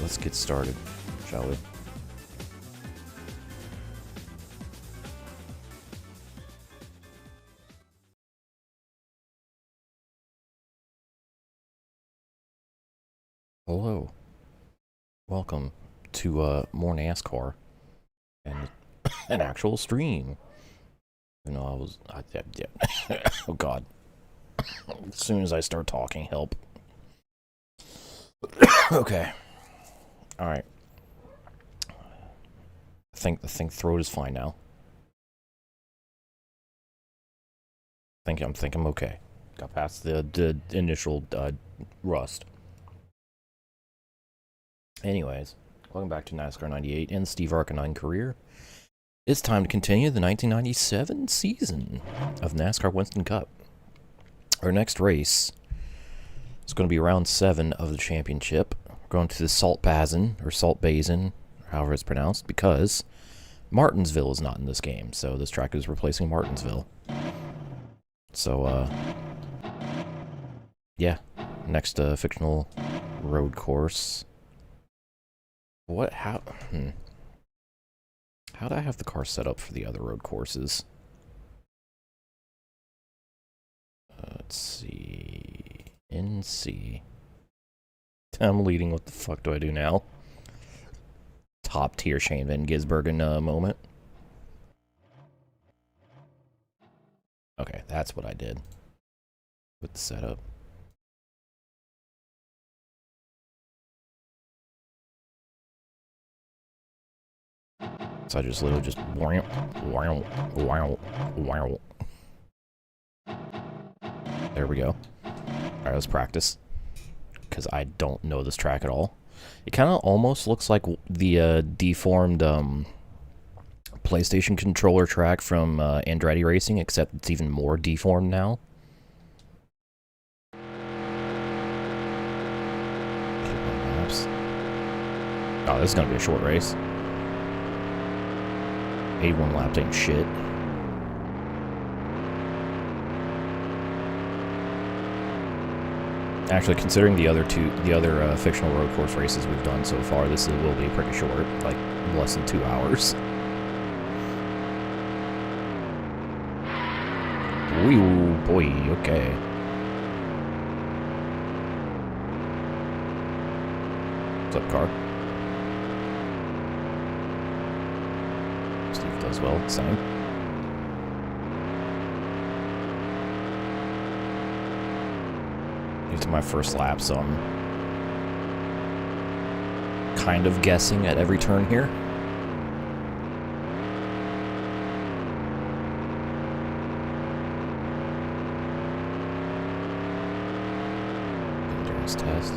let's get started, shall we? Hello. Welcome to more NASCAR and an actual stream. You know, yeah. Oh God. As soon as I start talking, help. Okay. All right. I think throat is fine now. I think I'm okay. Got past the initial rust. Anyways, welcome back to NASCAR 98 and Steve Arcanine career. It's time to continue the 1997 season of NASCAR Winston Cup. Our next race is going to be round 7 of the championship. We're going to the Basin, or Basin, however it's pronounced, because Martinsville is not in this game, so this track is replacing Martinsville. So, yeah, next fictional road course. How do I have the car set up for the other road courses? Let's see. NC. I'm leading. What the fuck do I do now? Top tier Shane Van Gisbergen moment. Okay, that's what I did with the setup. So I just literally just wow. There we go. Alright, let's practice. Because I don't know this track at all. It kind of almost looks like the deformed PlayStation controller track from Andretti Racing, except it's even more deformed now. Oh, this is going to be a short race. 81 laps ain't shit. Actually, considering the other fictional road course races we've done so far, this will be pretty short, like less than 2 hours. Ooh, boy, okay. What's up, car? Steve does well, same. These are my first lap, so I'm kind of guessing at every turn here. Endurance test.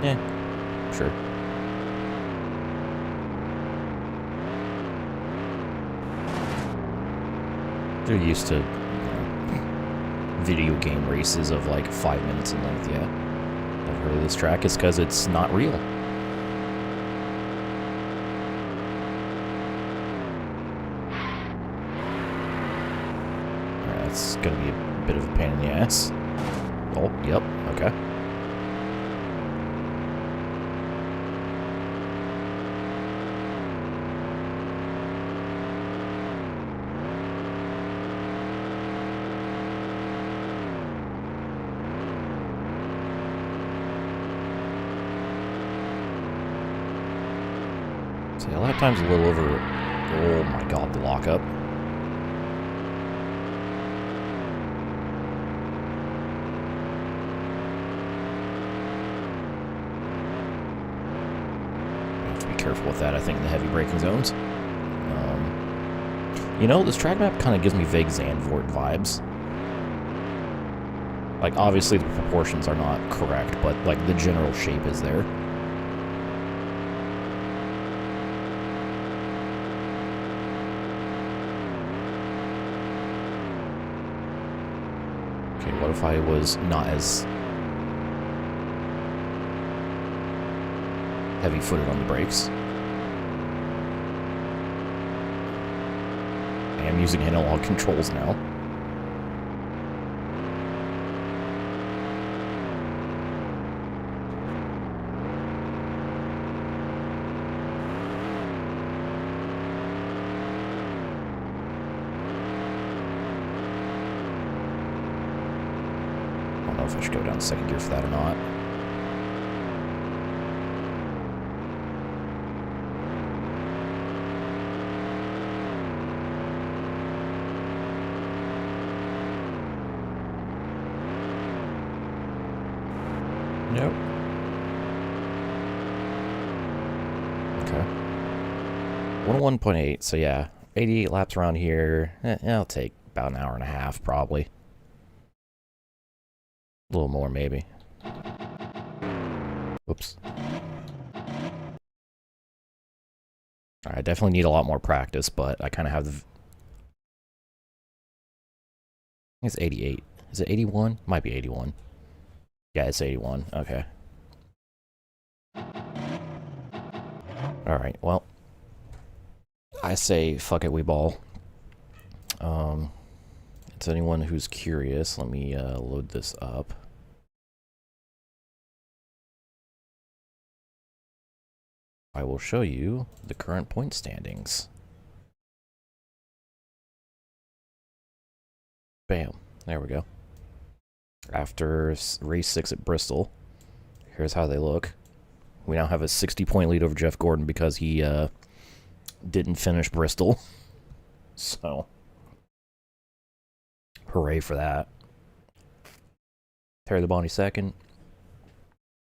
Yeah, sure. They're used to video game races of like 5 minutes in length, yeah. I've heard of this track. It's because it's not real. Alright, that's gonna be a bit of a pain in the ass. Oh, yep, okay. See, a lap time's a little over... Oh my god, the lockup. I have to be careful with that, I think, in the heavy braking zones. You know, this track map kind of gives me vague Zandvoort vibes. Like, obviously the proportions are not correct, but, like, the general shape is there. What if I was not as heavy-footed on the brakes? I am using analog controls now. I should go down second gear for that or not. Nope. Okay. 101.8, so yeah. 88 laps around here. It'll take about an hour and a half, probably. A little more, maybe. Whoops. I definitely need a lot more practice, but I kind of have the... I think it's 88. Is it 81? Might be 81. Yeah, it's 81. Okay. Alright, well. I say, fuck it, we ball. To anyone who's curious, let me load this up. I will show you the current point standings. Bam. There we go. After race 6 at Bristol, here's how they look. We now have a 60-point lead over Jeff Gordon because he didn't finish Bristol. So, hooray for that. Terry Labonte second.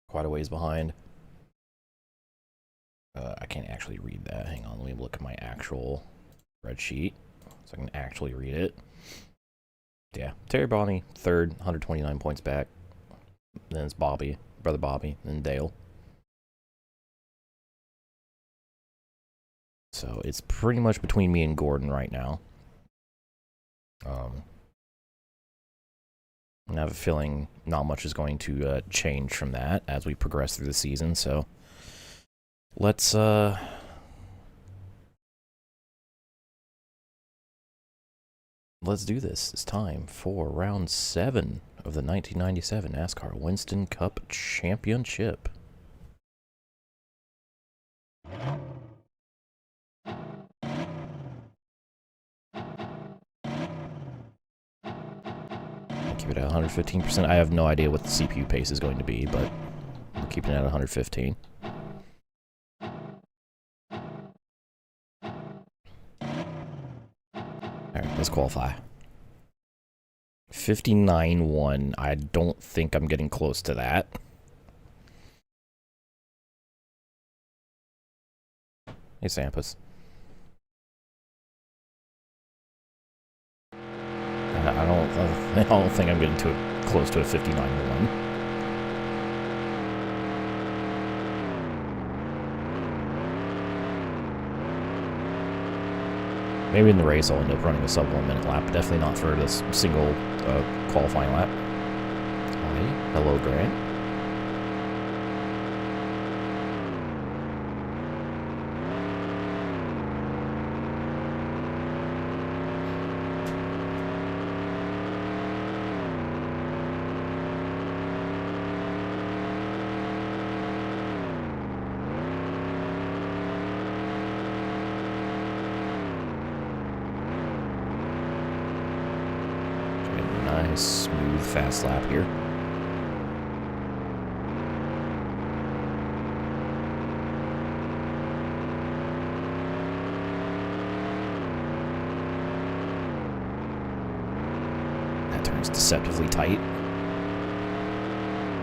Quite a ways behind. I can't actually read that. Hang on, let me look at my actual spreadsheet so I can actually read it. Yeah, Terry Labonte third, 129 points back. Then it's Bobby, brother Bobby, and Dale. So it's pretty much between me and Gordon right now. And I have a feeling not much is going to change from that as we progress through the season. So let's do this. It's time for round 7 of the 1997 NASCAR Winston Cup Championship. Keep it at 115%. I have no idea what the CPU pace is going to be, but we're keeping it at 115. Alright, let's qualify. 59-1. I don't think I'm getting close to that. Hey, Sampus. I don't think I'm getting close to a 59-1. Maybe in the race I'll end up running a sub 1 minute lap, but definitely not for this single qualifying lap. Hi. Hello, Grant. Nice, smooth, fast lap here. That turn's deceptively tight.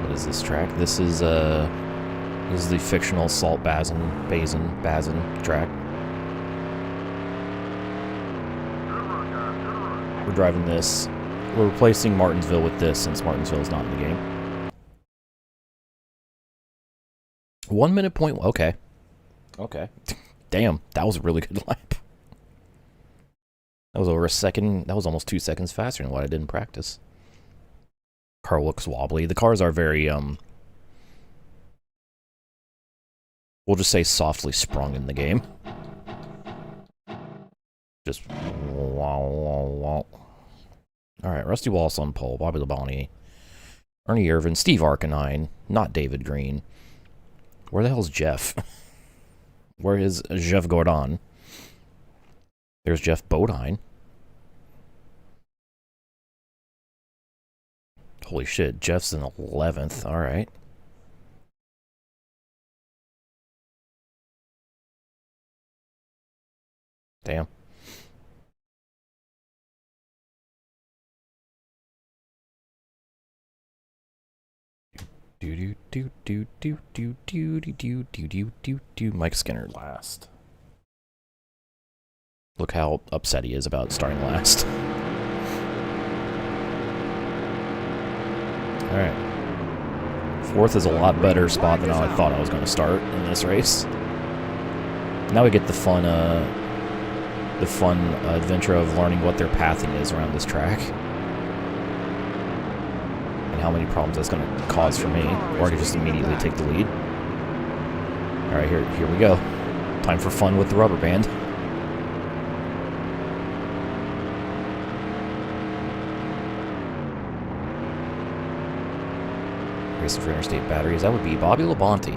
What is this track? This is the fictional Salt Basin track. We're driving this. We're replacing Martinsville with this since Martinsville is not in the game. 1 minute point. Okay. Okay. Damn, that was a really good lap. That was over a second. That was almost 2 seconds faster than what I did in practice. Car looks wobbly. The cars are very, we'll just say softly sprung in the game. Just wow, wow, wow. Alright, Rusty Wallace on pole, Bobby Labonte, Ernie Irvin, Steve Arcanine, not David Green. Where the hell's Jeff? Where is Jeff Gordon? There's Jeff Bodine. Holy shit, Jeff's in 11th. All right. Damn. Mike Skinner last. Look how upset he is about starting last. Alright. 4th is a lot better spot than I thought I was going to start in this race. Now we get the fun adventure of learning what their pathing is around this track. And how many problems that's going to cause for me. Or I could just immediately take the lead. Alright, here we go. Time for fun with the rubber band. Racing for interstate batteries. That would be Bobby Labonte.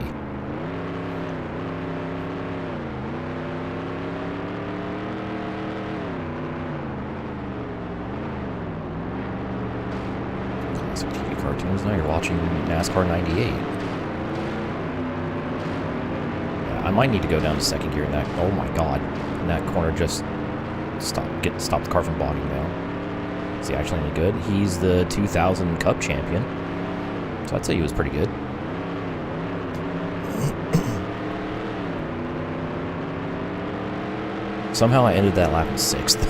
Classic TV cartoons. Now you're watching NASCAR 98. Yeah, I might need to go down to second gear in that. Oh my god. In that corner, just stop the car from bogging down. Is he actually any good? He's the 2000 Cup champion. So I'd say he was pretty good. Somehow I ended that lap in 6th.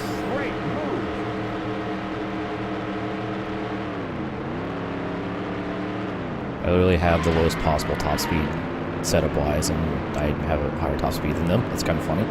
I literally have the lowest possible top speed setup-wise, and I have a higher top speed than them. That's kind of funny.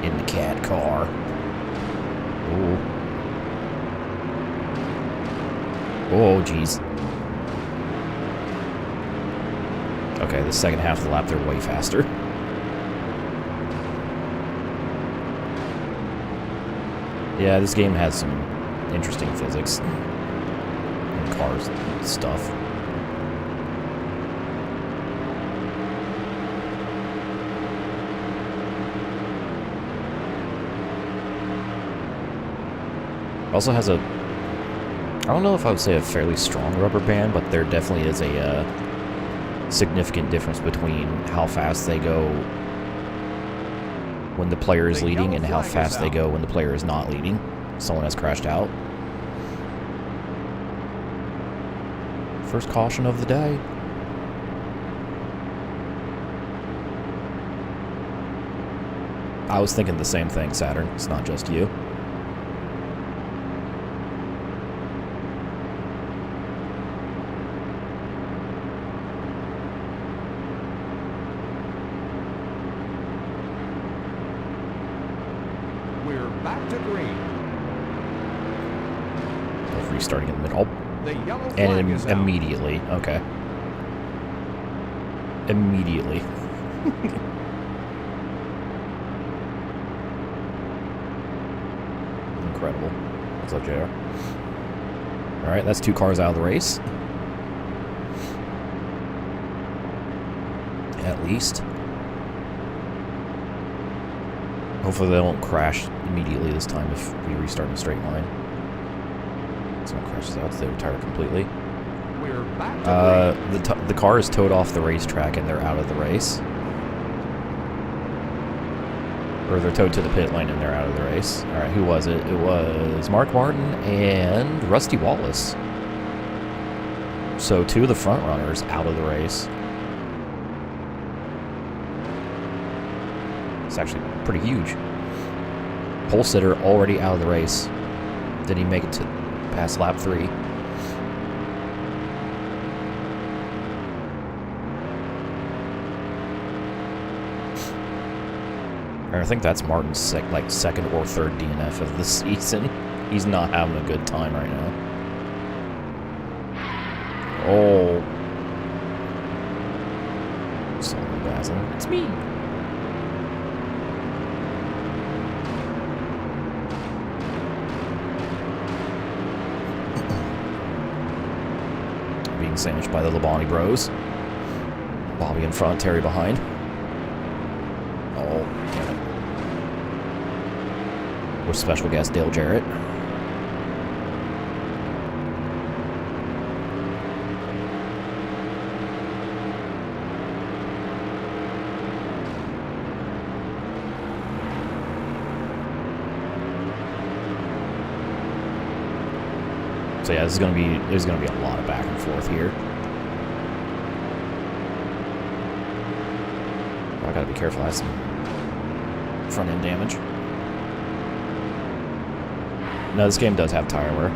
In the cat car. Ooh. Oh, jeez. Okay, the second half of the lap, they're way faster. Yeah, this game has some interesting physics. And cars and stuff. Also has a, I don't know if I would say a fairly strong rubber band, but there definitely is a significant difference between how fast they go when the player is leading and how fast they go when the player is not leading. Someone has crashed out. First caution of the day. I was thinking the same thing, Saturn. It's not just you. We're back to green. Restarting in the middle. The yellow flag And is out. immediately. Okay. Immediately. Incredible. What's up, JR? Alright, that's 2 cars out of the race. At least. Hopefully they won't crash immediately this time if we restart in a straight line. Someone crashes out, so they retire completely. We're back to green. The car is towed off the racetrack and they're out of the race. Or they're towed to the pit lane and they're out of the race. Alright, who was it? It was Mark Martin and Rusty Wallace. So 2 of the front runners out of the race. It's actually pretty huge. Pole sitter already out of the race. Did he make it to past lap 3? I think that's Martin's second or third DNF of the season. He's not having a good time right now. Oh. Sorry, Basin. It's me. sandwiched by the Labonte bros. Bobby in front, Terry behind. Oh, damn it. With special guest Dale Jarrett. So yeah, there's gonna be a lot of back and forth here. I gotta be careful. I have some front end damage. No, this game does have tire wear.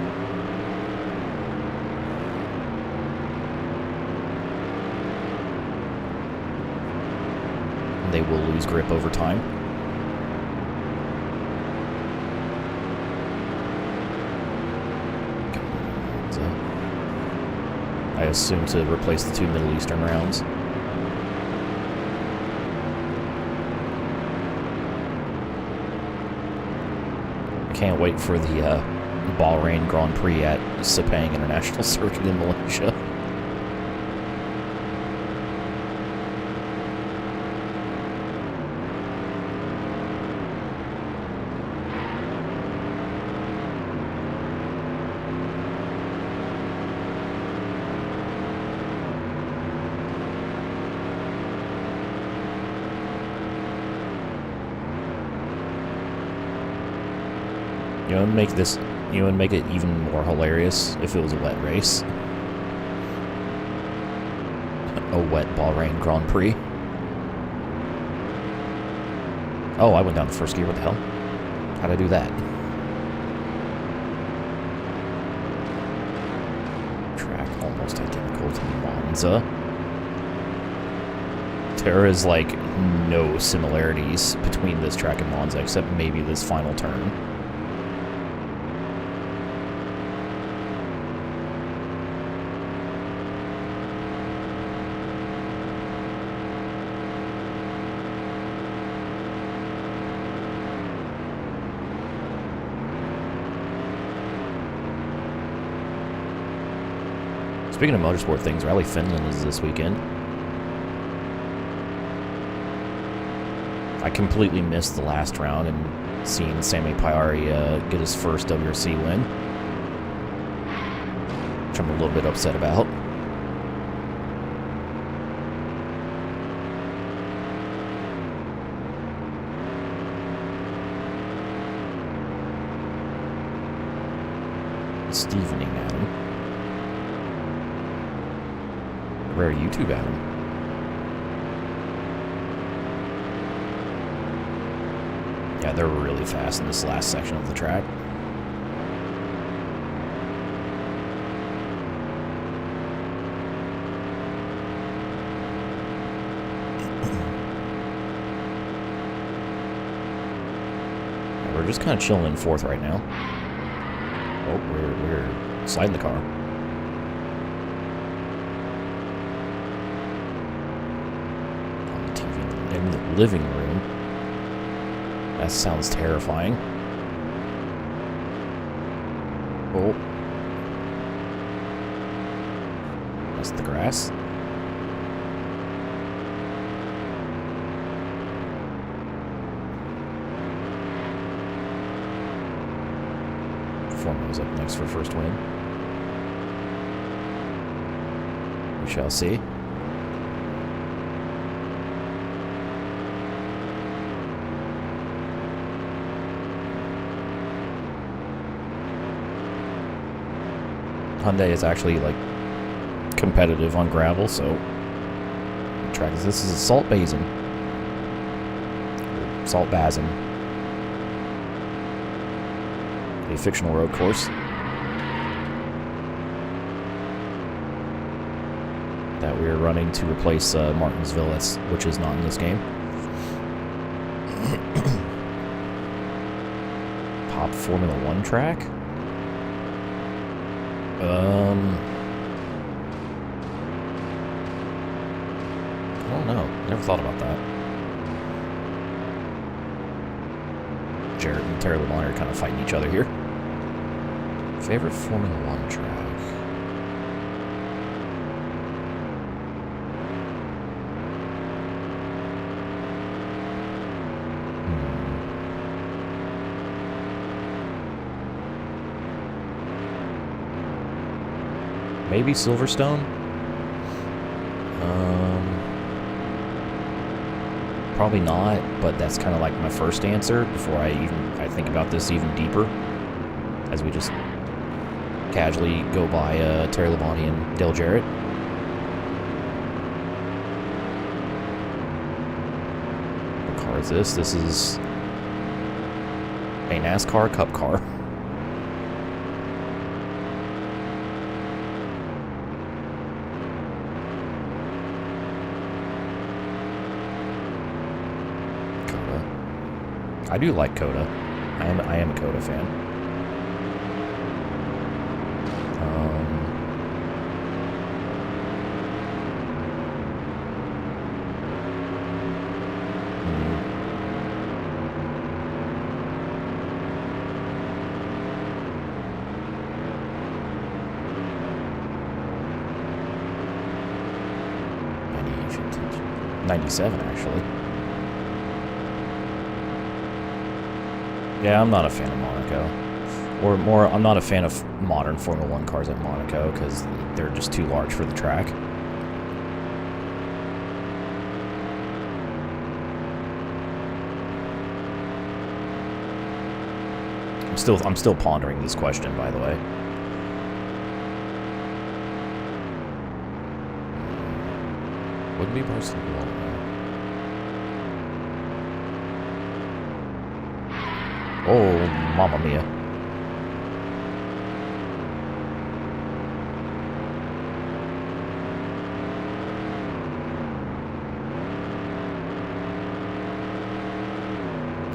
They will lose grip over time. I assume to replace the 2 Middle Eastern rounds. I can't wait for the Bahrain Grand Prix at Sepang International Circuit in Malaysia. You know, make it even more hilarious if it was a wet race. A wet Bahrain Grand Prix. Oh, I went down the first gear. What the hell? How'd I do that? Track almost identical to Monza. There is like no similarities between this track and Monza except maybe this final turn. Speaking of motorsport things, Rally Finland is this weekend. I completely missed the last round and seeing Sammy Piari get his first WRC win, which I'm a little bit upset about. Stevening Adam. Rare YouTube Adam. Yeah, they're really fast in this last section of the track. We're just kind of chilling in fourth right now. Oh, we're sliding the car. On the TV in the living room. That sounds terrifying. Oh. That's the grass. Formo's up next for first win. We shall see. Hyundai is actually like competitive on gravel, so track is this is Salt Basin. Salt Basin. A fictional road course that we are running to replace Martinsville, which is not in this game. Pop Formula 1 track? I don't know. Never thought about that. Jarrett and Terry Lamont are kind of fighting each other here. Favorite Formula 1 track? Maybe Silverstone? Probably not, but that's kind of like my first answer before I think about this even deeper. As we just casually go by Terry Labonte and Dale Jarrett. What car is this? This is a NASCAR Cup car. I do like Coda. I am a Coda fan. Hmm. 97, actually. Yeah, I'm not a fan of Monaco. Or more, I'm not a fan of modern Formula 1 cars at Monaco because they're just too large for the track. I'm still pondering this question, by the way. Wouldn't be Barcelona. Oh, mamma mia.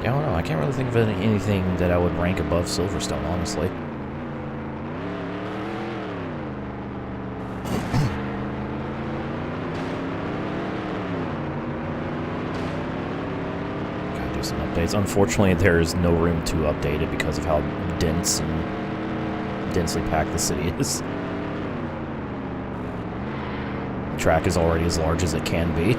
Yeah, I don't know. I can't really think of anything that I would rank above Silverstone, honestly. Some updates. Unfortunately, there's no room to update it because of how dense and densely packed the city is. The track is already as large as it can be.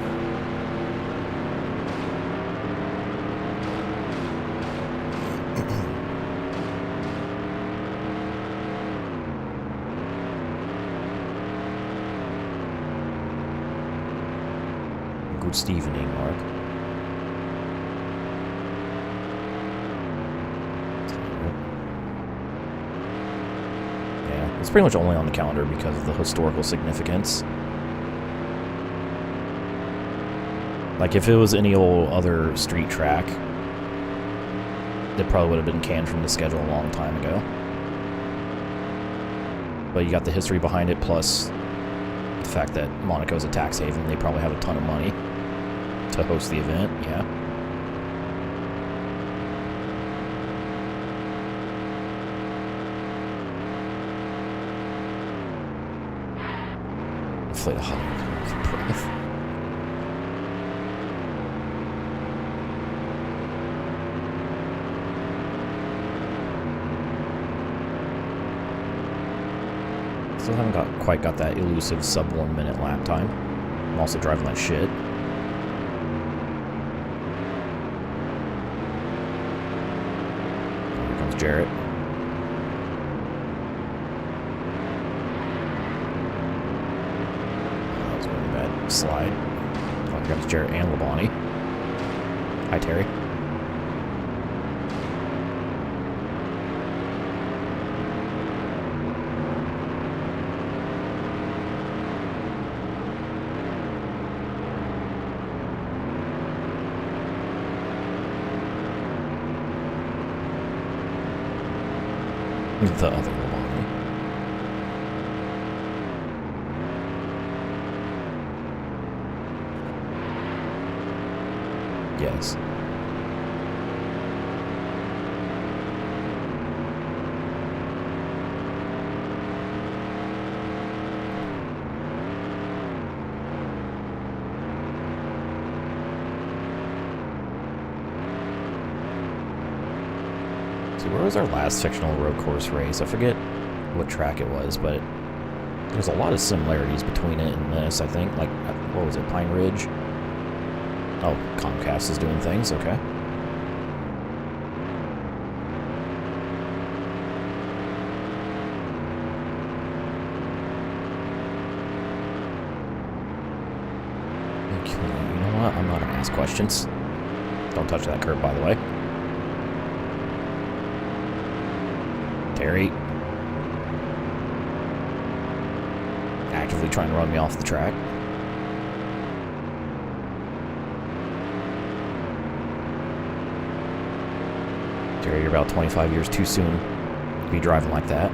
Good evening, Mark. It's pretty much only on the calendar because of the historical significance. Like, if it was any old other street track, it probably would have been canned from the schedule a long time ago. But you got the history behind it, plus the fact that Monaco's a tax haven, they probably have a ton of money to host the event, yeah. Inflate a hot breath. Still haven't quite got that elusive sub 1 minute lap time. I'm also driving like shit. Here comes Jarrett. Slide. Oh, here comes Jarrett and Labonte. Hi, Terry. The other Labonte. Yes. So where was our last fictional road course race? I forget what track it was, but there's a lot of similarities between it and this, I think. Like, what was it, Pine Ridge? Oh, Comcast is doing things, okay. I'm not gonna ask questions. Don't touch that curb, by the way. Terry. Actively trying to run me off the track. Terry, you're about 25 years too soon to be driving like that.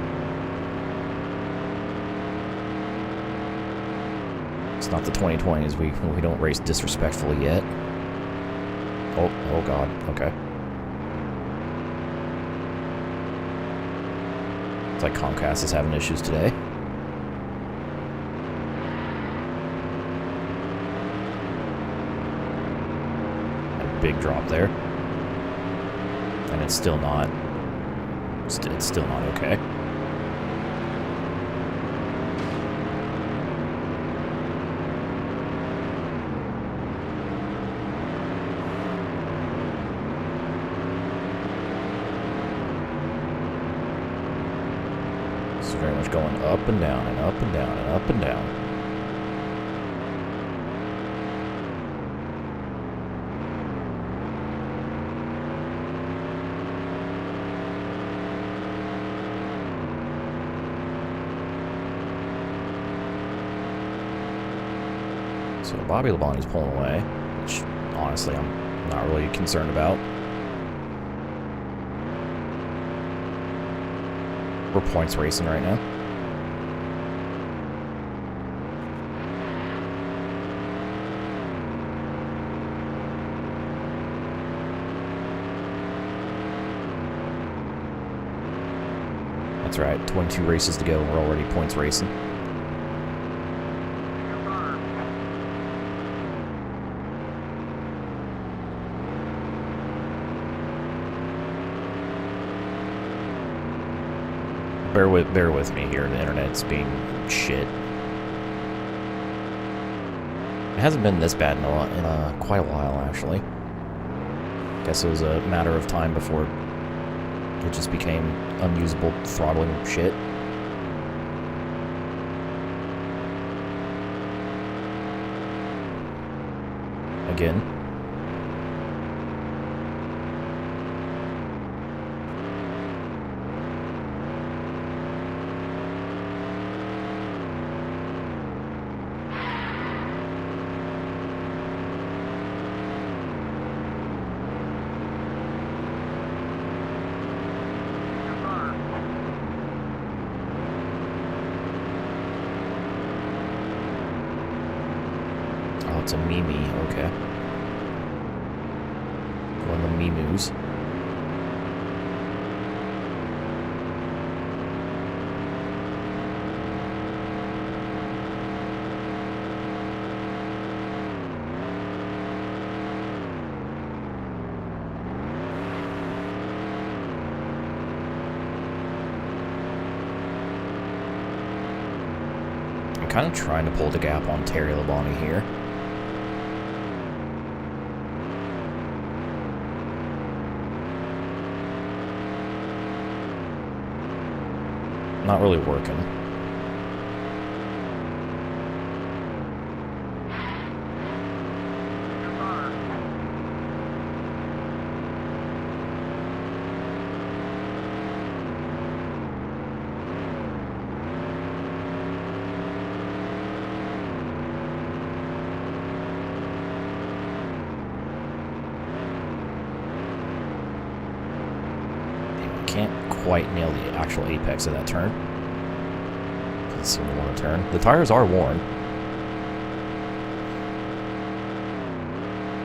It's not the 2020s. We don't race disrespectfully yet. Oh God. Okay. It's like Comcast is having issues today. A big drop there. And it's still not... It's still not okay. It's very much going up and down and up and down and up and down. So Bobby Labonte's pulling away, which honestly I'm not really concerned about. We're points racing right now. That's right, 22 races to go and we're already points racing. Bear with me here. The internet's being shit. It hasn't been this bad in quite a while, actually. Guess it was a matter of time before it just became unusable throttling shit. Again. It's a Mimi, okay. One of the Mimus. I'm kind of trying to pull the gap on Terry Labonte here. Not really working. Can't quite nail the actual apex of that turn. Let's see, we want to turn. The tires are worn.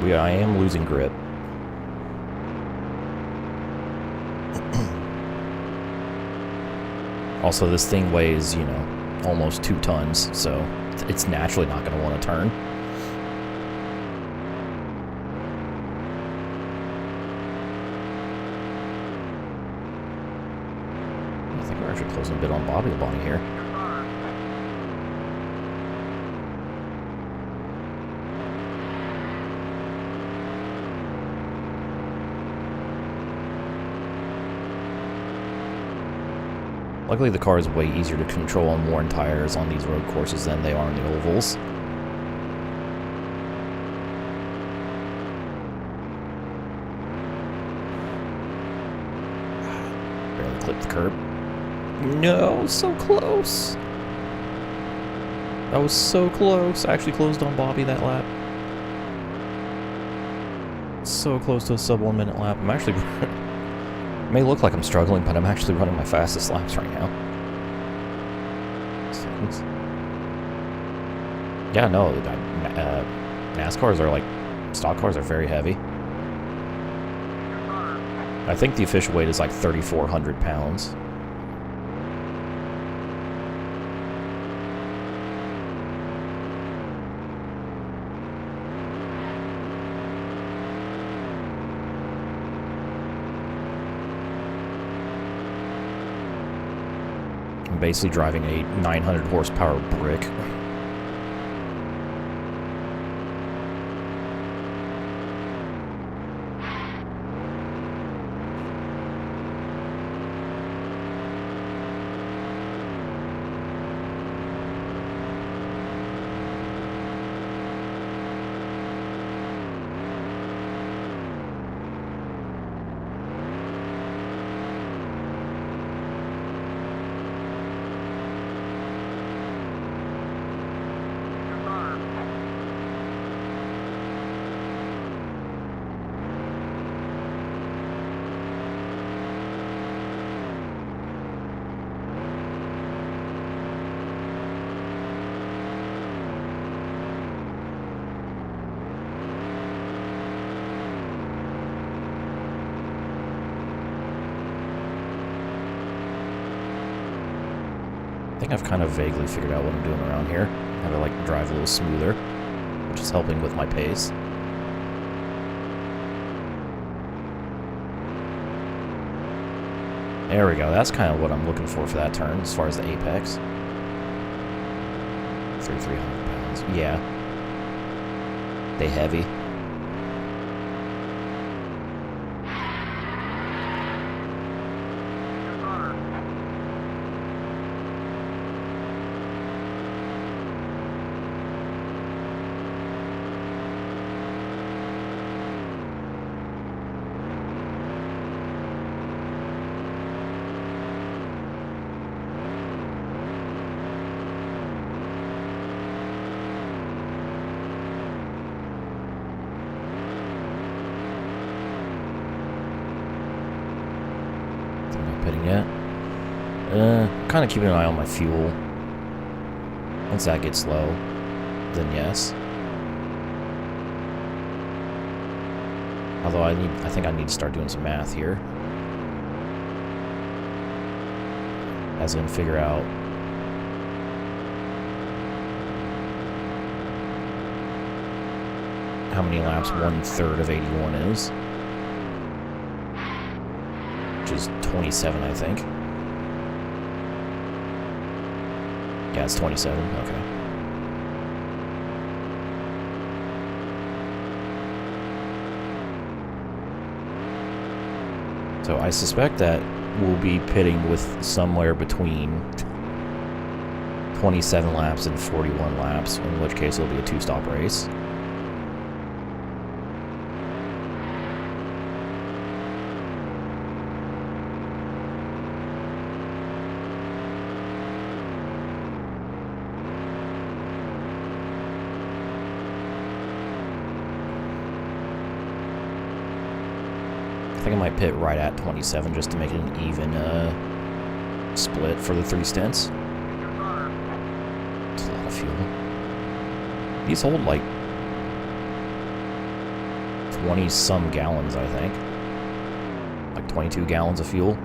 I am losing grip. Also, this thing weighs, you know, almost 2 tons, so it's naturally not going to want to turn. Closing a bit on Bobby Labonte here. Luckily, the car is way easier to control on worn tires on these road courses than they are on the ovals. No, so close. That was so close. I actually closed on Bobby that lap. So close to a sub 1 minute lap. I'm actually... It may look like I'm struggling, but I'm actually running my fastest laps right now. Yeah, no, NASCARs are like... Stock cars are very heavy. I think the official weight is like 3,400 pounds. I'm basically driving a 900 horsepower brick. I think I've kind of vaguely figured out what I'm doing around here. How to like drive a little smoother, which is helping with my pace. There we go. That's kind of what I'm looking for that turn, as far as the apex. 3,300 pounds. Yeah. They heavy. Pitting yet. Kind of keeping an eye on my fuel. Once that gets low, then yes. Although I think I need to start doing some math here. As in figure out how many laps 1/3 of 81 is. Which is 27, I think. Yeah, it's 27. Okay. So I suspect that we'll be pitting with somewhere between 27 laps and 41 laps, in which case it'll be a two-stop race. I think I might pit right at 27 just to make it an even split for the 3 stints. It's a lot of fuel. These hold like 20-some gallons, I think. Like 22 gallons of fuel.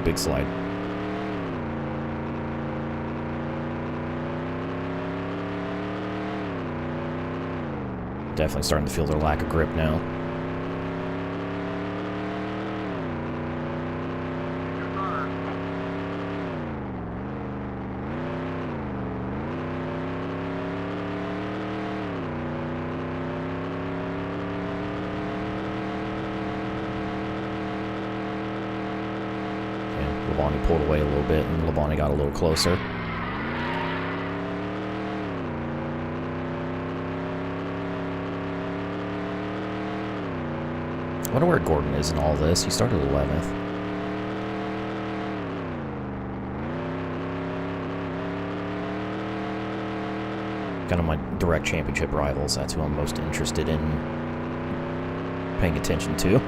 Big slide. Definitely starting to feel their lack of grip now. pulled away a little bit, and Labonte got a little closer. I wonder where Gordon is in all this. He started 11th. Kind of my direct championship rivals. That's who I'm most interested in paying attention to.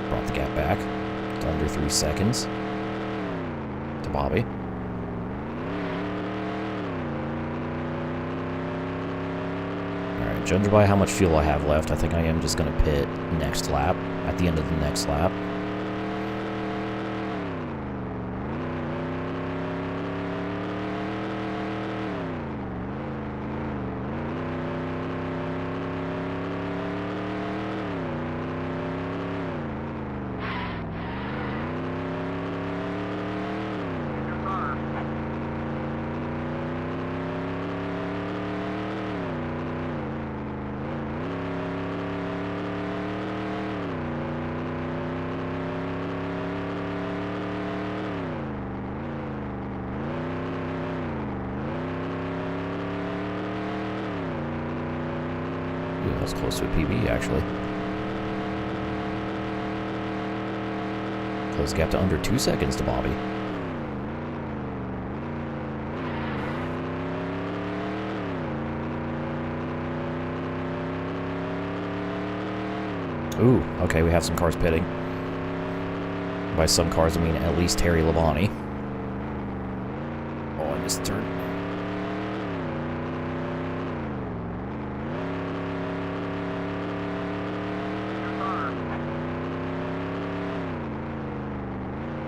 Brought the gap back to under 3 seconds to Bobby. Alright, judging by how much fuel I have left, I think I am just going to pit next lap, at the end of the next lap. That was close to a PB, actually. Close gap to under 2 seconds to Bobby. Ooh, okay, we have some cars pitting. By some cars, I mean at least Terry Labonte. Oh, I missed the turn.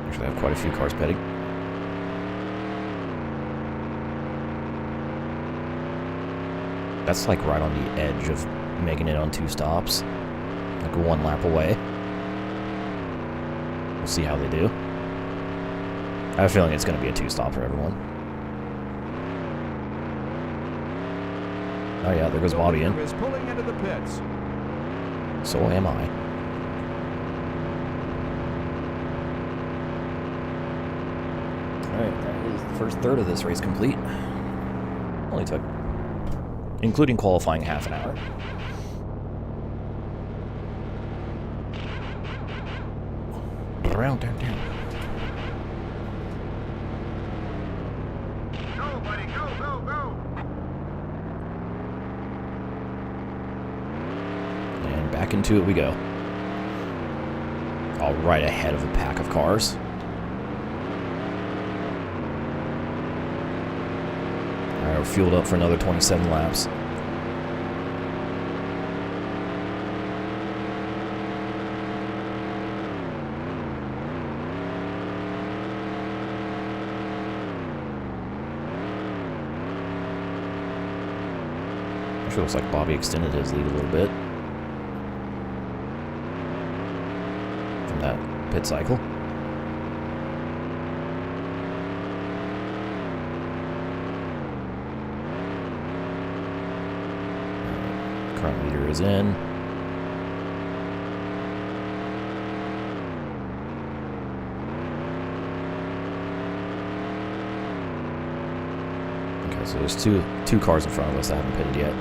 Actually, I have quite a few cars pitting. That's like right on the edge of making it on 2 stops. Like 1 lap away. We'll see how they do. I have a feeling it's going to be a 2-stop for everyone. Oh yeah, there goes Bobby in. Is pulling into the pits. So am I. Alright, that is the first third of this race complete. Only took, including qualifying, half an hour. Around, down. Go, buddy, go. And back into it we go. All right ahead of a pack of cars. All right, we're fueled up for another 27 laps. Actually, looks like Bobby extended his lead a little bit from that pit cycle. Current leader is in. Okay, so there's two cars in front of us that haven't pitted yet.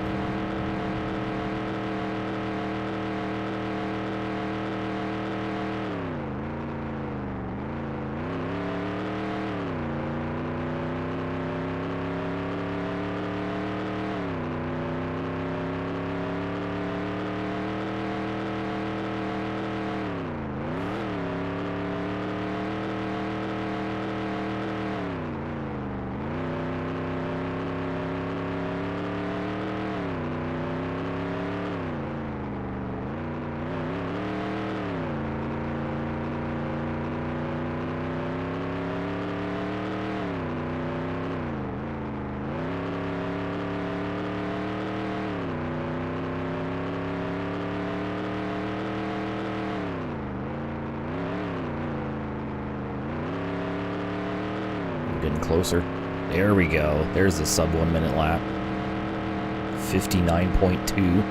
getting closer. There we go. There's the sub 1 minute lap. 59.2.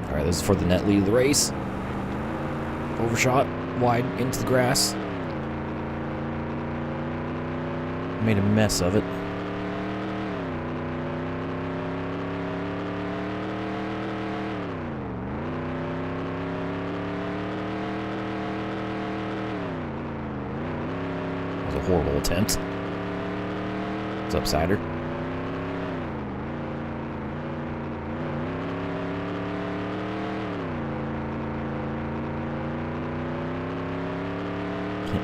Alright, this is for the net lead of the race. Overshot, wide into the grass. Made a mess of it. That was a horrible attempt. It's upsider.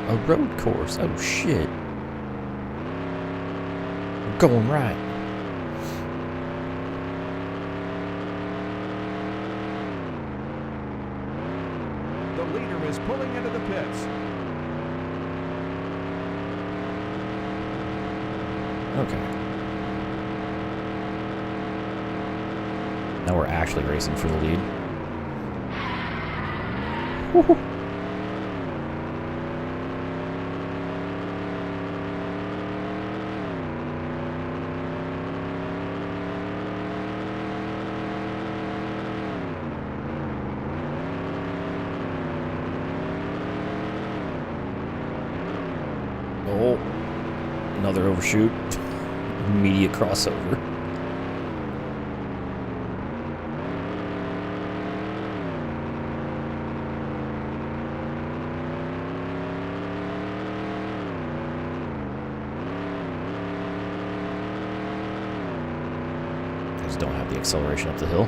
A road course. Oh shit. We're going right. The leader is pulling into the pits. Okay. Now we're actually racing for the lead. Woohoo. Oh, another overshoot. Immediate crossover. I just don't have the acceleration up the hill.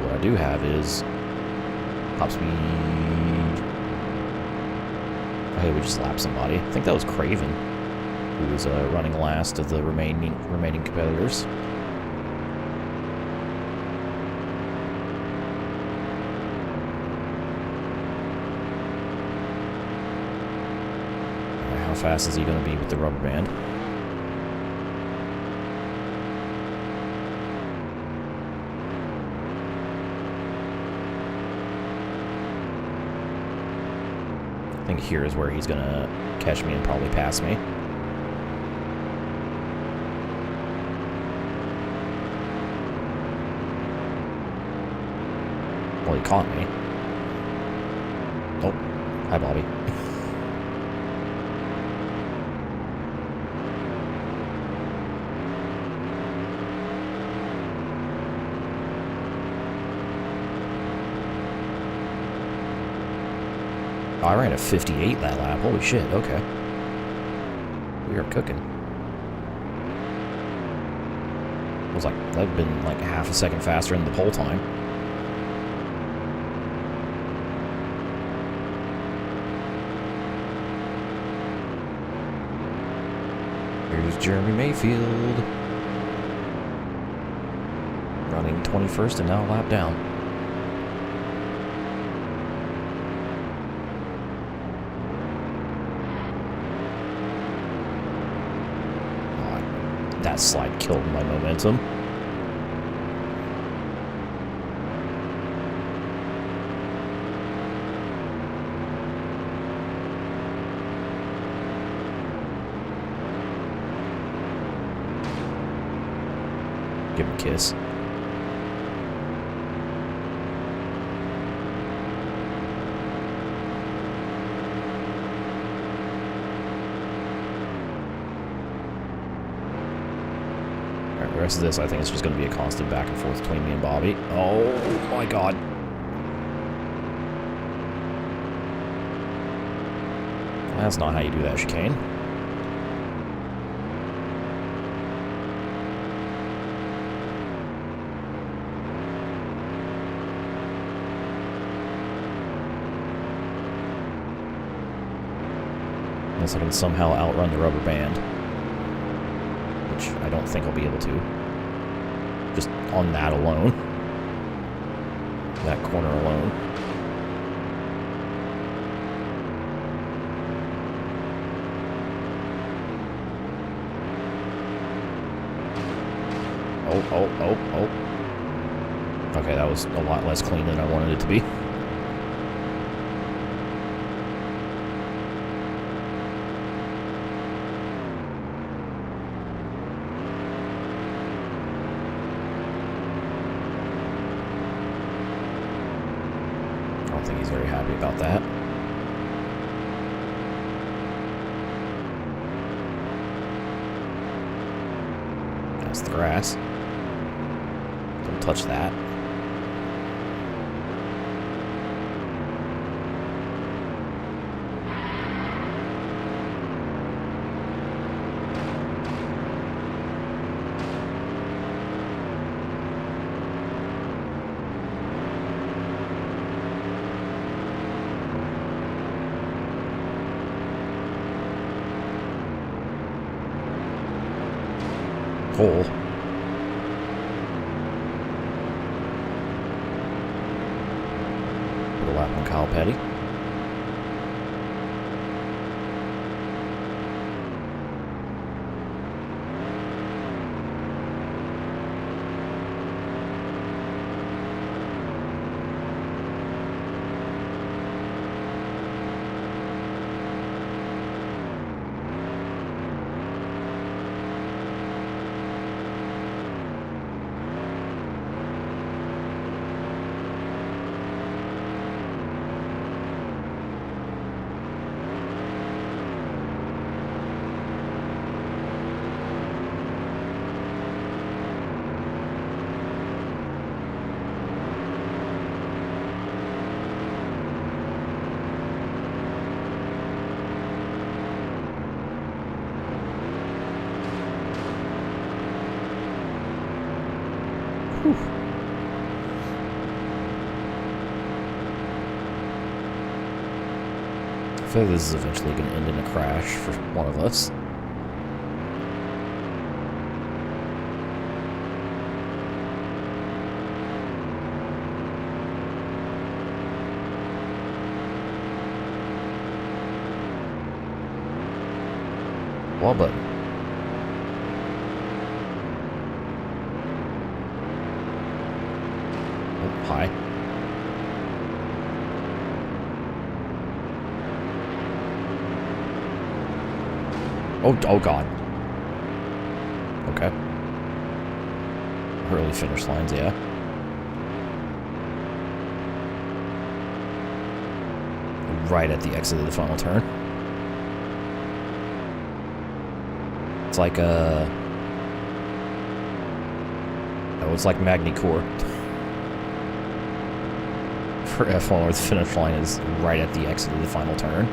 What I do have is top speed. Oh, hey, we just lapped somebody. I think that was Craven, who was running last of the remaining competitors. How fast is he going to be with the rubber band? I think here is where he's going to catch me and probably pass me. Well, he caught me. Oh, hi, Bobby. Oh, I ran a 58 that lap. Holy shit, okay. We are cooking. It was like, that'd been like half a second faster than the pole time. Here's Jeremy Mayfield. Running 21st and now a lap down. That slide killed my momentum. Give him a kiss. The rest of this, I think, is just going to be a constant back and forth between me and Bobby. Oh my god. That's not how you do that, chicane. Unless I can somehow outrun the rubber band. Which I don't think I'll be able to. Just on that alone. That corner alone. Oh. Okay, that was a lot less clean than I wanted it to be. I don't think he's very happy about that. That's the grass. Don't touch that. Hole. Put a lap on Kyle Petty. Whew. I feel like this is eventually going to end in a crash for one of us. Wall button. Oh, hi. Oh God. Okay. Early finish lines, yeah. Right at the exit of the final turn. It's like oh, it's like Magny-Cours for F1, where the finish line is right at the exit of the final turn.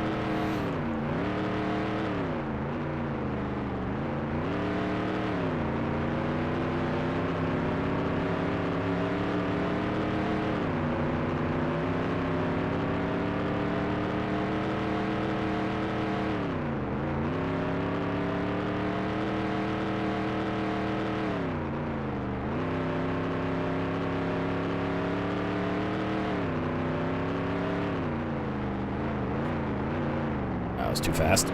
That was too fast.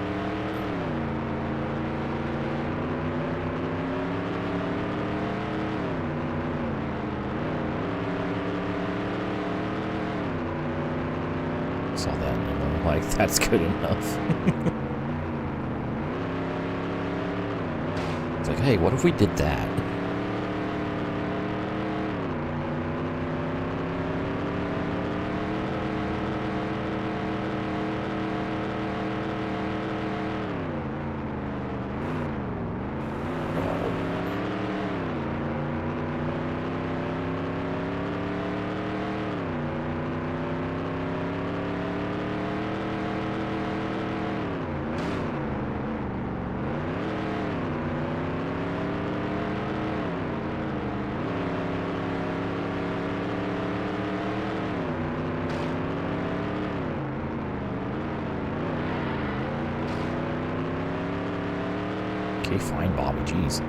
Saw that and I'm like, that's good enough. It's like, hey, what if we did that? Okay, fine, Bobby, jeez.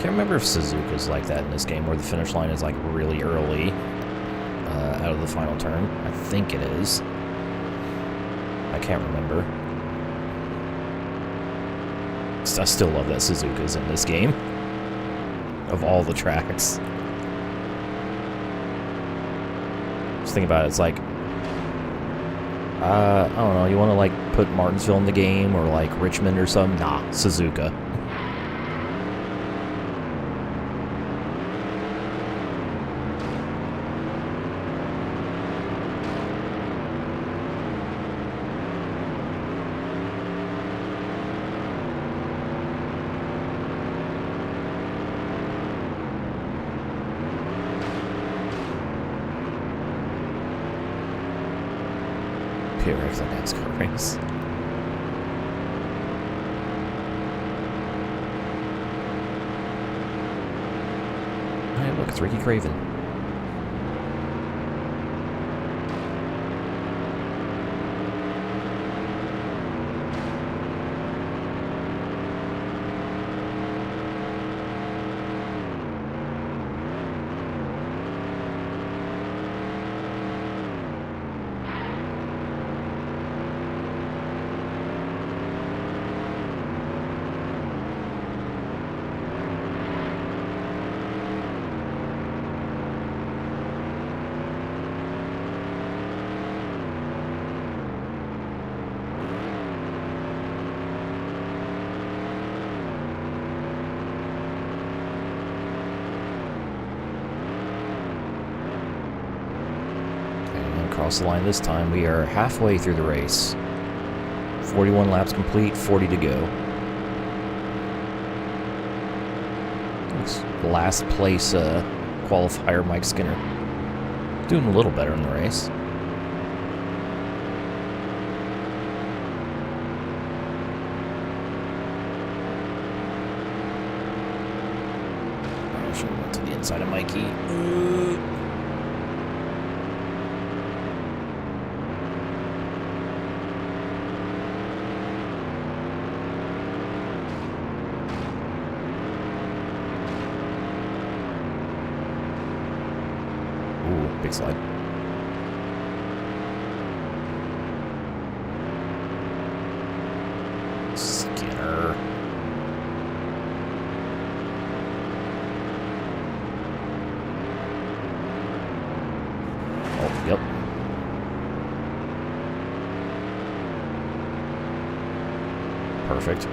can't remember if Suzuka's like that in this game, where the finish line is like really early out of the final turn. I think it is. I can't remember. I still love that Suzuka's in this game. Of all the tracks. Just think about it, it's like, I don't know, you want to like put Martinsville in the game, or like Richmond or something? Nah, Suzuka. PRX on NASCAR race. Alright, look, it's Ricky Craven. Across the line this time. We are halfway through the race. 41 laps complete, 40 to go. Looks last place qualifier Mike Skinner. Doing a little better in the race. I should have went to the inside of Mikey. Big slide. Skinner. Oh, yep. Perfect.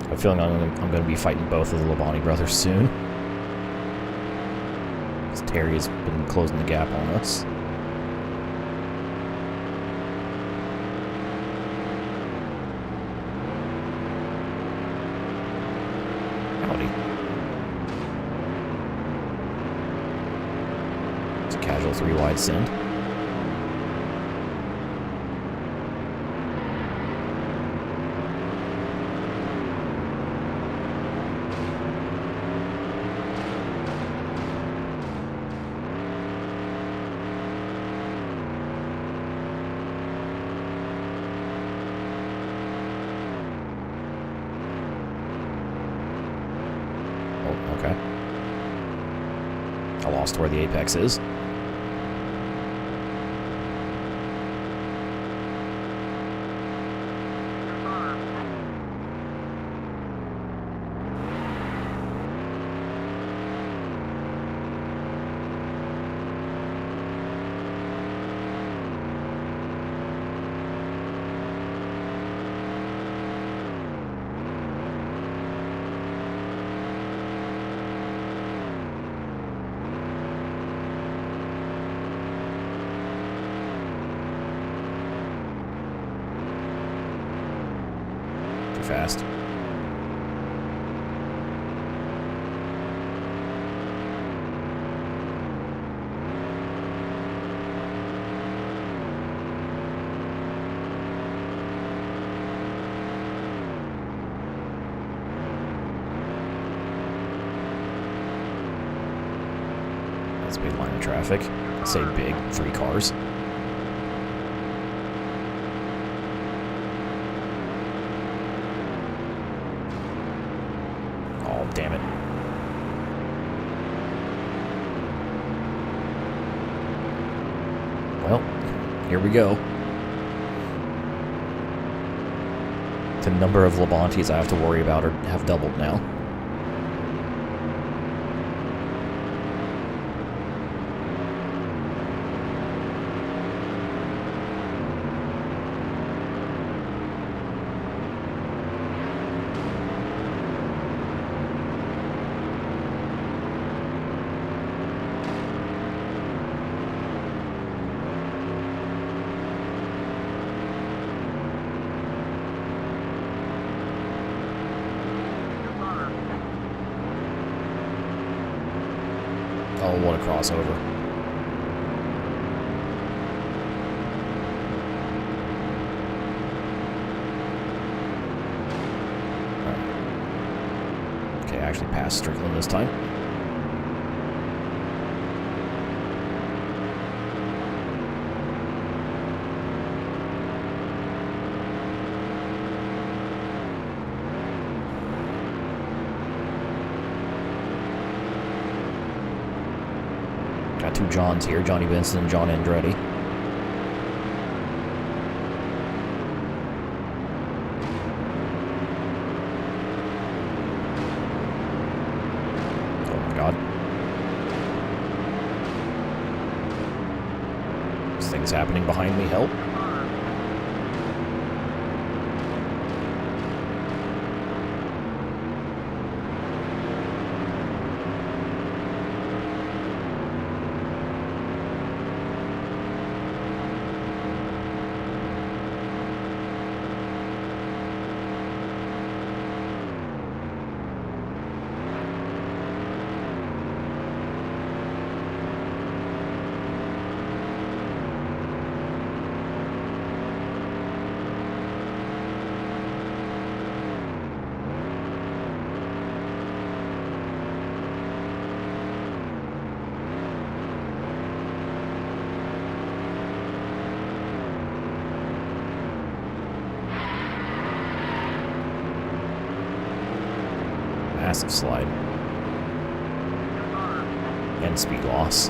I have a feeling I'm going to be fighting both of the Labonte brothers soon. Because Terry has been closing the gap on us. Howdy. It's a casual 3-wide send. Okay. I lost where the apex is. Fast. That's a big line of traffic. I say big, 3 cars. Here we go. The number of Labontes I have to worry about have doubled now. Oh, what a crossover. Right. Okay, I actually passed Strickland this time. Got two Johns here, Johnny Winston and John Andretti. Oh my god. This thing's happening behind me, help. Massive slide. And speed loss.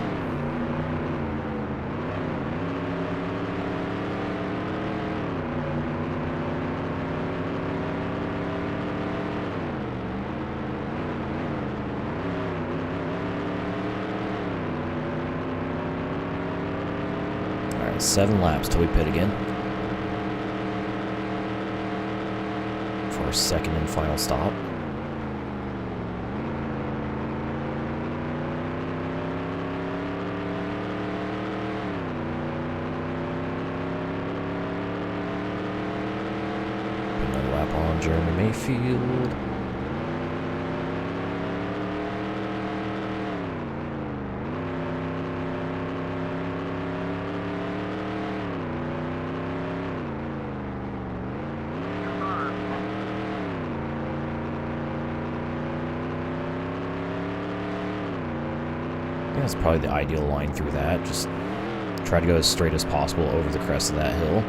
Alright, 7 laps till we pit again. For our second and final stop. On Jeremy Mayfield. I think that's probably the ideal line through that. Just try to go as straight as possible over the crest of that hill.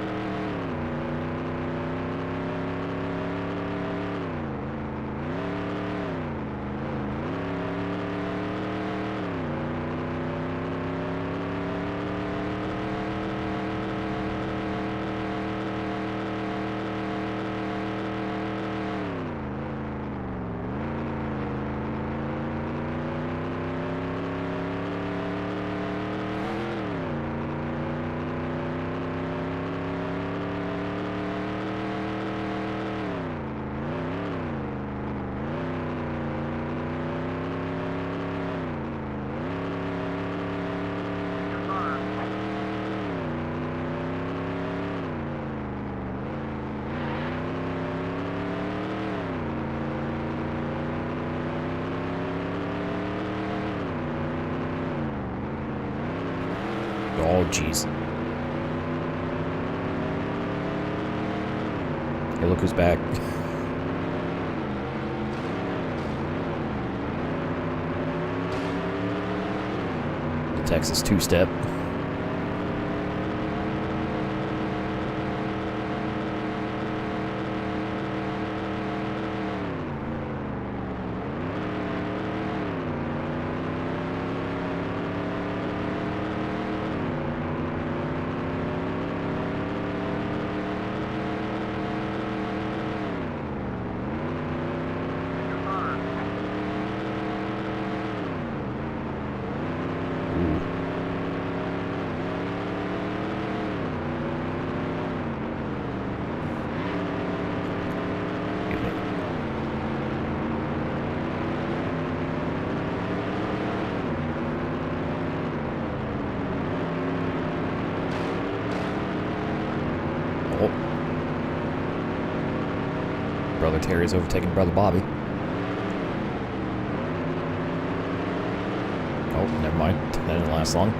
Oh, jeez. Hey, look who's back. The Texas two-step. Brother Terry's overtaking Brother Bobby. Oh, never mind. That didn't last long.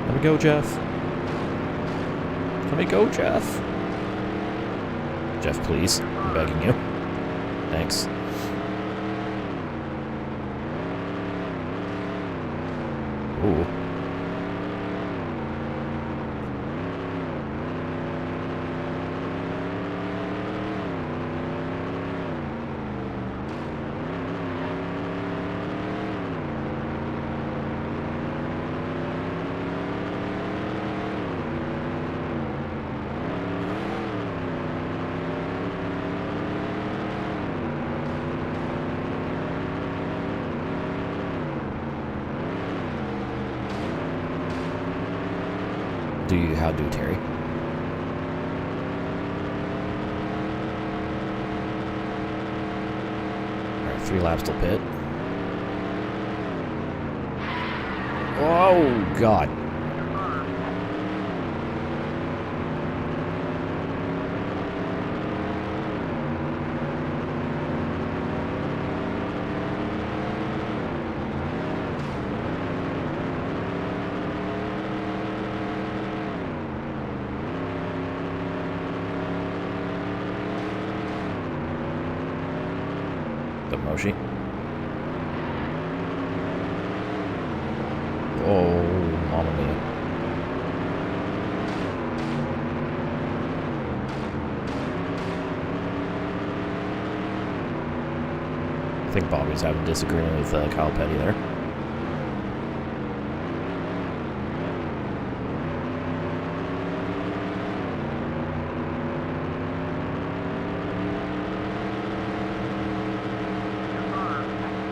Let me go, Jeff. Let me go, Jeff. Jeff, please. I'm begging you. Thanks. Ooh. How do, Terry? Alright, 3 laps till pit. Oh, God. Moshi. Oh, mamma mia. I think Bobby's having a disagreement with Kyle Petty there.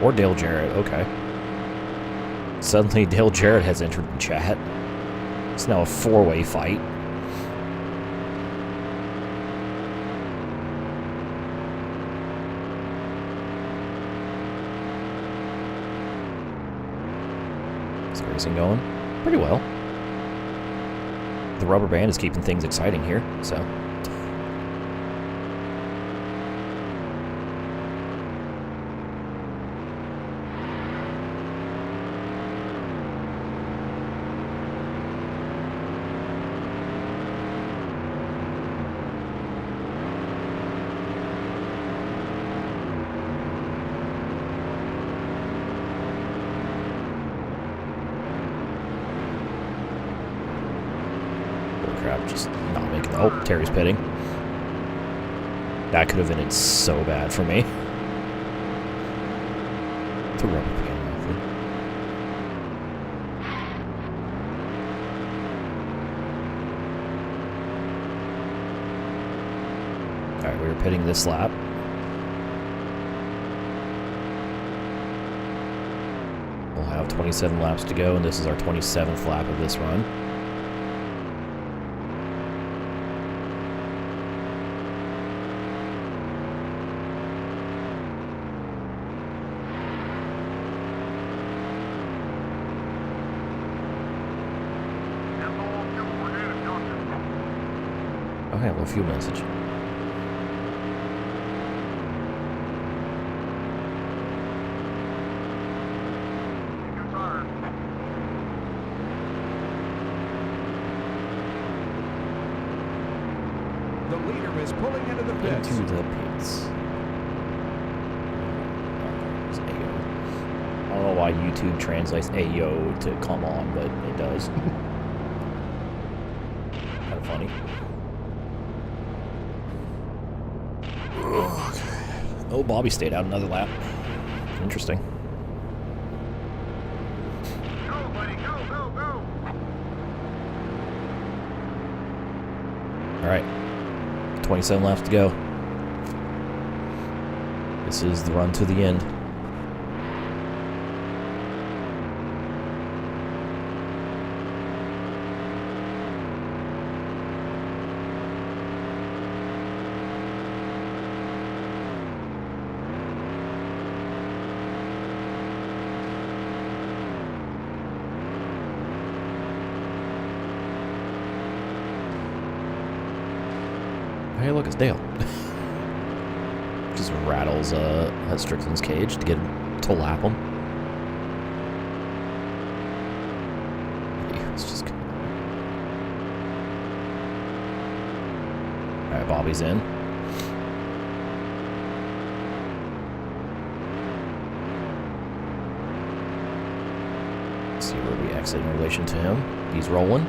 Or Dale Jarrett, okay. Suddenly Dale Jarrett has entered the chat. It's now a 4-way fight. Is the racing going? Pretty well. The rubber band is keeping things exciting here, so... Crap, just not making... Oh, Terry's pitting. That could have ended so bad for me. The rubber band method. Alright, we were pitting this lap. We'll have 27 laps to go, and this is our 27th lap of this run. Okay, well, fuel message. The leader is pulling into the pits. Into the pits. I don't know why YouTube translates Ayo to come on, but it does. Kind of funny. Oh, Bobby stayed out another lap. Interesting. Go, buddy, go, go, go. Alright. 27 laps to go. This is the run to the end. Hey, look, it's Dale. Just rattles Strickland's cage to get him to lap him. It's just... Alright, Bobby's in. Let's see where we exit in relation to him. He's rolling.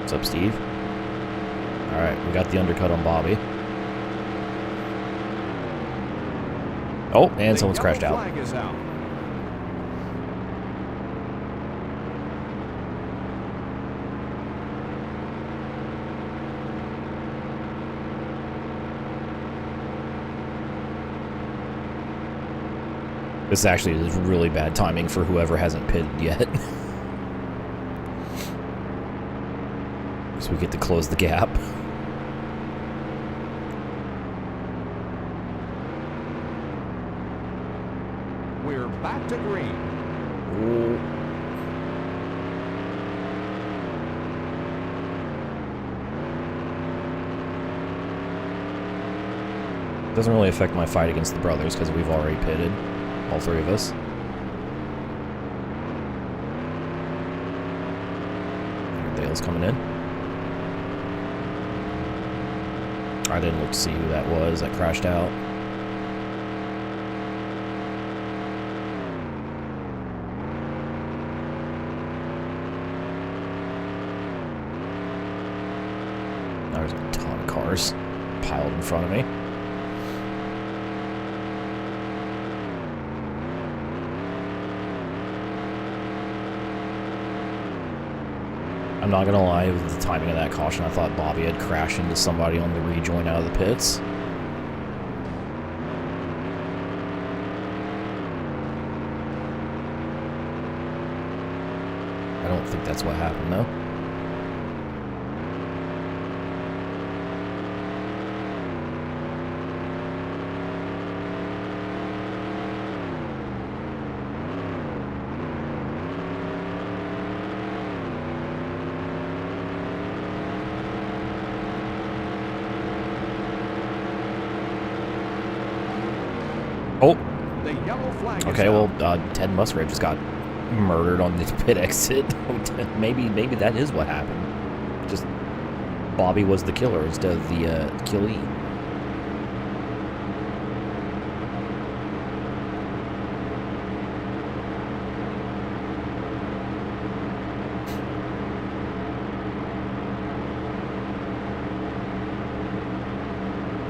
What's up, Steve? Alright, we got the undercut on Bobby. Oh, and someone's crashed out. Flag is out. This actually is really bad timing for whoever hasn't pitted yet. So we get to close the gap. We're back to green. Ooh. Doesn't really affect my fight against the brothers because we've already pitted, all three of us. Dale's coming in. I didn't look to see who that was that crashed out. There's a ton of cars piled in front of me. I'm not gonna lie, with the timing of that caution, I thought Bobby had crashed into somebody on the rejoin out of the pits. I don't think that's what happened, though. Oh, The yellow flag is okay, out. well, Ted Musgrave just got murdered on the pit exit. maybe that is what happened. Just Bobby was the killer instead of the killee.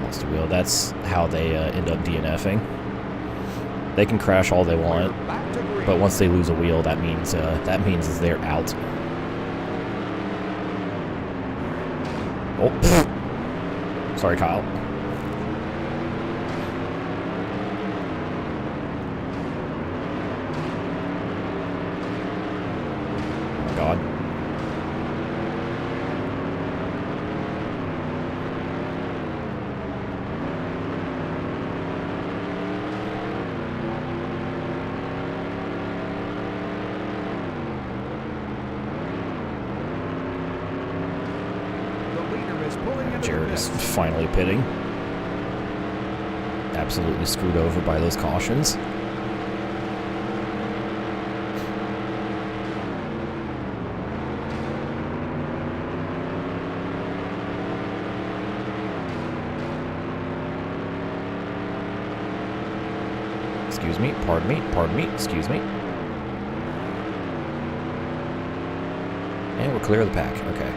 Lost a wheel. That's how they end up DNFing. They can crash all they want, We're back to green. but once they lose a wheel, that means they're out. Oh, pfft. Sorry, Kyle. Oh my God. The leader is pulling into Jared the is pits. finally pitting. Absolutely screwed over by those cautions. Excuse me, pardon me, excuse me. And we're clear of the pack, okay.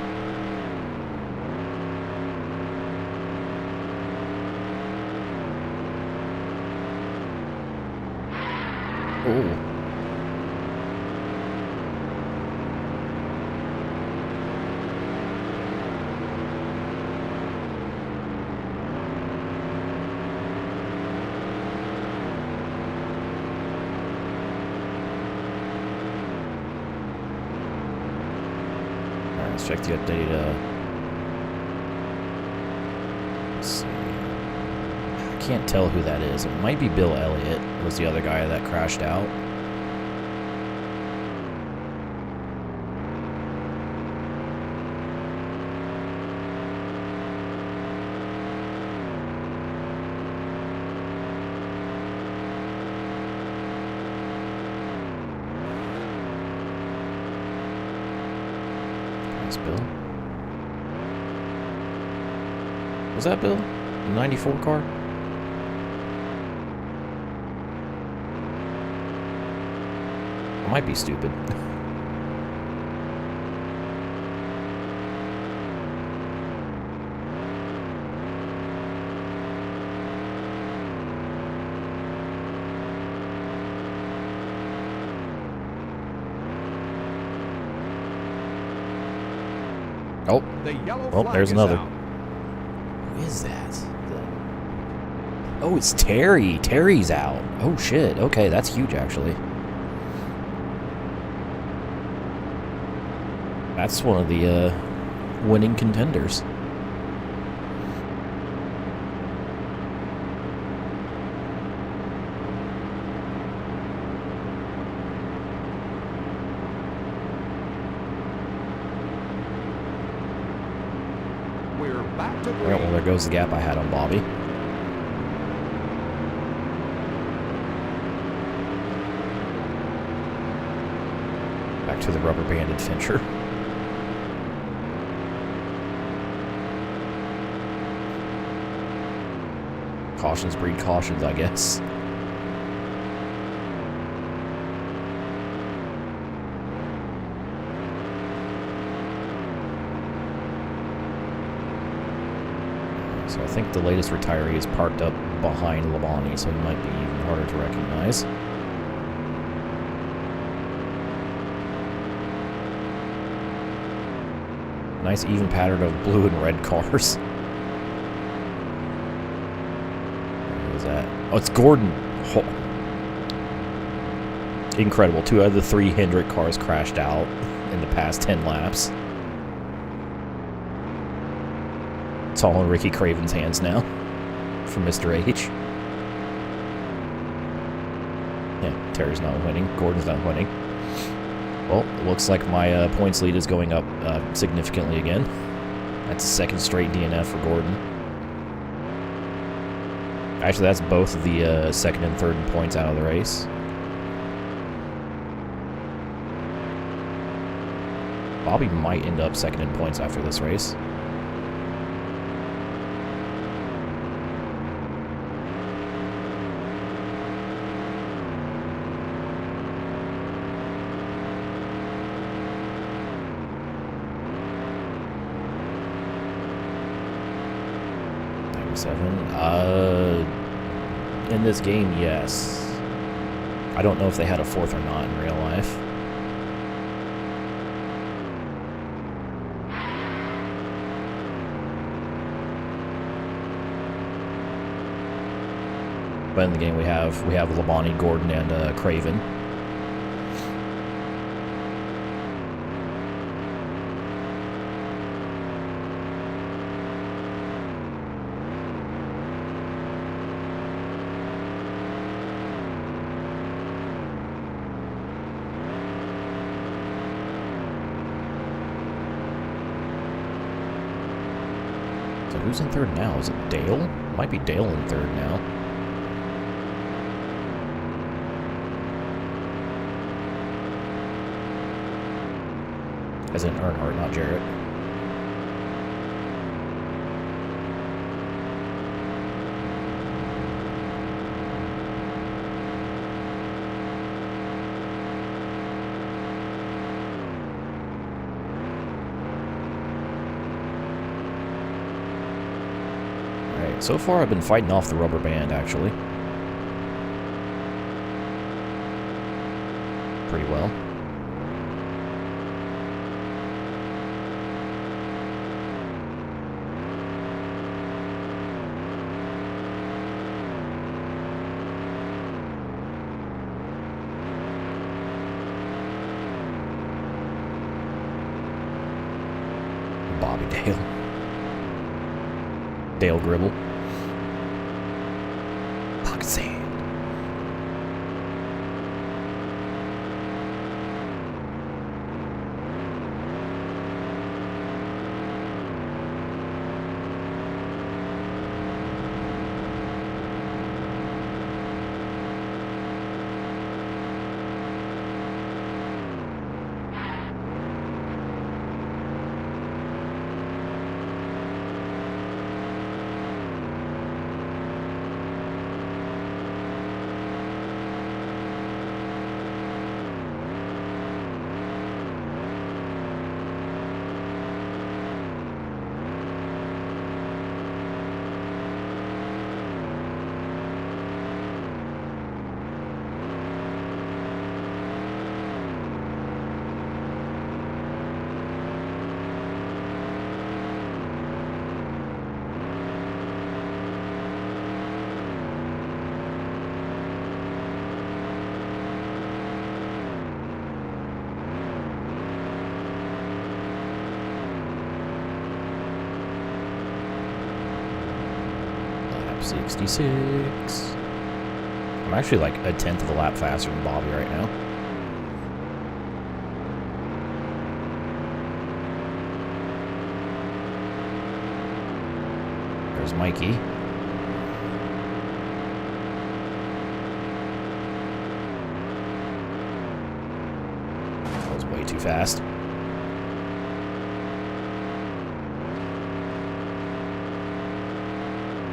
Ooh. Alright, let's check the update. Let's see. I can't tell who that is. It might be Bill Elliott, was the other guy that crashed out. Thanks, Bill. Was that Bill? The 94 car? I might be stupid. Oh, The yellow well, flag there's is another. out. Who is that? Oh, it's Terry. Terry's out. Oh, shit. Okay, that's huge, actually. That's one of the winning contenders. We're back to Alright, well, there goes the gap I had on Bobby. Back to the rubber-banded Fincher. Cautions breed cautions, I guess. So I think the latest retiree is parked up behind Labonte, so he might be even harder to recognize. Nice even pattern of blue and red cars. Who is that? Oh, it's Gordon. Oh. Incredible. 2 out of the 3 Hendrick cars crashed out in the past 10 laps. It's all in Ricky Craven's hands now for Mr. H. Yeah, Terry's not winning. Gordon's not winning. Well, it looks like my points lead is going up significantly again. That's a second straight DNF for Gordon. Actually, that's both of the second and third in points out of the race. Bobby might end up second in points after this race. In this game, yes. I don't know if they had a 4th or not in real life. But in the game we have Labonte, Gordon, and Craven. So who's in third now? Is it Dale? Might be Dale in third now. As in Earnhardt, not Jarrett. Alright, so far I've been fighting off the rubber band, actually. Pretty well. Bobby Dale. Dale Gribble. Pocket sand. 66. I'm actually like a tenth of a lap faster than Bobby right now. There's Mikey. That was way too fast.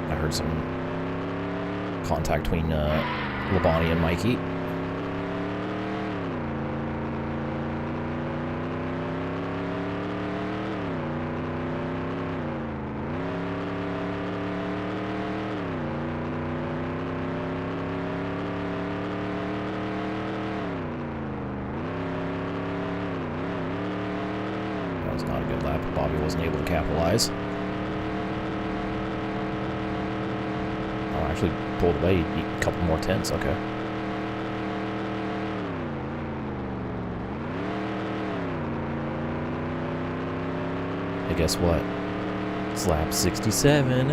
I heard some contact between Labonte and Mikey. That was not a good lap. Bobby wasn't able to capitalize. Actually pulled away a couple more tenths, okay. Hey, guess what? It's lap 67.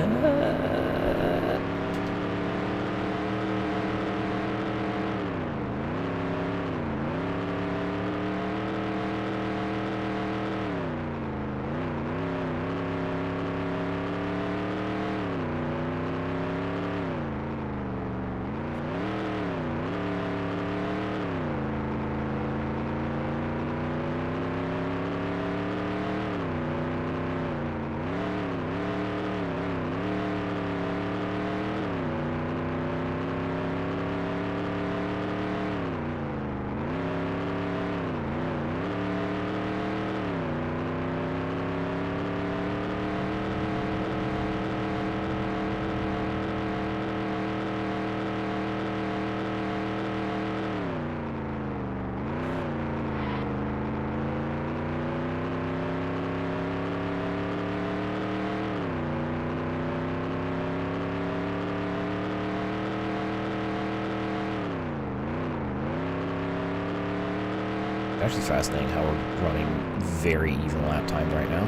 Actually fascinating how we're running very even lap times right now.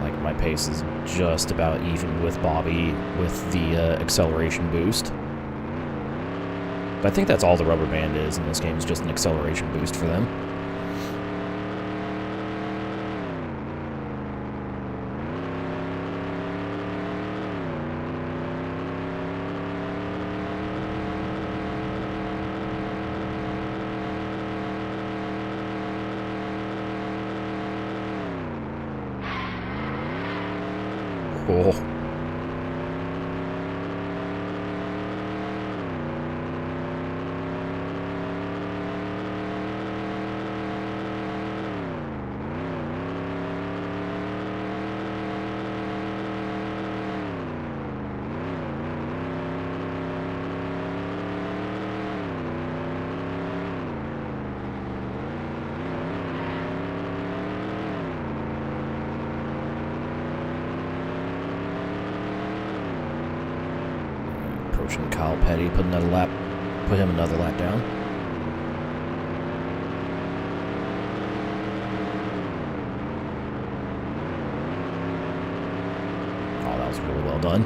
Like, my pace is just about even with Bobby with the acceleration boost. But I think that's all the rubber band is in this game, is just an acceleration boost for them. Oh. Approaching Kyle Petty, put him another lap down. Oh, that was really well done.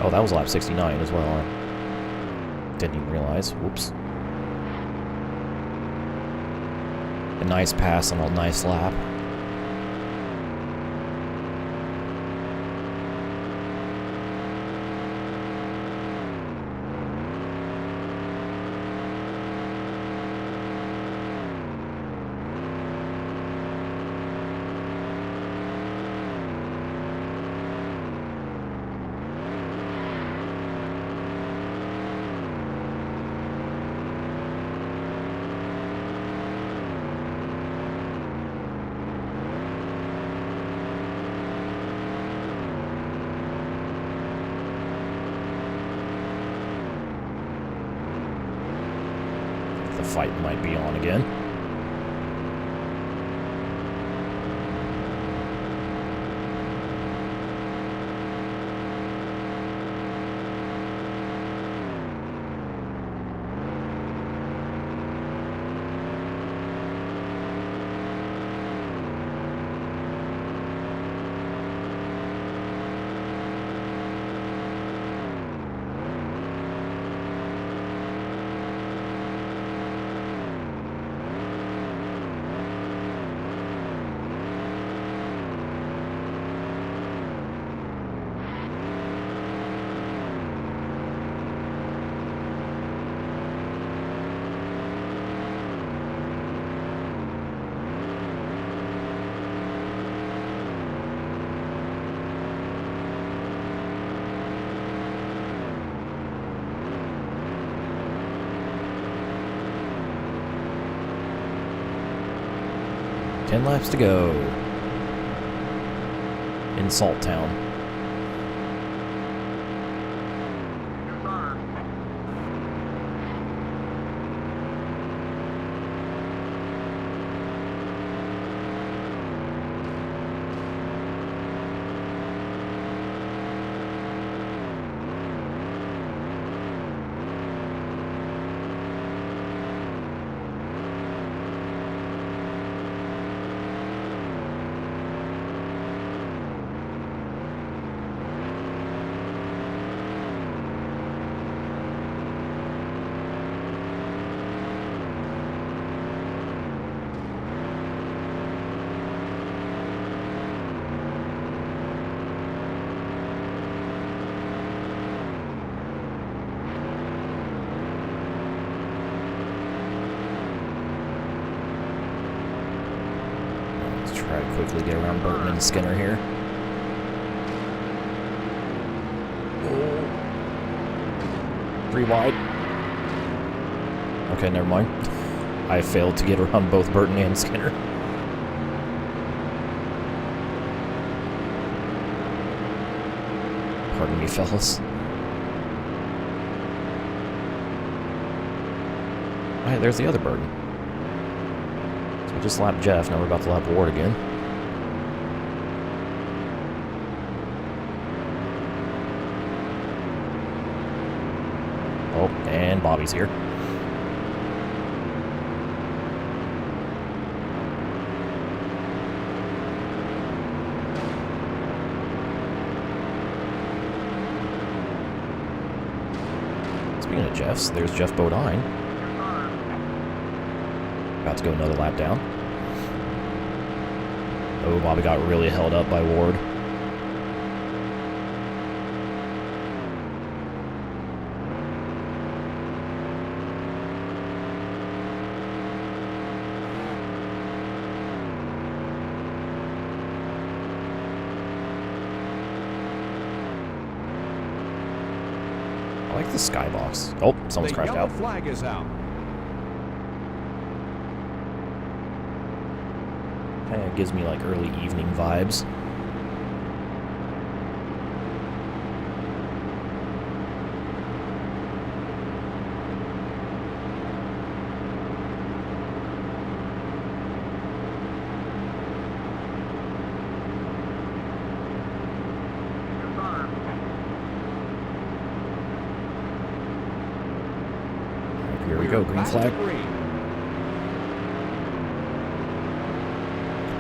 Oh, that was lap 69 as well. I didn't even realize. Whoops. A nice pass on a nice lap. The fight might be on again. 10 laps to go. In Salt Town. Try to quickly get around Burton and Skinner here. Oh. 3 wide. Okay, never mind. I failed to get around both Burton and Skinner. Pardon me, fellas. Alright, there's the other Burton. So we just lapped Jeff, now we're about to lap Ward again. Oh, and Bobby's here. Speaking of Jeff's, there's Jeff Bodine. About to go another lap down. Oh, Bobby got really held up by Ward. I like the skybox. Oh, someone's crashed out. The yellow flag is out. Kind of gives me like early evening vibes. Here we go, green Back to flag. green.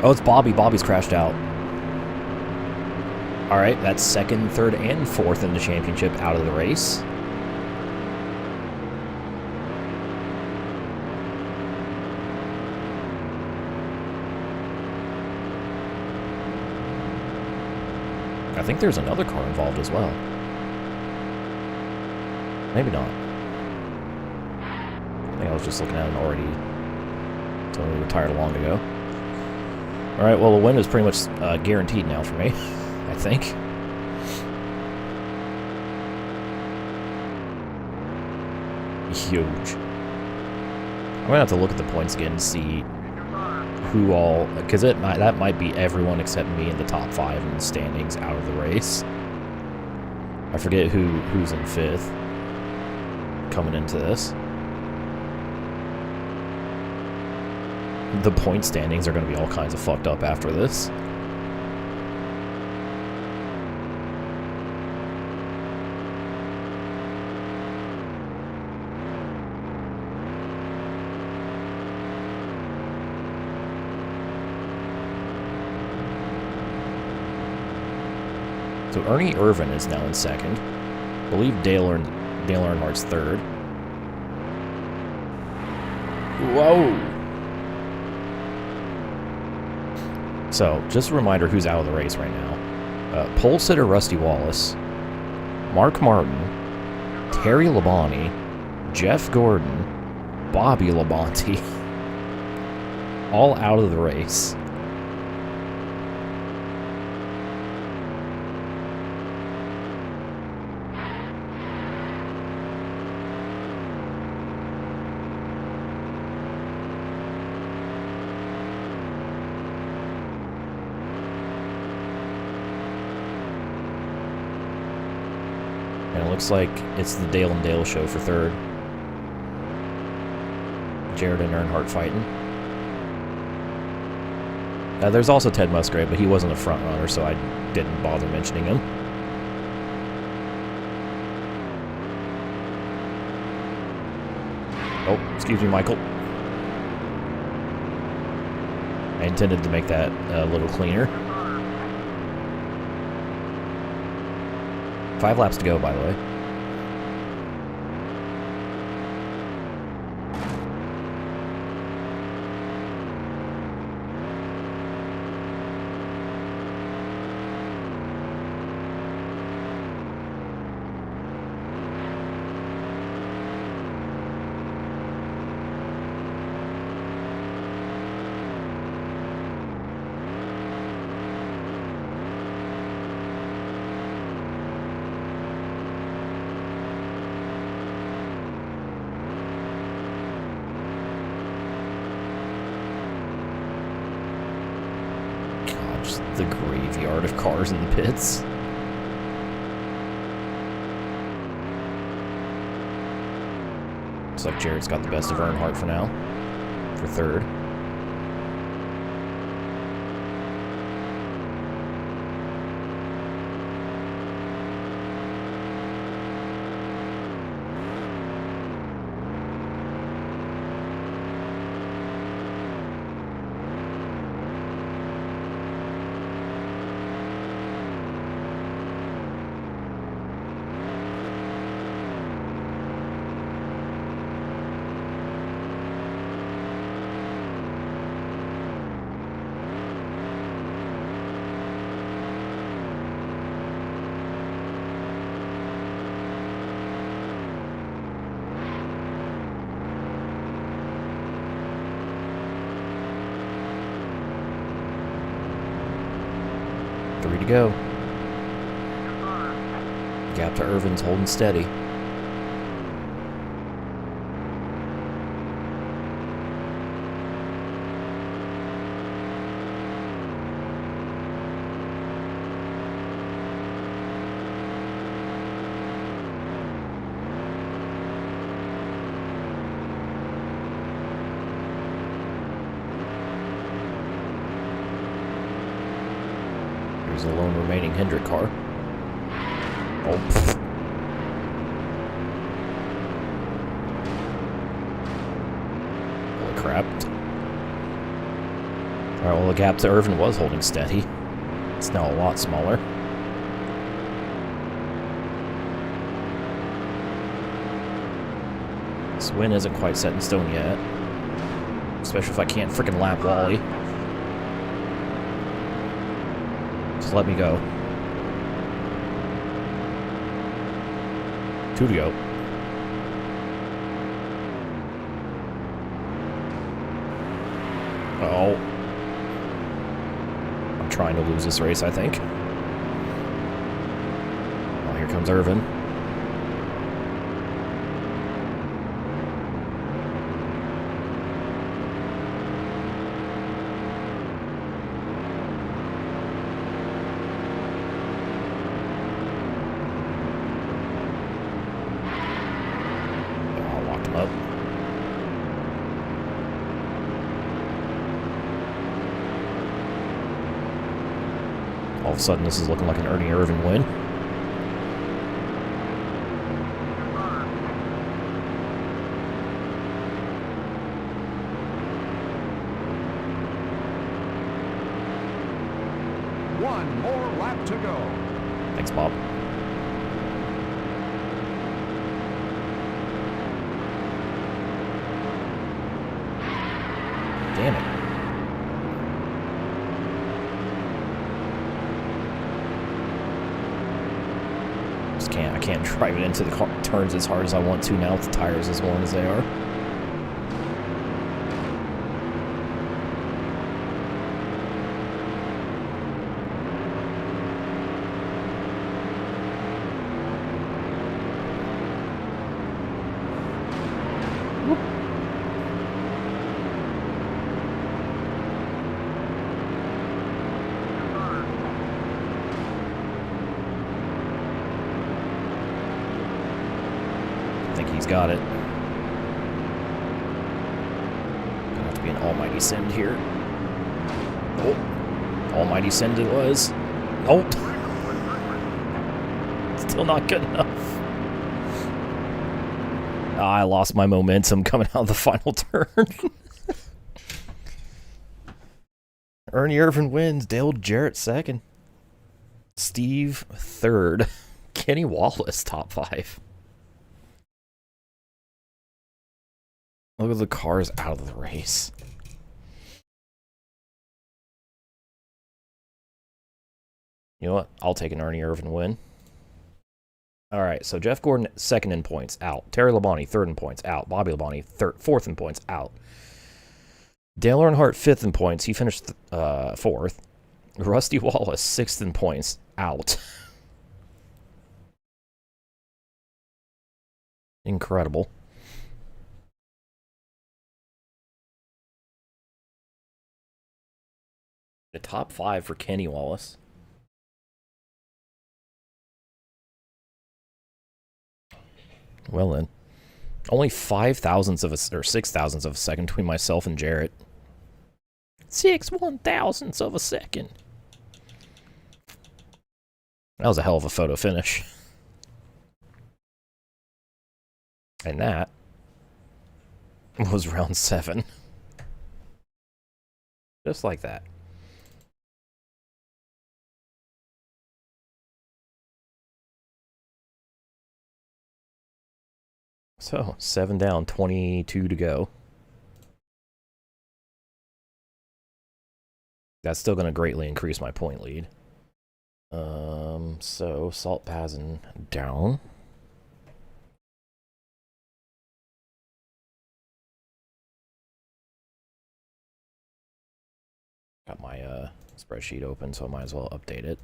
Oh, it's Bobby. Bobby's crashed out. Alright, that's second, third, and fourth in the championship out of the race. I think there's another car involved as well. Maybe not. I think I was just looking at it already. Totally retired long ago. Alright, well, the win is pretty much guaranteed now for me, I think. Huge. I'm gonna have to look at the points again and see who all... Because that might be everyone except me in the top 5 in the standings out of the race. I forget who's in 5th coming into this. The point standings are going to be all kinds of fucked up after this. So Ernie Irvin is now in second. I believe Dale Earnhardt's third. Whoa! So, just a reminder who's out of the race right now. Pole sitter Rusty Wallace, Mark Martin, Terry Labonte, Jeff Gordon, Bobby Labonte, all out of the race. And it looks like it's the Dale and Dale show for third. Jared and Earnhardt fighting. There's also Ted Musgrave, but he wasn't a front runner, so I didn't bother mentioning him. Oh, excuse me, Michael. I intended to make that a little cleaner. 5 laps to go, by the way. The graveyard of cars in the pits. Looks like Jared's got the best of Earnhardt for now, for third. Three to go. Gap to Irvin's holding steady. There's the lone remaining Hendrick car. Oh, pfft. Holy crap. Alright, well, the gap to Irvin was holding steady. It's now a lot smaller. This win isn't quite set in stone yet. Especially if I can't freaking lap Wally. Just let me go. 2 to go. Uh-oh. I'm trying to lose this race, I think. Oh, here comes Irvin. Up. All of a sudden, this is looking like an Ernie Irvin win. One more lap to go. Thanks, Bob. Damn it. I can't drive it into the car turns as hard as I want to now with the tires as worn as they are. He's got it. Gonna have to be an almighty send here. Oh, almighty send it was. Nope. Still not good enough. I lost my momentum coming out of the final turn. Ernie Irvin wins. Dale Jarrett second. Steve third. Kenny Wallace top 5. Look at the cars out of the race. You know what? I'll take an Ernie Irvin win. All right, so Jeff Gordon, second in points, out. Terry Labonte, third in points, out. Bobby Labonte, fourth in points, out. Dale Earnhardt, fifth in points. He finished fourth. Rusty Wallace, sixth in points, out. Incredible. The top 5 for Kenny Wallace. Well then, only 5/1000ths of a, or 6/1000ths of a second between myself and Jarrett. 6/1000ths of a second. That was a hell of a photo finish. And that was round 7. Just like that. So, 7 down, 22 to go. That's still going to greatly increase my point lead. So, Salt Basin down. Got my spreadsheet open, so I might as well update it.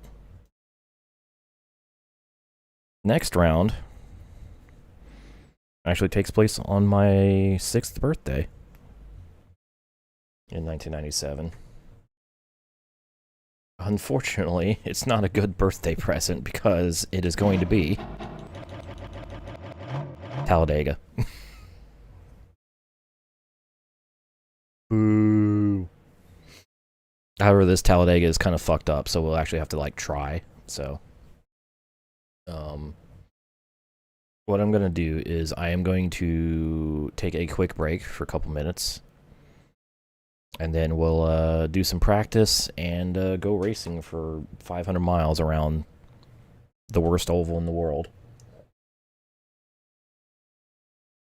Next round actually takes place on my 6th birthday in 1997. Unfortunately, it's not a good birthday present because it is going to be Talladega. Boo. However, this Talladega is kind of fucked up, so we'll actually have to, like, try. So, what I'm going to do is I am going to take a quick break for a couple minutes. And then we'll do some practice and go racing for 500 miles around the worst oval in the world.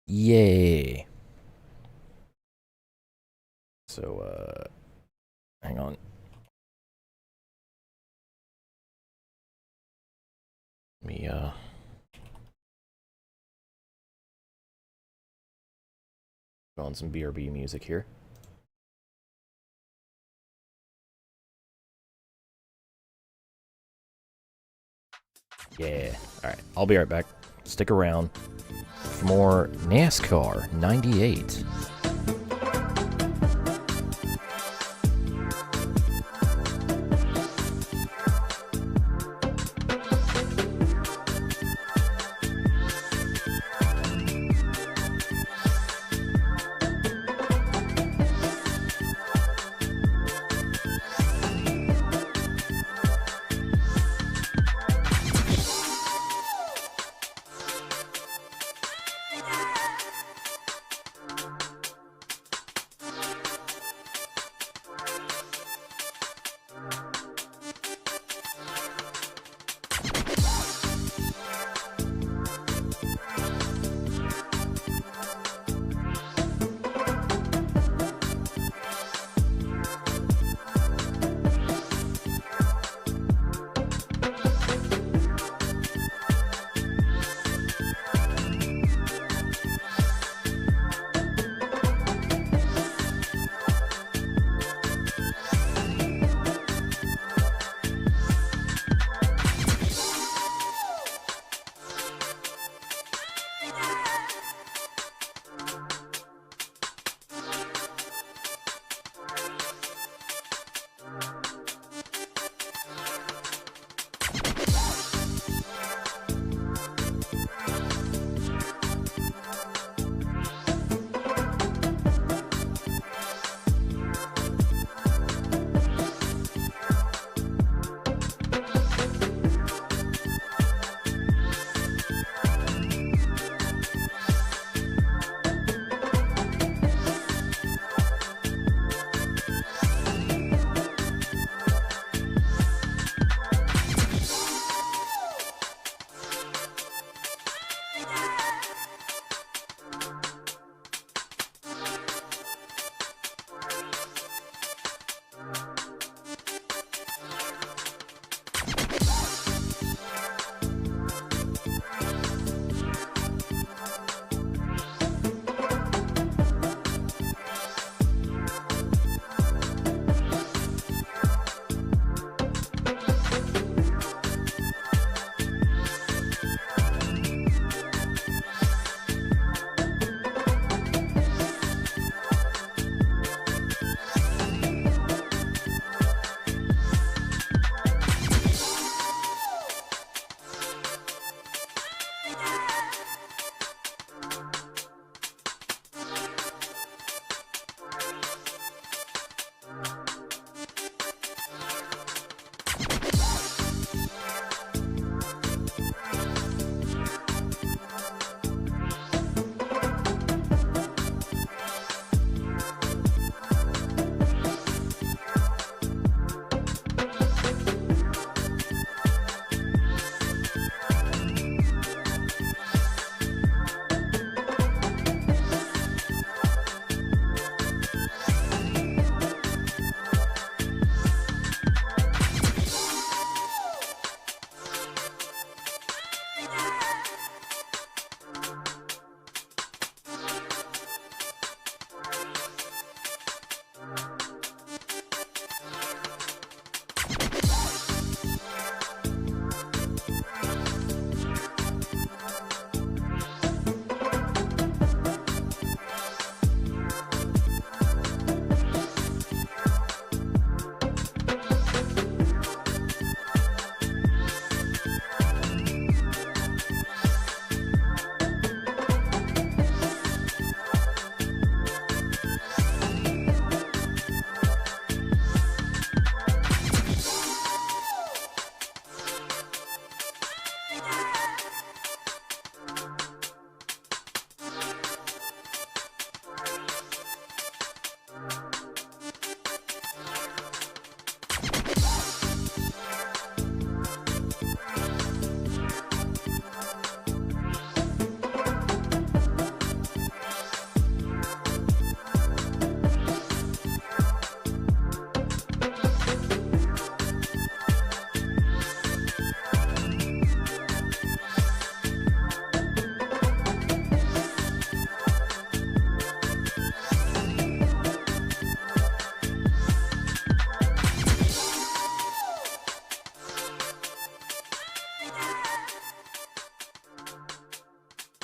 Yay. So, hang on. Let me, put on some BRB music here. Yeah. Alright, I'll be right back. Stick around for more NASCAR 98.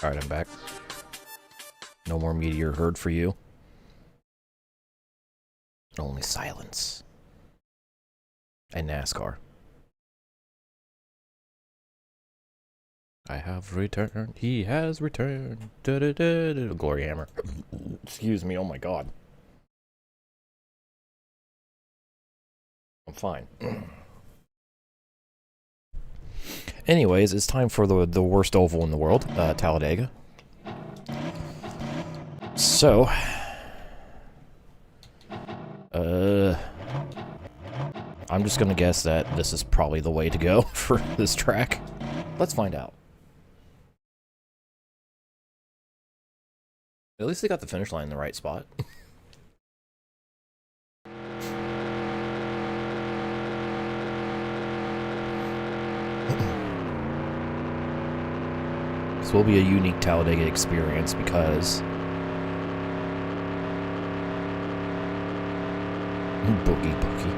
Alright, I'm back. No more meteor herd for you. Only silence. And NASCAR. I have returned. He has returned. Da -da -da -da. Glory hammer. Excuse me. Oh my god. I'm fine. Anyways, it's time for the worst oval in the world, Talladega. So, I'm just gonna guess that this is probably the way to go for this track. Let's find out. At least they got the finish line in the right spot. This will be a unique Talladega experience because... Boogie boogie.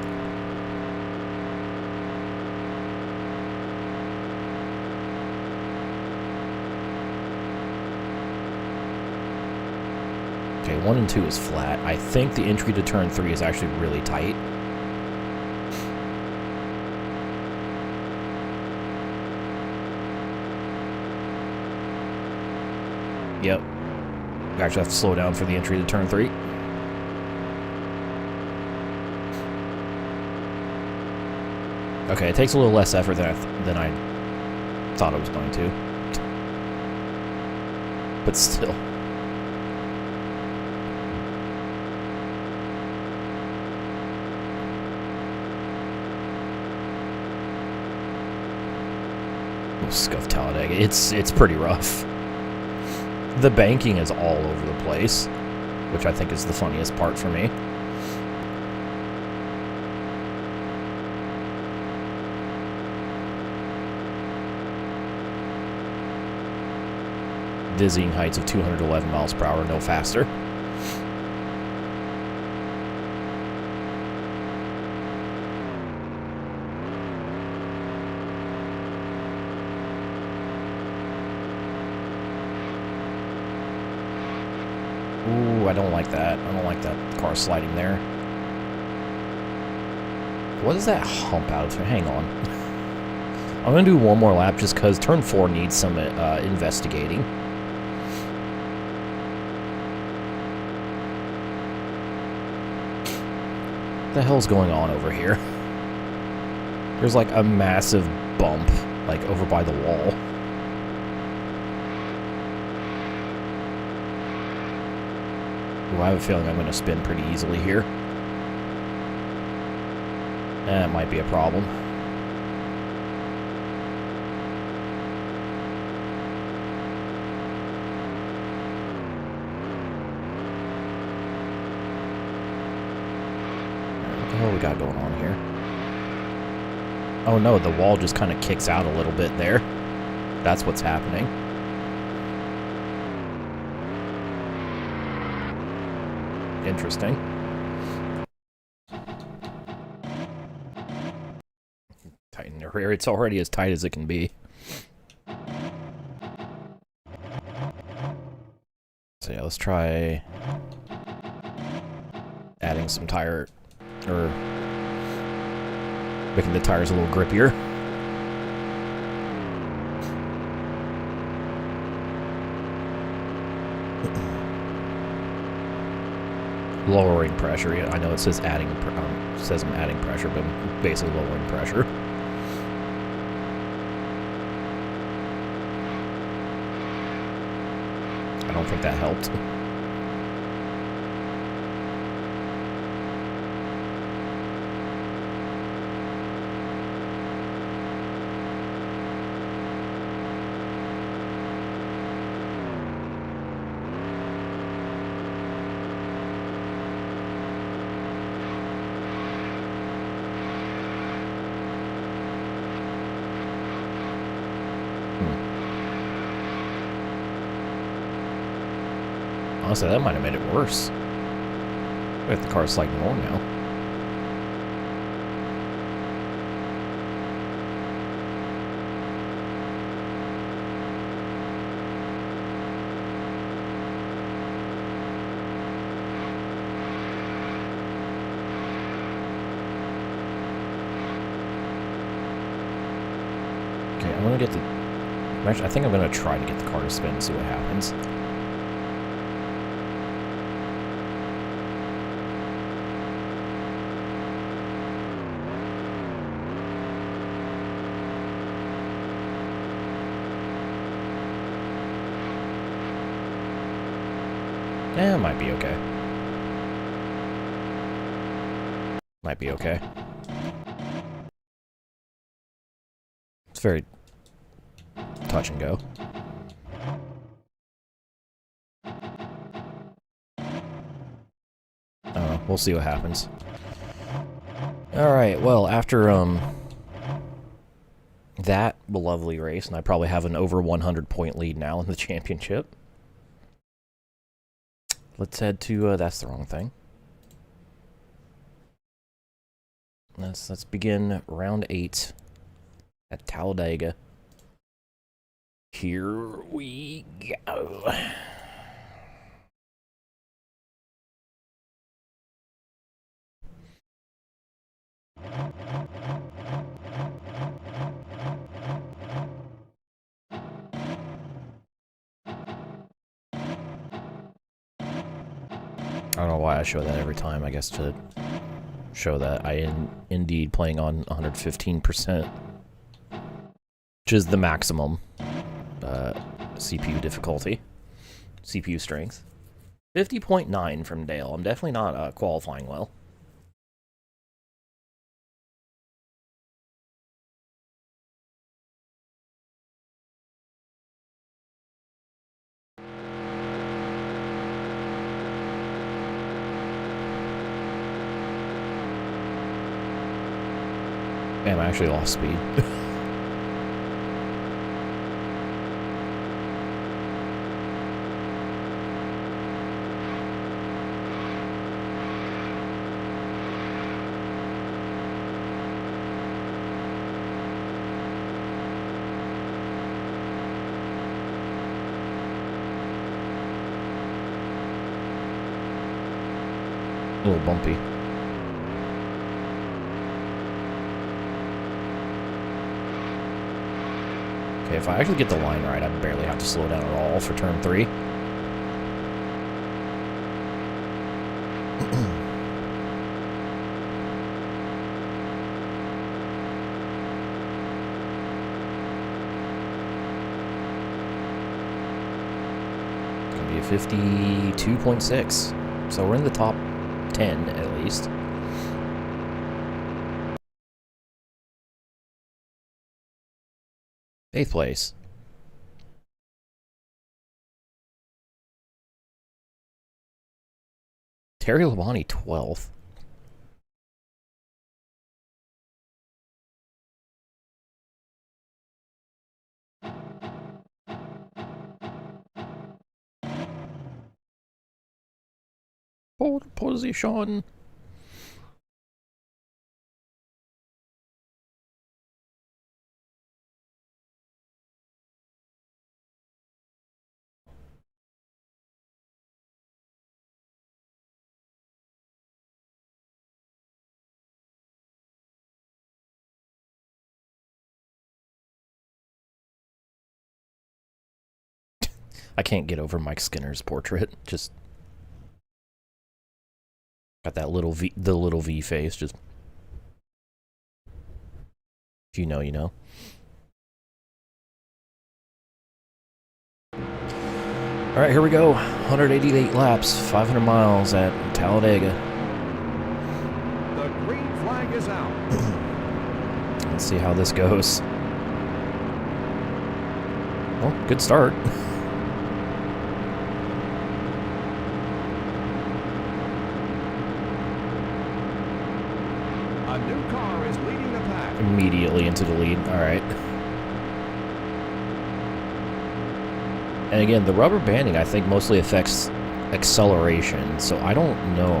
Okay, 1 and 2 is flat. I think the entry to turn 3 is actually really tight. Yep. You actually have to slow down for the entry to turn 3. Okay, it takes a little less effort than I thought it was going to. But still. Scuff Talladega. It's pretty rough. The banking is all over the place, which I think is the funniest part for me. Dizzying heights of 211 miles per hour, no faster. Ooh, I don't like that. I don't like that car sliding there. What is that hump out of there? Hang on. I'm going to do one more lap just because turn 4 needs some investigating. What the hell's going on over here? There's like a massive bump, like over by the wall. Ooh, I have a feeling I'm going to spin pretty easily here. That might be a problem. What the hell we got going on here? Oh no, the wall just kind of kicks out a little bit there. That's what's happening. Interesting. Tighten the rear. It's already as tight as it can be. So yeah, let's try adding some tire, or making the tires a little grippier. Lowering pressure. Yeah, I know it says adding. Says I'm adding pressure, but I'm basically lowering pressure. I don't think that helped. Honestly, that might have made it worse. If the car's sliding more now. Okay, I'm gonna get the... Actually, I think I'm gonna try to get the car to spin and see what happens. Eh, it might be okay. Might be okay. It's very touch and go. We'll see what happens. Alright, well, after, that lovely race, and I probably have an over 100 point lead now in the championship. Let's head to, that's the wrong thing. Let's begin round 8 at Talladega. Here we go. I don't know why I show that every time, I guess to show that I am indeed playing on 115%, which is the maximum CPU difficulty, CPU strength. 50.9 from Dale. I'm definitely not qualifying well. Damn, I actually lost speed. A little bumpy. Okay, if I actually get the line right, I barely have to slow down at all for turn 3. It's gonna be a 52.6. So we're in the top 10 at least. Eighth place. Terry Labonte, 12th. Pole position. I can't get over Mike Skinner's portrait. Just got that little V, the little V face. Just, if you know, you know. All right, here we go. 188 laps, 500 miles at Talladega. The green flag is out. Let's see how this goes. Well, good start. A new car is leading the pack. Immediately into the lead. All right. And again, the rubber banding, I think, mostly affects acceleration, so I don't know.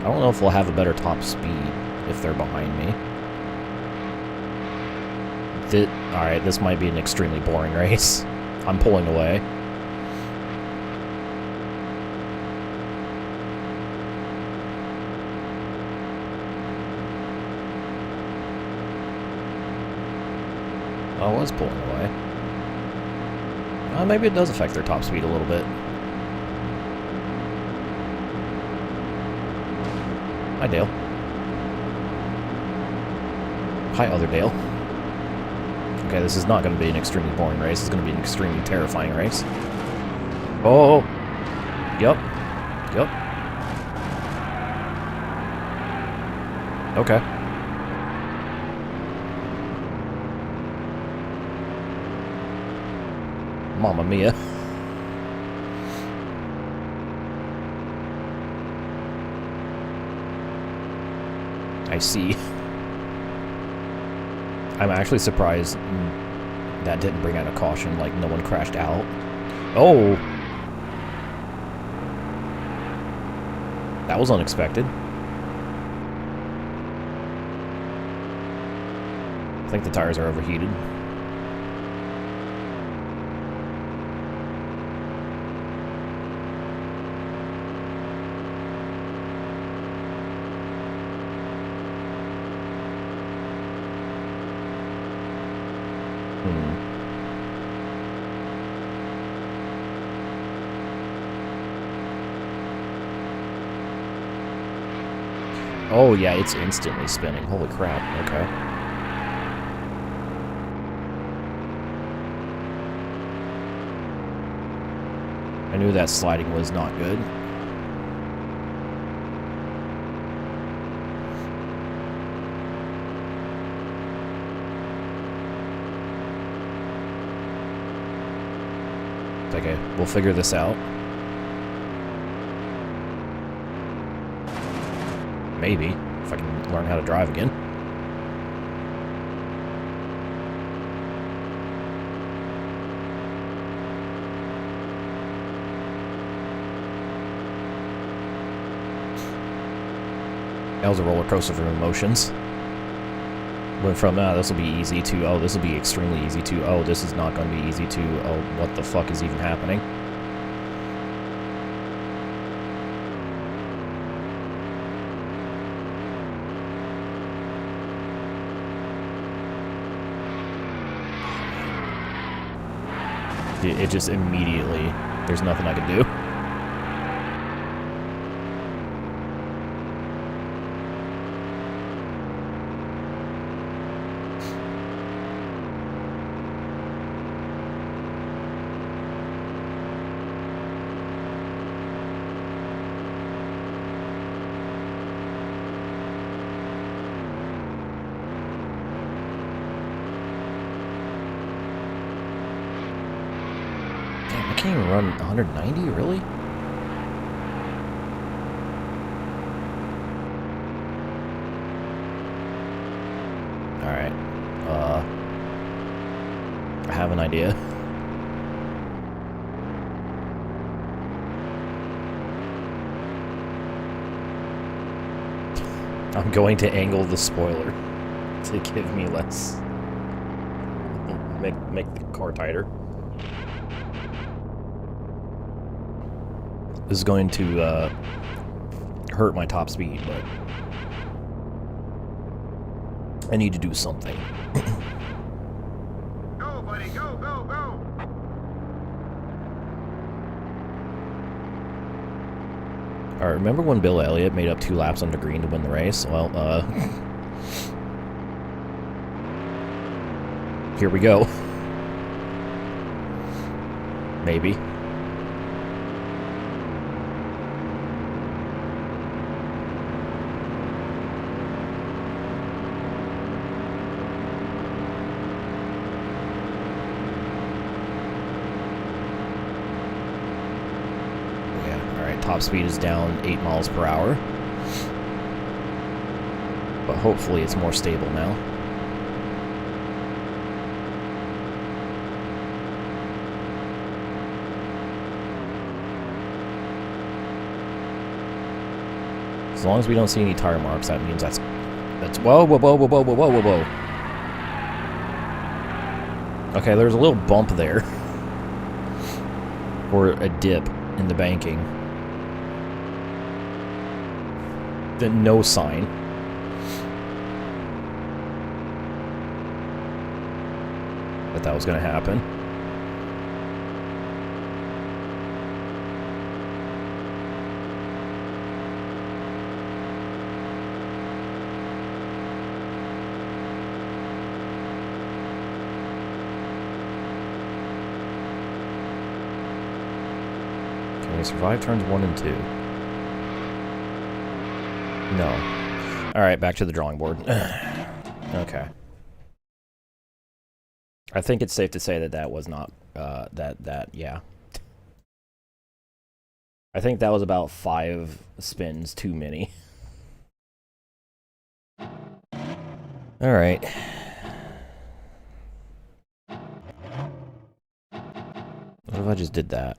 I don't know if we'll have a better top speed if they're behind me. Alright, this might be an extremely boring race. I'm pulling away. I was pulling away. Maybe it does affect their top speed a little bit. Hi, Dale. Hi, other Dale. Okay, this is not going to be an extremely boring race. It's going to be an extremely terrifying race. Oh! Yup. Yup. Okay. Mamma mia. I see. I'm actually surprised that didn't bring out a caution, like no one crashed out. Oh! That was unexpected. I think the tires are overheated. Oh yeah, it's instantly spinning. Holy crap, okay. I knew that sliding was not good. Okay, we'll figure this out. Maybe, if I can learn how to drive again. That was a roller coaster of emotions. Went from, this will be easy to, oh, this will be extremely easy to, oh, this is not going to be easy to, oh, what the fuck is even happening? It just immediately, there's nothing I can do. I can't even run 190, really? Alright. I have an idea. I'm going to angle the spoiler to give me less... Make the car tighter. This is going to hurt my top speed, but I need to do something. Go, buddy, go, go, go! Alright, remember when Bill Elliott made up 2 laps under green to win the race? Well, here we go. Maybe. Top speed is down 8 miles per hour. But hopefully it's more stable now. As long as we don't see any tire marks, that means that's whoa, whoa, whoa, whoa, whoa, whoa, whoa, whoa. Okay, there's a little bump there. Or a dip in the banking. Then no sign. that was going to happen. Can we survive turns 1 and 2? No. Alright, back to the drawing board. Okay. I think it's safe to say that that was not, yeah. I think that was about 5 spins too many. Alright. What if I just did that?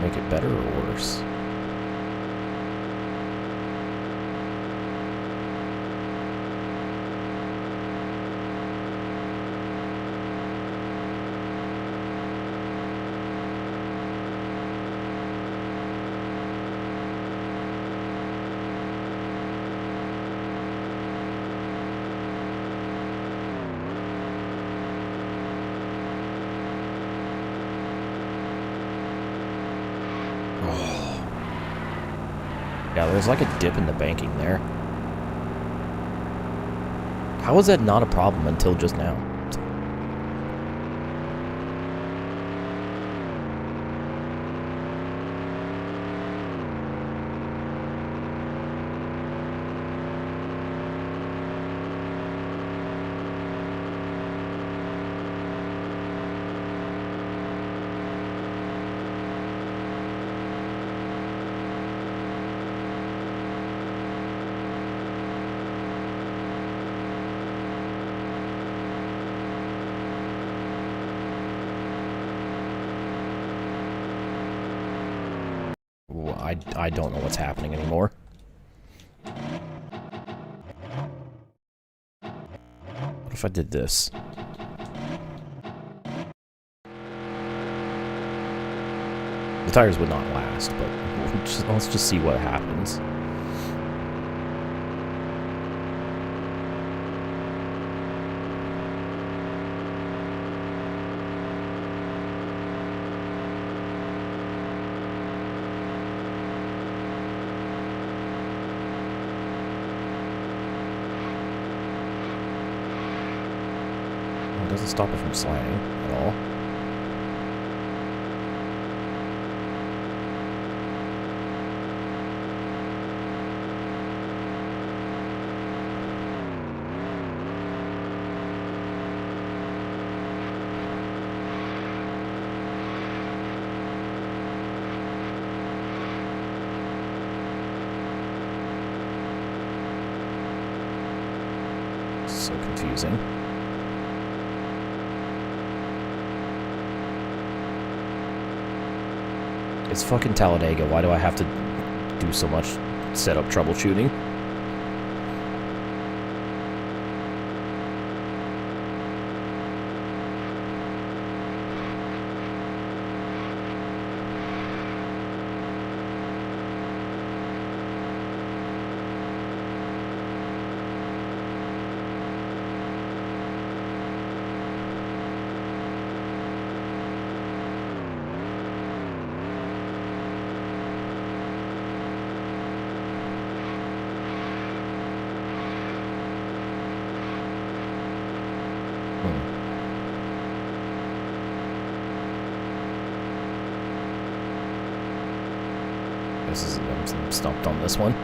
Make it better or worse? Yeah, there's like a dip in the banking there. How is that not a problem until just now? I don't know what's happening anymore. What if I did this? The tires would not last, but let's just see what happens. It doesn't stop it from sliding at all. So confusing. It's fucking Talladega. Why do I have to do so much setup troubleshooting? I'm stumped on this one.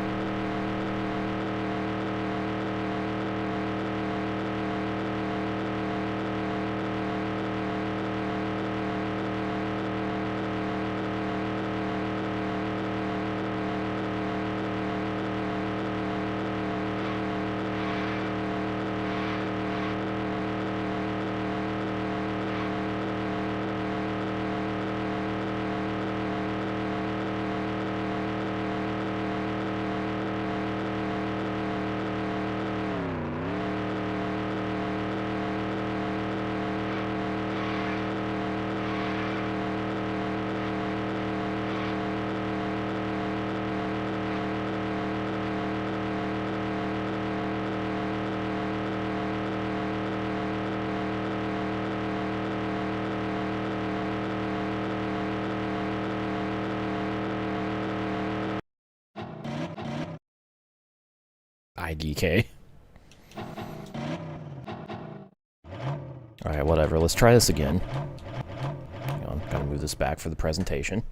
IDK. Alright, whatever. Let's try this again. Hang on, gotta move this back for the presentation.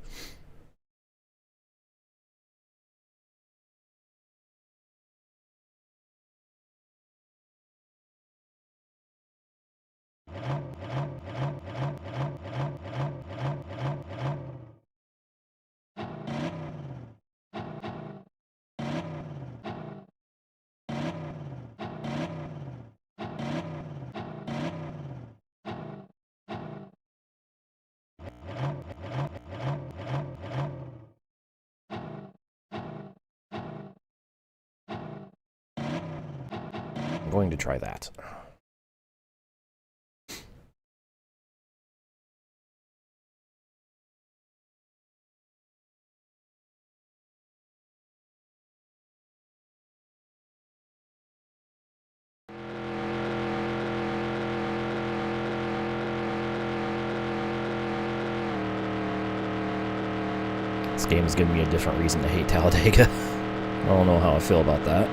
I'm going to try that. This game is giving me a different reason to hate Talladega. I don't know how I feel about that.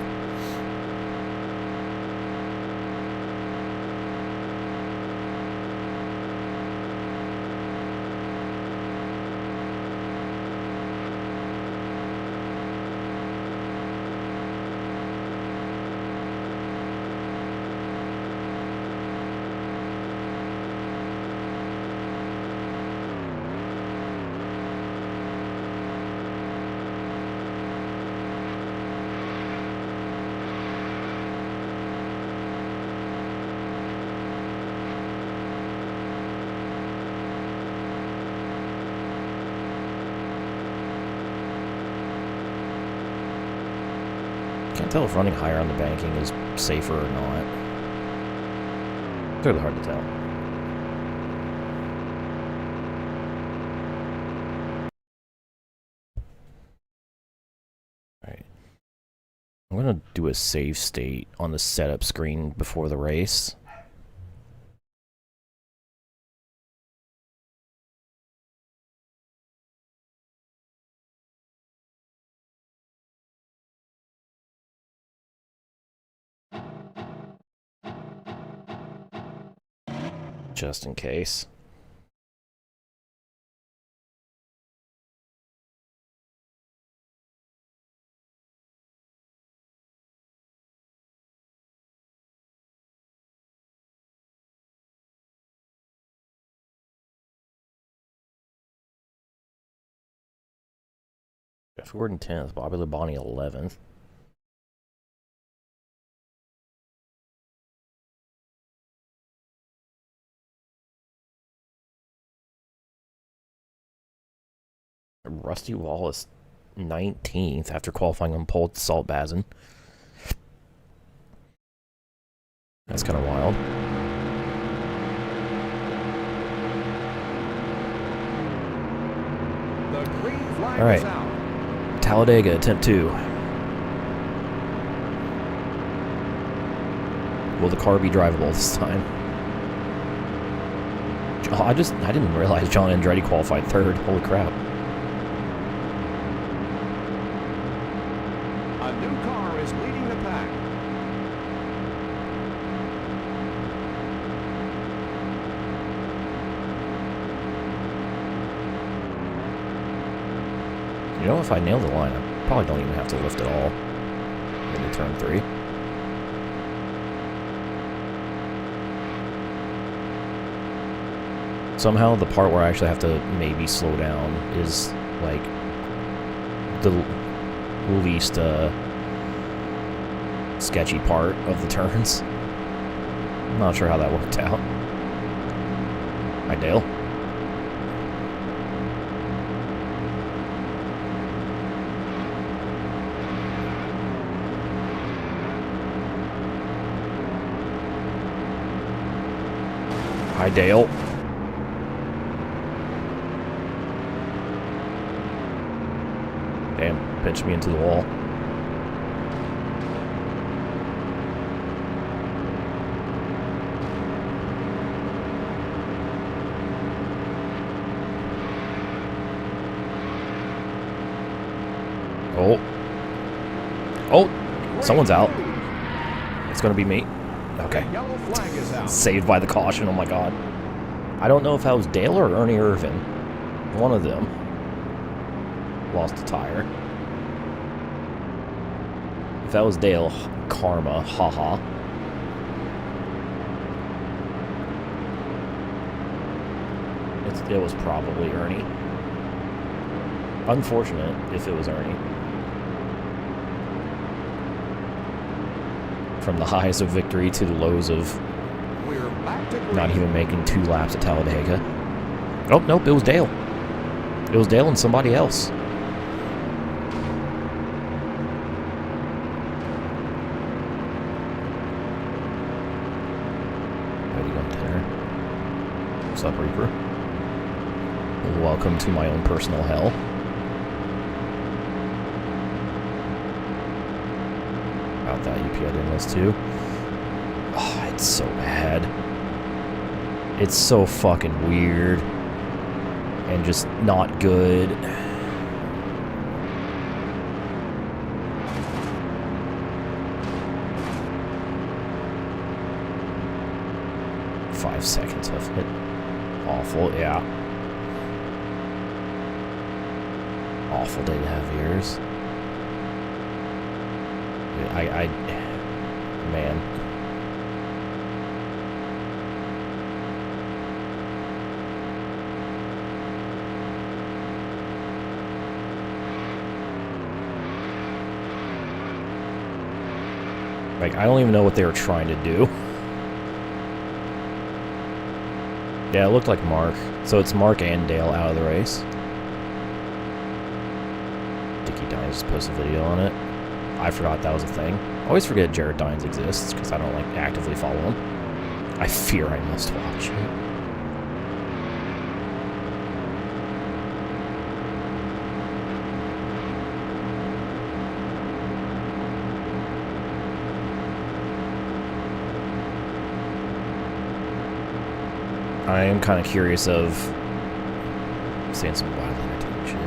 Can't tell if running higher on the banking is safer or not. It's really hard to tell. Alright. I'm gonna do a save state on the setup screen before the race. Just in case. Jeff Gordon 10th, Bobby Labonte 11th. Rusty Wallace 19th after qualifying on pole to Salt Basin. That's kind of wild. The green flag All right. is out. Talladega, attempt 2. Will the car be drivable this time? I didn't realize John Andretti qualified 3rd. Holy crap. A new car is leading the pack. You know, if I nail the line, I probably don't even have to lift at all into turn 3. Somehow the part where I actually have to maybe slow down is like the least sketchy part of the turns. I'm not sure how that worked out. Hi, Dale. Hi, Dale. Damn, pitched me into the wall. Oh. Oh, someone's out. It's gonna be me. Okay. The yellow flag is out. Saved by the caution, oh my god. I don't know if that was Dale or Ernie Irvin. One of them lost a tire. If that was Dale, karma, haha. It was probably Ernie. Unfortunate if it was Ernie. From the highs of victory to the lows of We're back to green. not even making 2 laps at Talladega. Oh, nope, it was Dale. It was Dale and somebody else. Ready to go there. What's up, Reaper? Welcome to my own personal hell. About that, UP I didn't list too. Oh, it's so bad. It's so fucking weird. And just not good. Five seconds of it. Awful, yeah. Awful day to have ears. Man. Like, I don't even know what they were trying to do. Yeah, it looked like Mark. So it's Mark and Dale out of the race. Dickie Dines just posted a video on it. I forgot that was a thing. I always forget Jared Dines exists because I don't like actively follow him. I fear I must watch it. I am kind of curious of seeing some wild entertainment shit.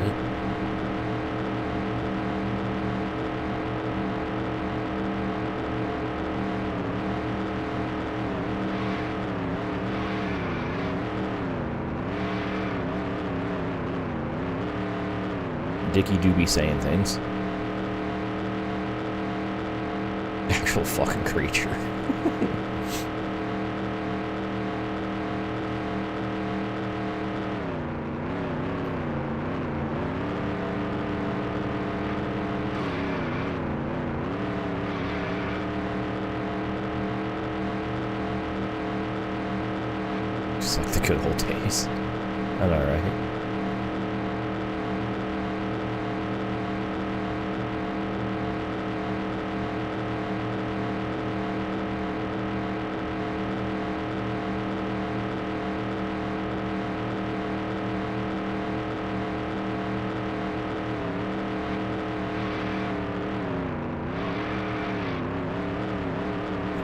Dickie do be saying things. Actual fucking creature. Just like the good old days. I know, right?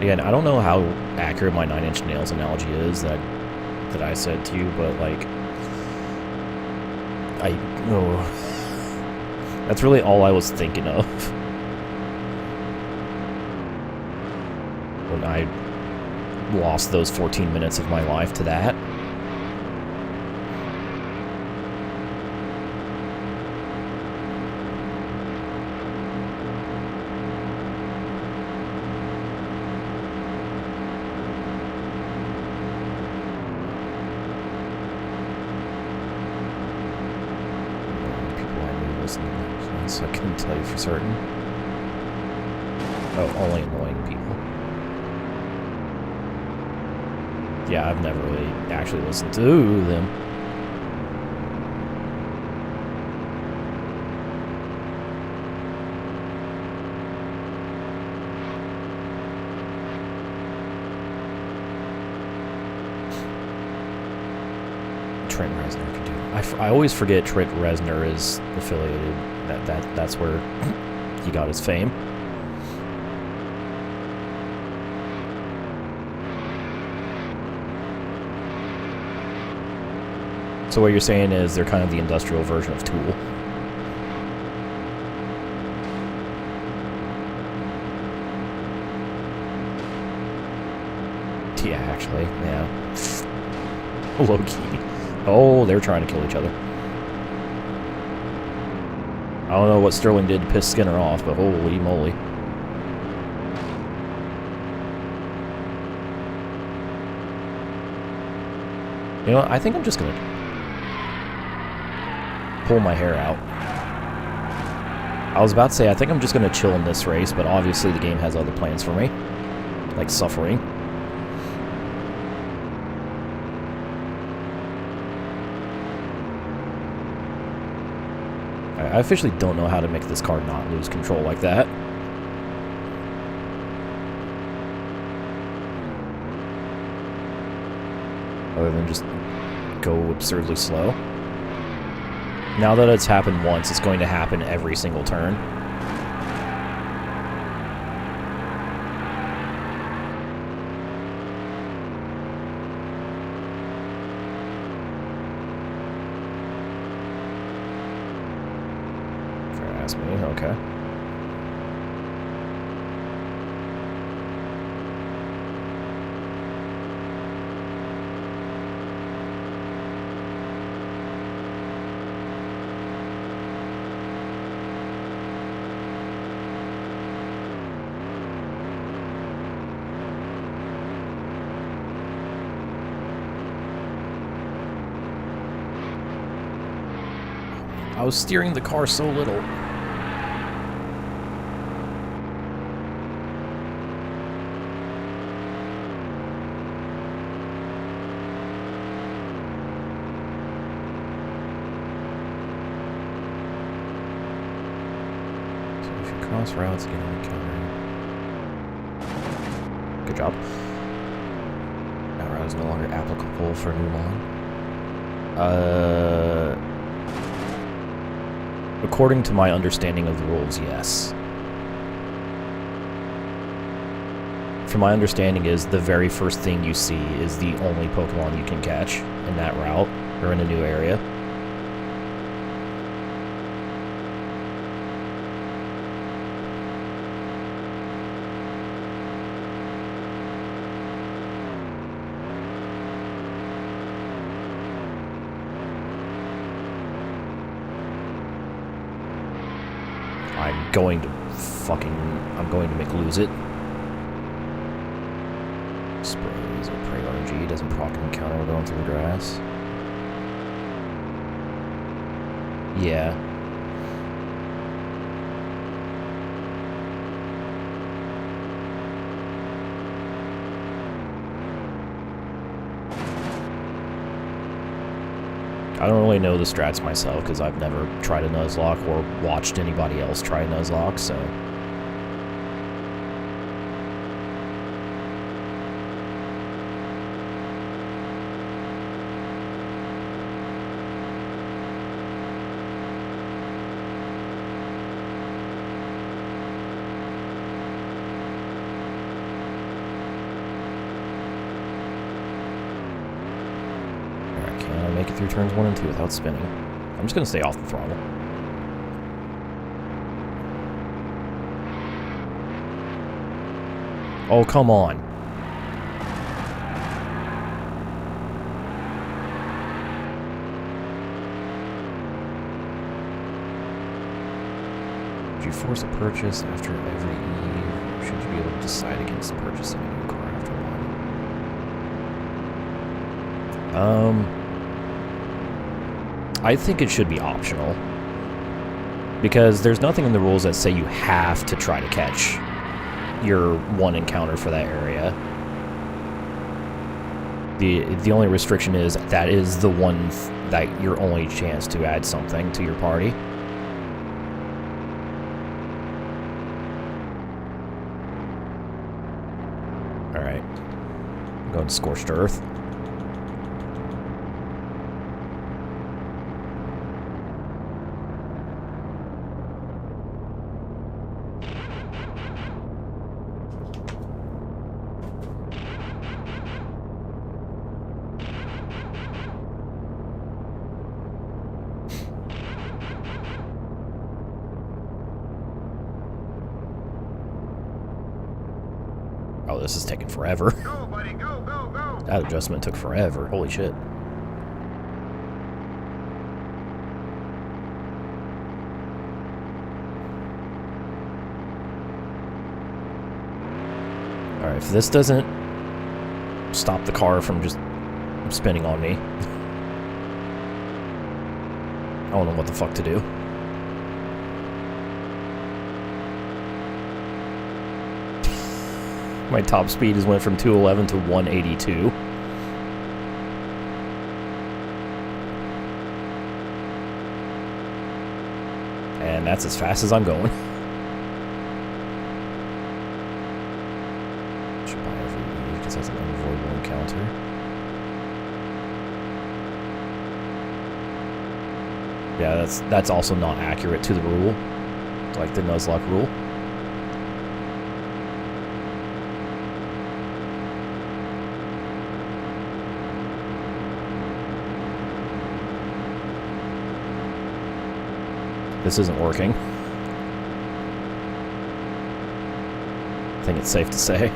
Again, I don't know how accurate my 9-inch nails analogy is that I said to you, but like, that's really all I was thinking of when I lost those 14 minutes of my life to that. So I couldn't tell you for certain. Oh, only annoying people. Yeah, I've never really actually listened to them. Trent Reznor can do it. I always forget Trent Reznor is affiliated. That's where he got his fame. So what you're saying is they're kind of the industrial version of Tool. Yeah, actually, yeah. Low-key. Oh, they're trying to kill each other. I don't know what Sterling did to piss Skinner off, but holy moly. You know what? I think I'm just gonna pull my hair out. I was about to say, I think I'm just gonna chill in this race, but obviously the game has other plans for me. Like suffering. I officially don't know how to make this car not lose control like that. Other than just go absurdly slow. Now that it's happened once, it's going to happen every single turn. Ask me, okay. I was steering the car so little. Cross routes, get on the counter. Good job. That route is no longer applicable for new lawn. According to my understanding of the rules, yes. From my understanding is the very first thing you see is the only Pokemon you can catch in that route, or in a new area. I'm going to make lose it. Sprays or Prey RNG doesn't proc and counter when going through the grass. Yeah. I don't really know the strats myself because I've never tried a Nuzlocke or watched anybody else try a Nuzlocke, so... Make it through turns 1 and 2 without spinning. I'm just going to stay off the throttle. Oh, come on. Should you force a purchase after every eve? Or should you be able to decide against purchasing a new car after one? I think it should be optional. Because there's nothing in the rules that say you have to try to catch your one encounter for that area. The only restriction is that is the one that your only chance to add something to your party. Alright. I'm going to Scorched Earth. Oh, this is taking forever. Go, buddy, go, go, go. That adjustment took forever. Holy shit. Alright, if this doesn't stop the car from just spinning on me, I don't know what the fuck to do. My top speed has went from 211 to 182. And that's as fast as I'm going. Should buy every E because that's an unavoidable encounter. Yeah, that's also not accurate to the rule. Like the Nuzlocke rule. This isn't working. I think it's safe to say.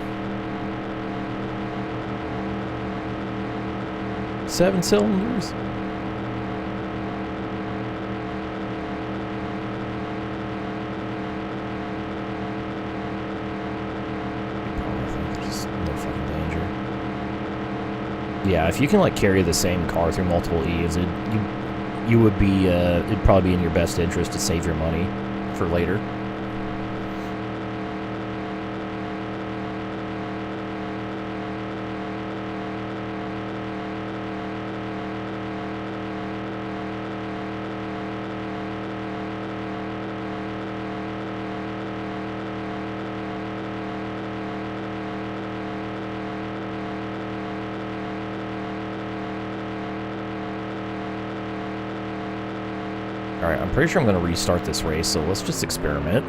7 cylinders. Just no fucking danger. Yeah, if you can like carry the same car through multiple Eves, you would be, it'd probably be in your best interest to save your money for later. Alright, I'm pretty sure I'm going to restart this race, so let's just experiment.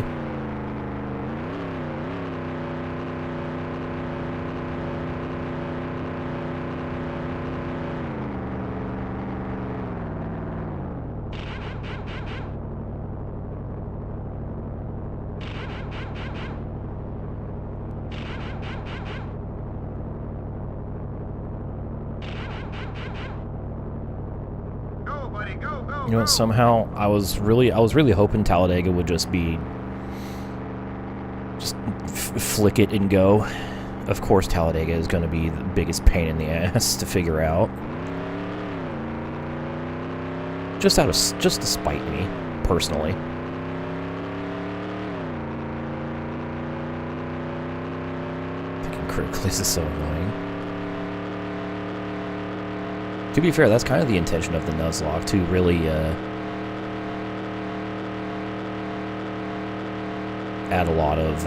You know what, somehow I was really hoping Talladega would just be flick it and go. Of course Talladega is going to be the biggest pain in the ass to figure out. Just to spite me, personally. Thinking critically, this is so annoying. To be fair, that's kind of the intention of the Nuzlocke, to really add a lot of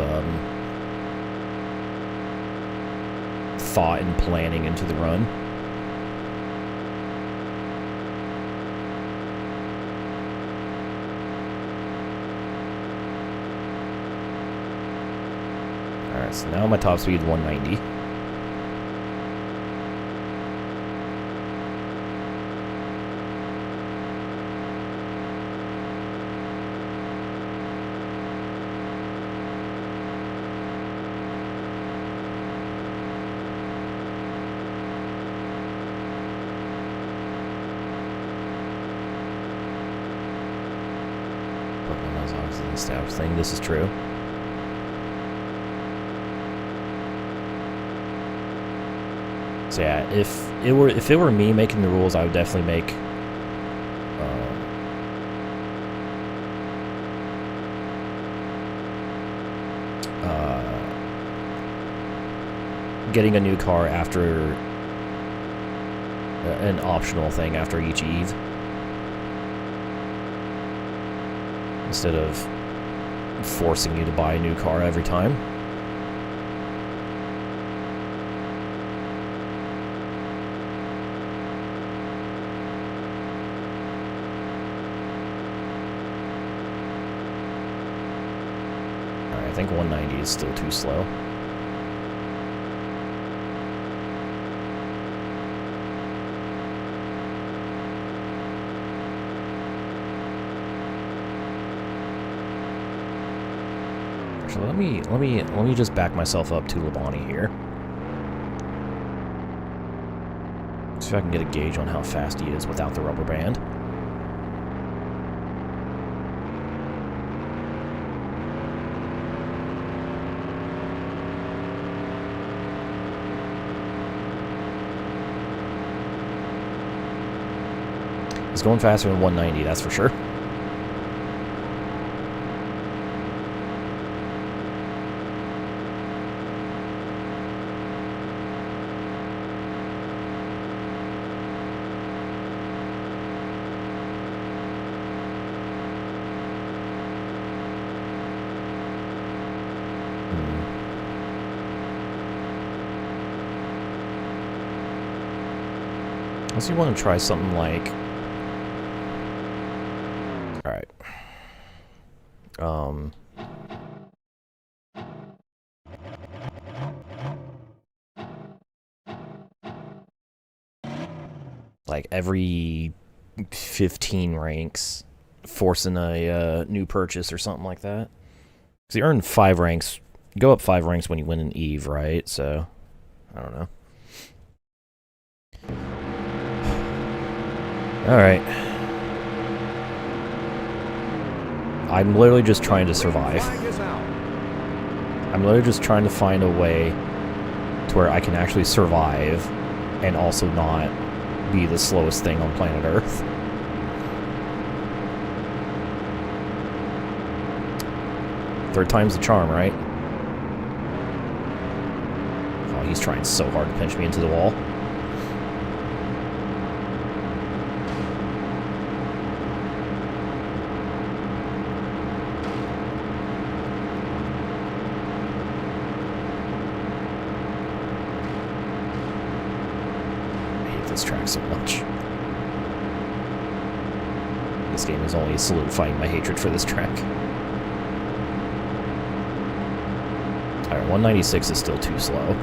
thought and planning into the run. Alright, so now my top speed is 190. Established thing. This is true. So yeah, if it were me making the rules, I would definitely make getting a new car after an optional thing after each Eve, instead of forcing you to buy a new car every time. Alright, I think 190 is still too slow. Actually, let me just back myself up to Labonte here. See if I can get a gauge on how fast he is without the rubber band. He's going faster than 190, that's for sure. Unless you want to try something like... Alright. Like every 15 ranks, forcing a new purchase or something like that. Because you earn 5 ranks. You go up 5 ranks when you win an Eve, right? So, I don't know. Alright. I'm literally just trying to survive. I'm literally just trying to find a way to where I can actually survive and also not be the slowest thing on planet Earth. Third time's the charm, right? Oh, he's trying so hard to pinch me into the wall. This track so much. This game is only solidifying my hatred for this track. Alright, 196 is still too slow.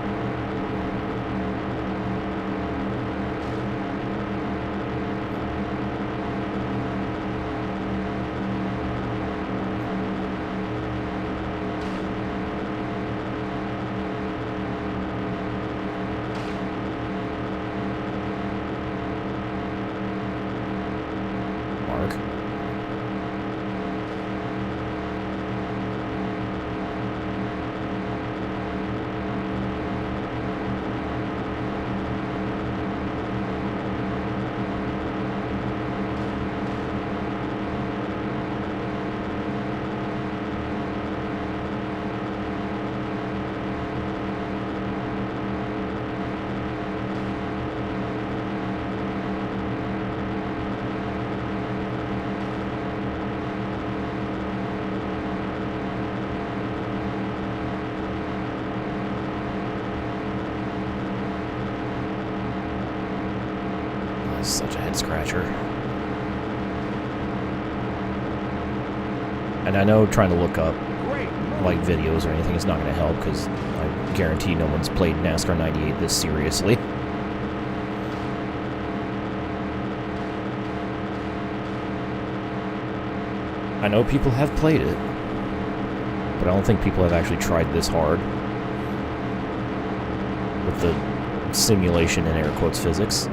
Such a head scratcher. And I know trying to look up like videos or anything is not going to help because I guarantee no one's played NASCAR 98 this seriously. I know people have played it, but I don't think people have actually tried this hard with the simulation and air quotes physics.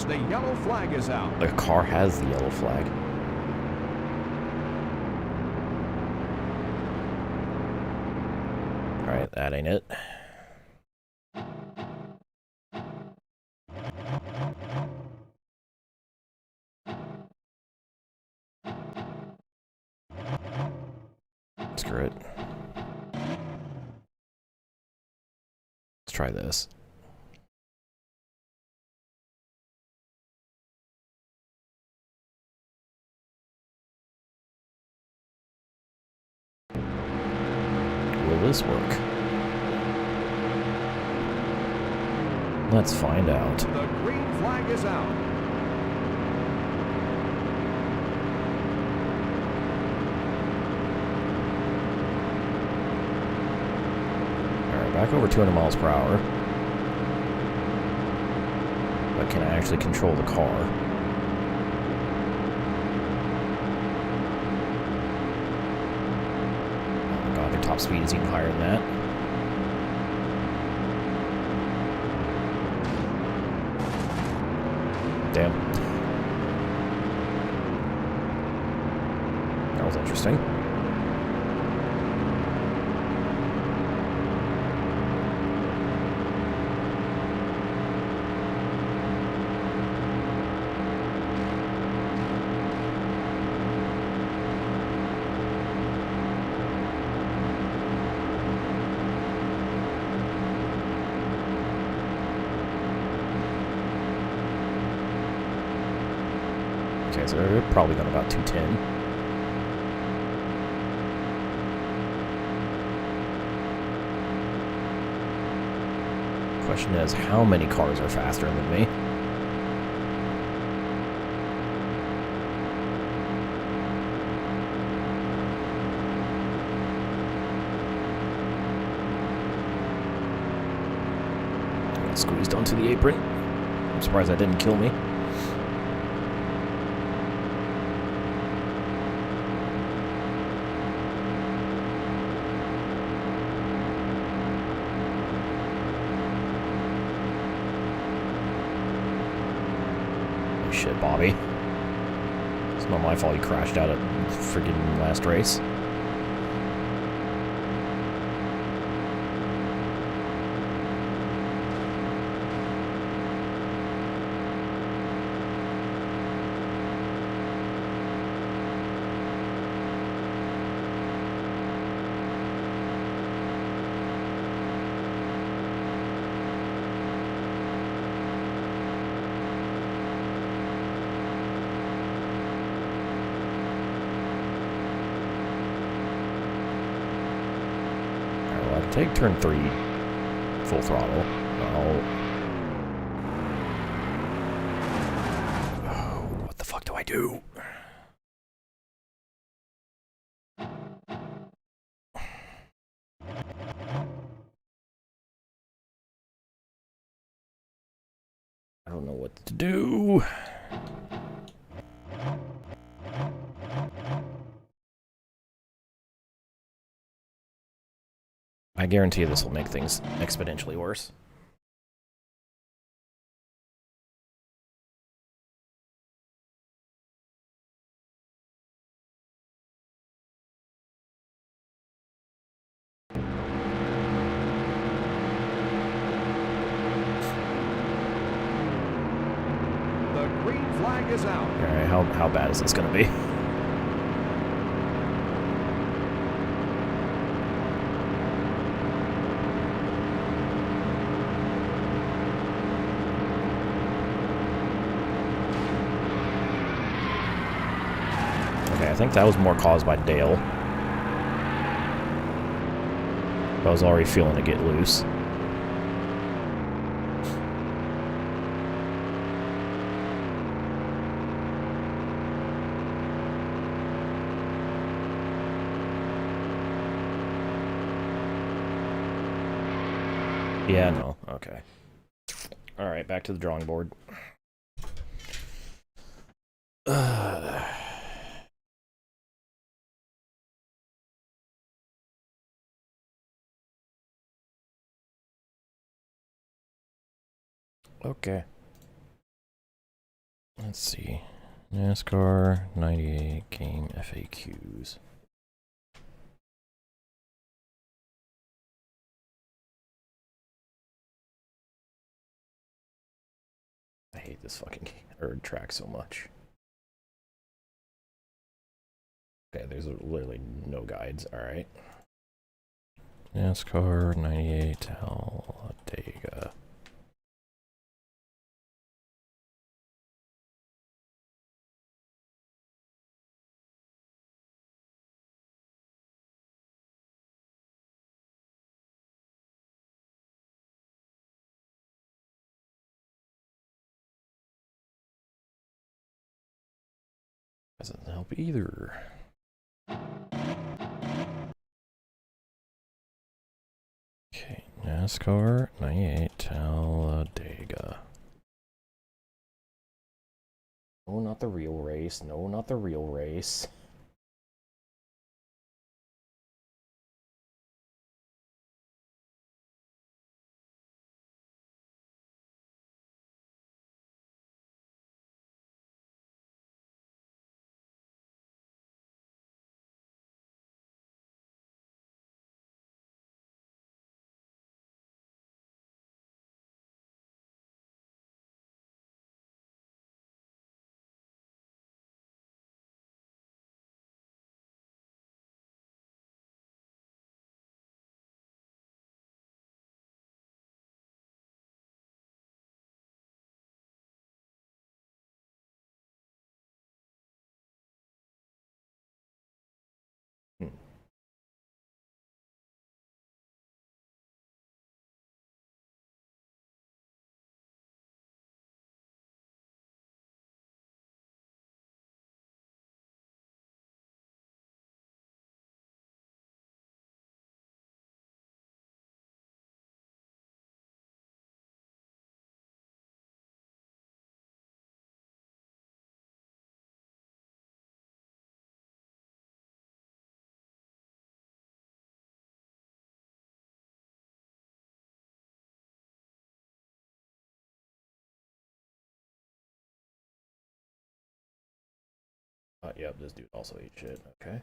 The yellow flag is out. The car has the yellow flag. Alright, that ain't it. Screw it. Let's try this. Will this work? Let's find out. The green flag is out. back over 200 miles per hour. But can I actually control the car? Oh my god, their top speed is even higher than that. Damn. That was interesting. Okay, so they're probably going about 210. Question is, how many cars are faster than me? I got squeezed onto the apron. I'm surprised that didn't kill me. Shit, Bobby. It's not my fault you crashed out at friggin' last race. Take turn 3 full throttle. Oh, what the fuck do I do? I don't know what to do. I guarantee this will make things exponentially worse. The green flag is out. Alright, how bad is this gonna be? I think that was more caused by Dale. I was already feeling it get loose. Yeah, no. Okay. Alright, back to the drawing board. Okay. Let's see. NASCAR 98 game FAQs. I hate this fucking track so much. Okay, there's literally no guides. Alright. NASCAR 98 Talladega. Doesn't help either. Okay, NASCAR 98 Talladega. No, not the real race. No, not the real race. Yep, this dude also ate shit. Okay.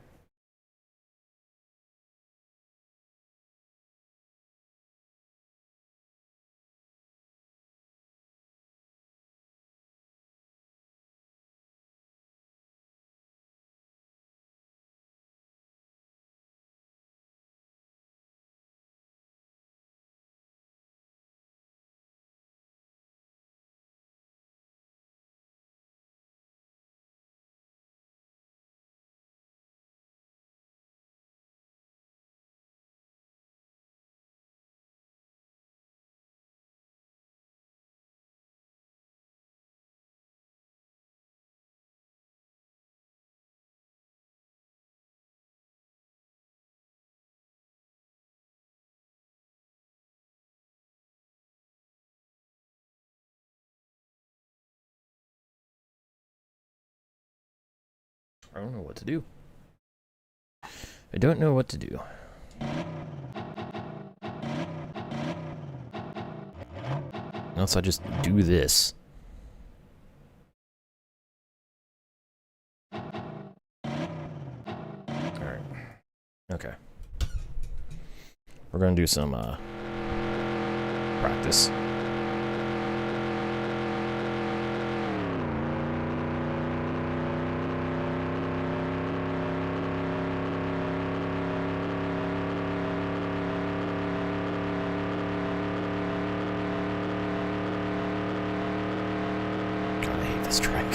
I don't know what to do. I don't know what to do. Unless I just do this. Alright. Okay. We're gonna do some, practice. God, I hate this track.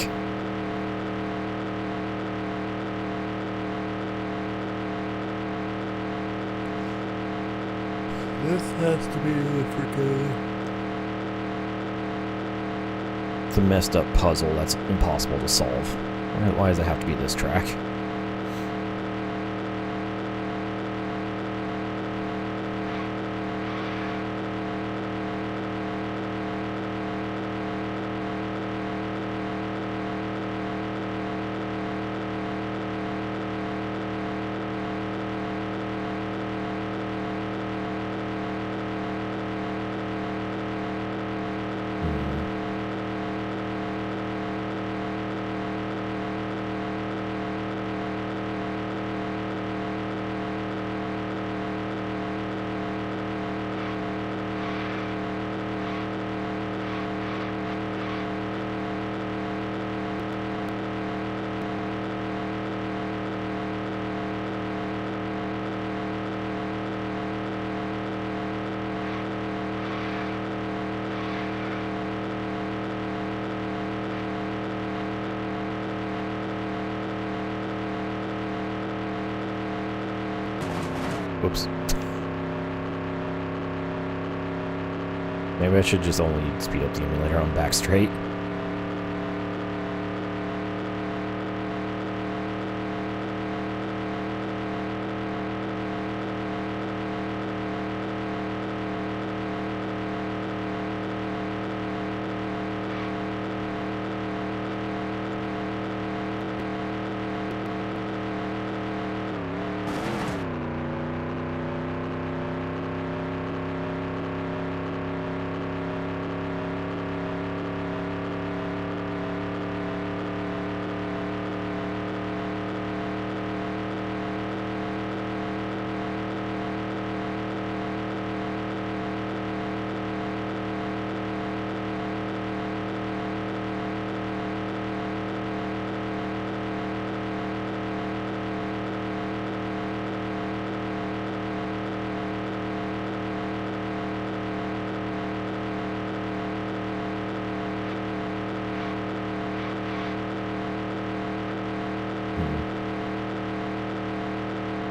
This has to be Africa. It's a messed up puzzle that's impossible to solve. Why does it have to be this track? Whoops. Maybe I should just only speed up the emulator on back straight.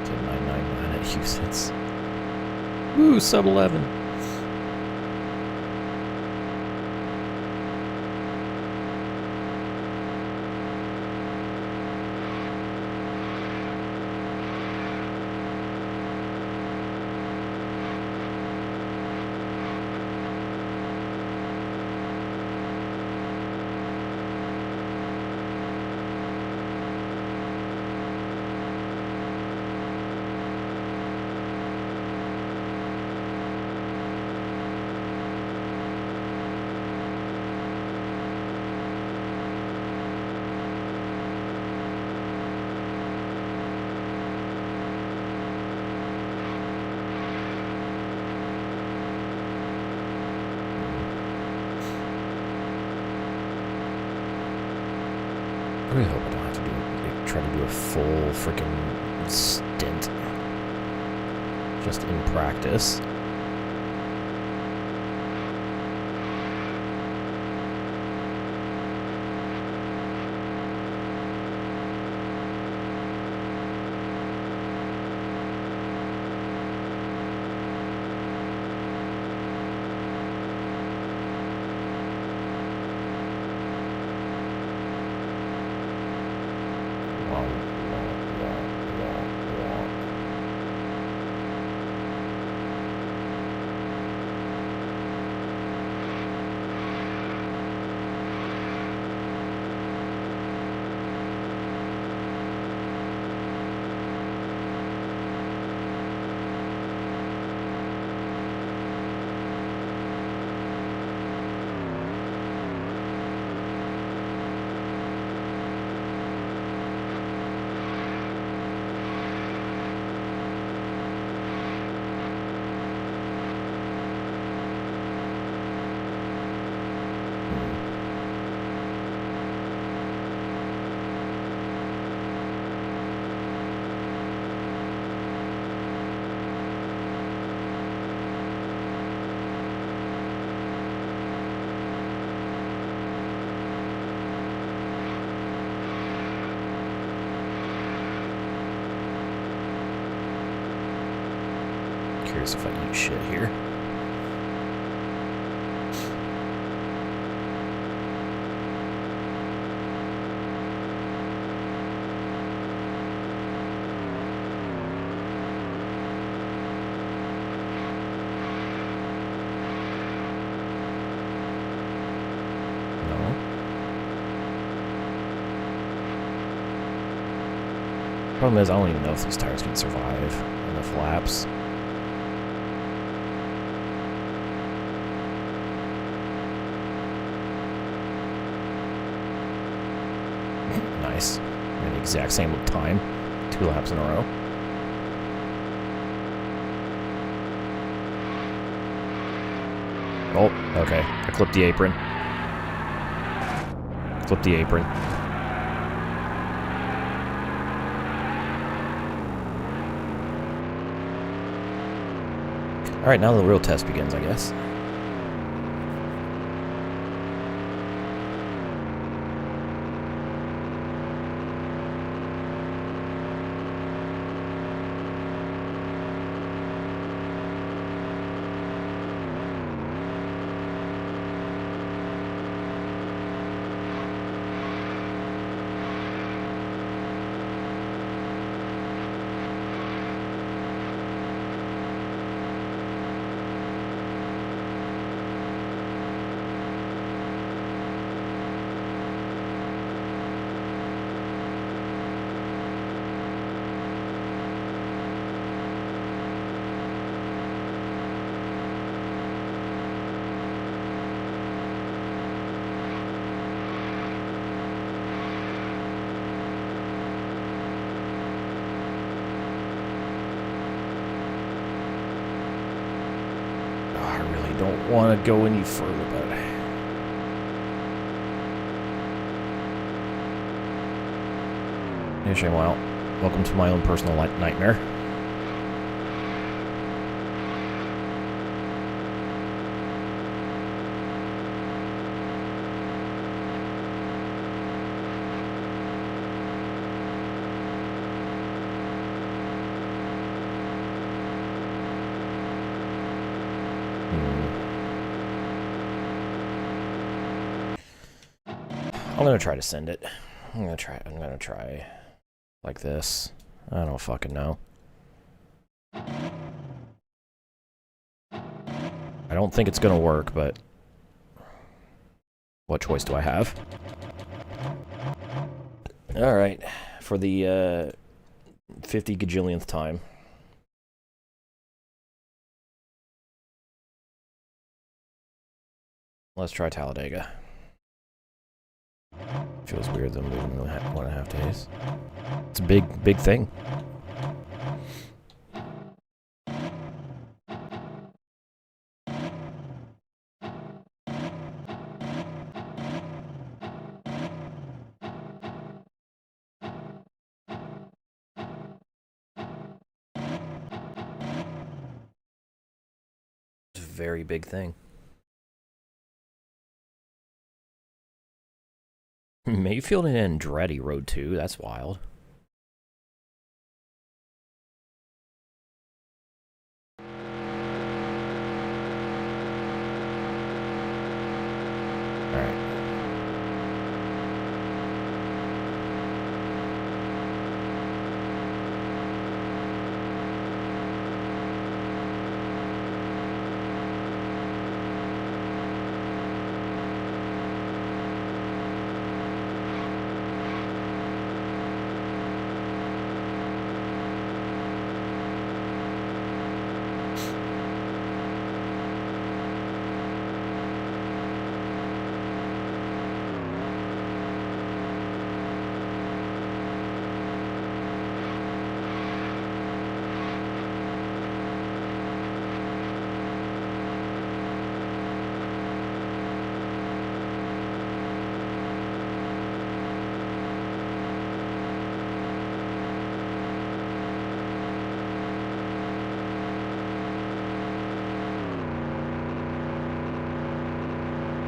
To 999 at Houston's. Woo, sub 11. I really hope I don't have to try to do a full freaking stint just in practice. Curious if I eat shit here. Problem is, I don't even know if these tires can survive enough laps. Nice. We're in the exact same time. 2 laps in a row. Oh, okay. I clipped the apron. Clipped the apron. Alright, now the real test begins, I guess. Don't want to go any further, but hey, well, welcome to my own personal nightmare. gonna try to send it. I'm gonna try like this. I don't fucking know. I don't think it's gonna work, but what choice do I have? Alright, for the 50 gajillionth time. Let's try Talladega. Feels weird them leaving in 1.5 days. It's a big thing. It's a very big thing. Mayfield and Andretti Road 2, that's wild. Alright.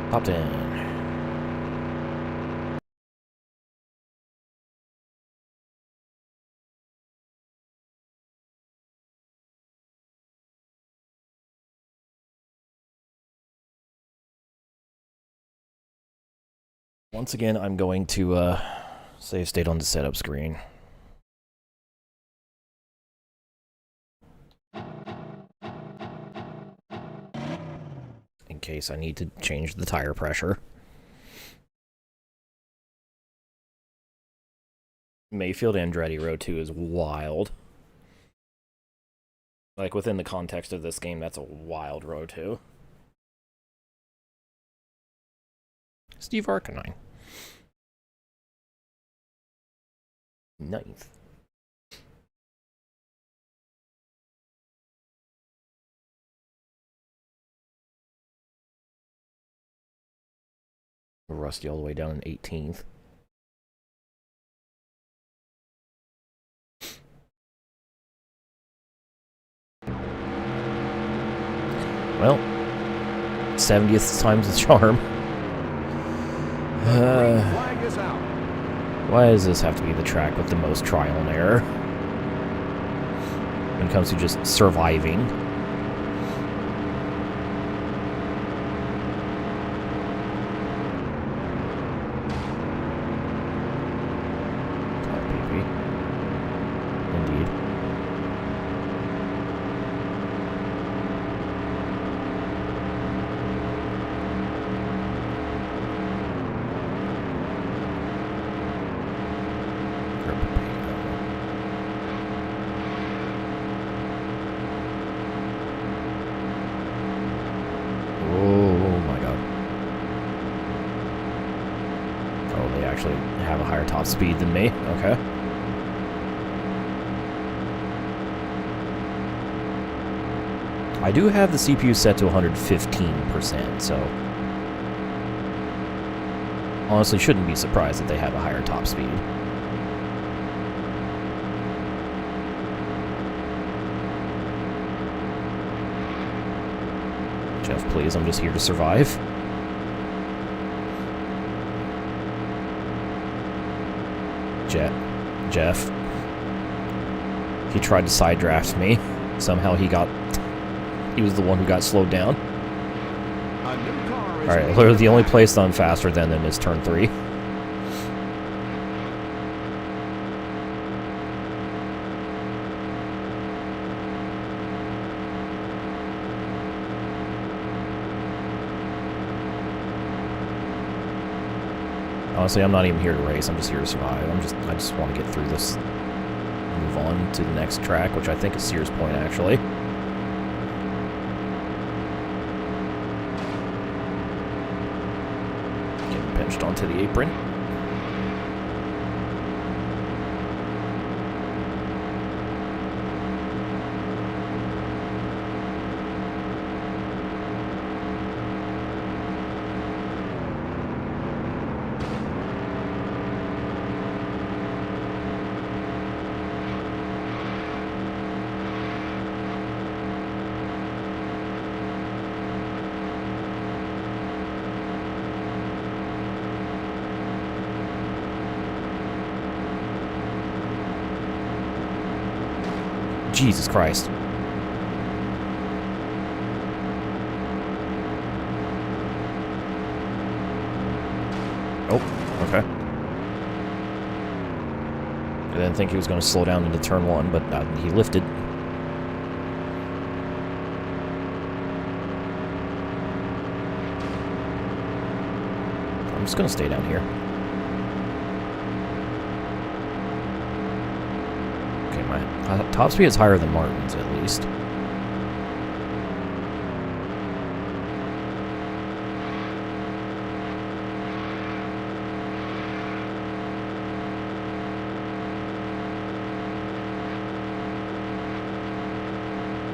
Popped in. Once again, I'm going to save state on the setup screen. In case I need to change the tire pressure. Mayfield Andretti Row 2 is wild. Like, within the context of this game, that's a wild Row 2. Steve Arcanine. 9th. Rusty all the way down in 18th. Well, 70th time's the charm. Flag is out. Why does this have to be the track with the most trial and error? When it comes to just surviving. Indeed. Oh my god. Oh, they actually have a higher top speed than me. Okay. I do have the CPU set to 115%, so honestly shouldn't be surprised that they have a higher top speed. Jeff, please, I'm just here to survive. Jeff. He tried to side draft me. Somehow he was the one who got slowed down. A new car is Alright, literally the only place that I'm faster than them is turn 3. Honestly, I'm not even here to race. I'm just here to survive. I just want to get through this. Move on to the next track, which I think is Sears Point, actually. Getting pinched onto the apron. Jesus Christ. Oh, okay. I didn't think he was going to slow down into turn 1, but he lifted. I'm just going to stay down here. My top speed is higher than Martin's, at least. In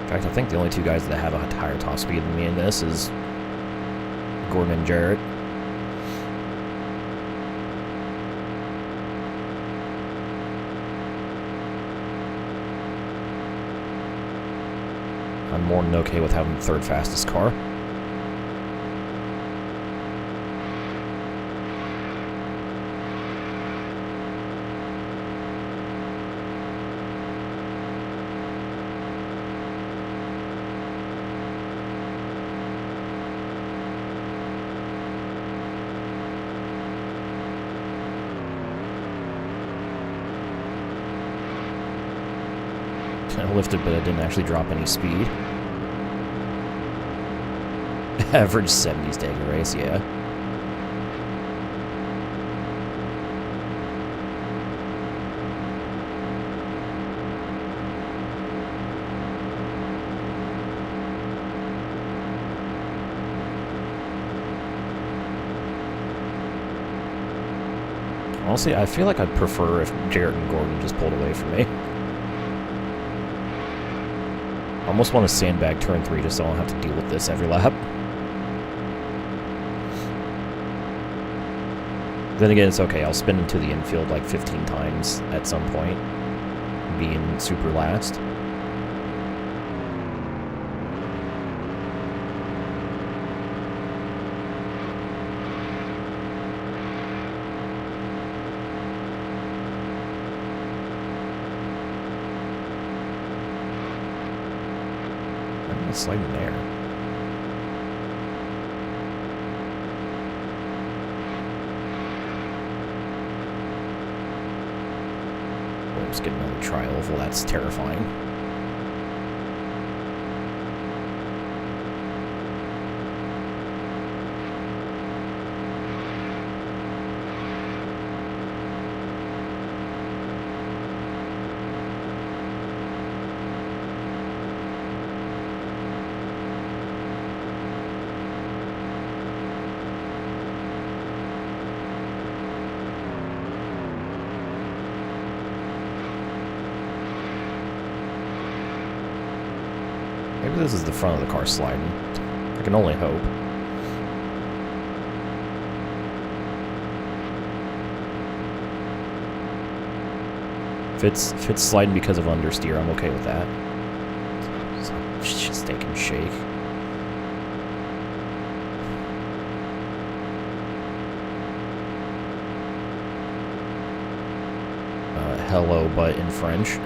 fact, I think the only two guys that have a higher top speed than me in this is Gordon and Jarrett. I'm more than okay with having the third fastest car. I lifted, but I didn't actually drop any speed. Average 70s day race, yeah. Honestly, I feel like I'd prefer if Jarrett and Gordon just pulled away from me. I almost want to sandbag turn 3 just so I don't have to deal with this every lap. Then again, it's okay. I'll spin into the infield like 15 times at some point, being super last. I'm gonna slide in there. Just get another tri-oval. That's terrifying. Maybe this is the front of the car sliding. I can only hope. If it's sliding because of understeer, I'm okay with that. Just take and shake. Hello, but in French.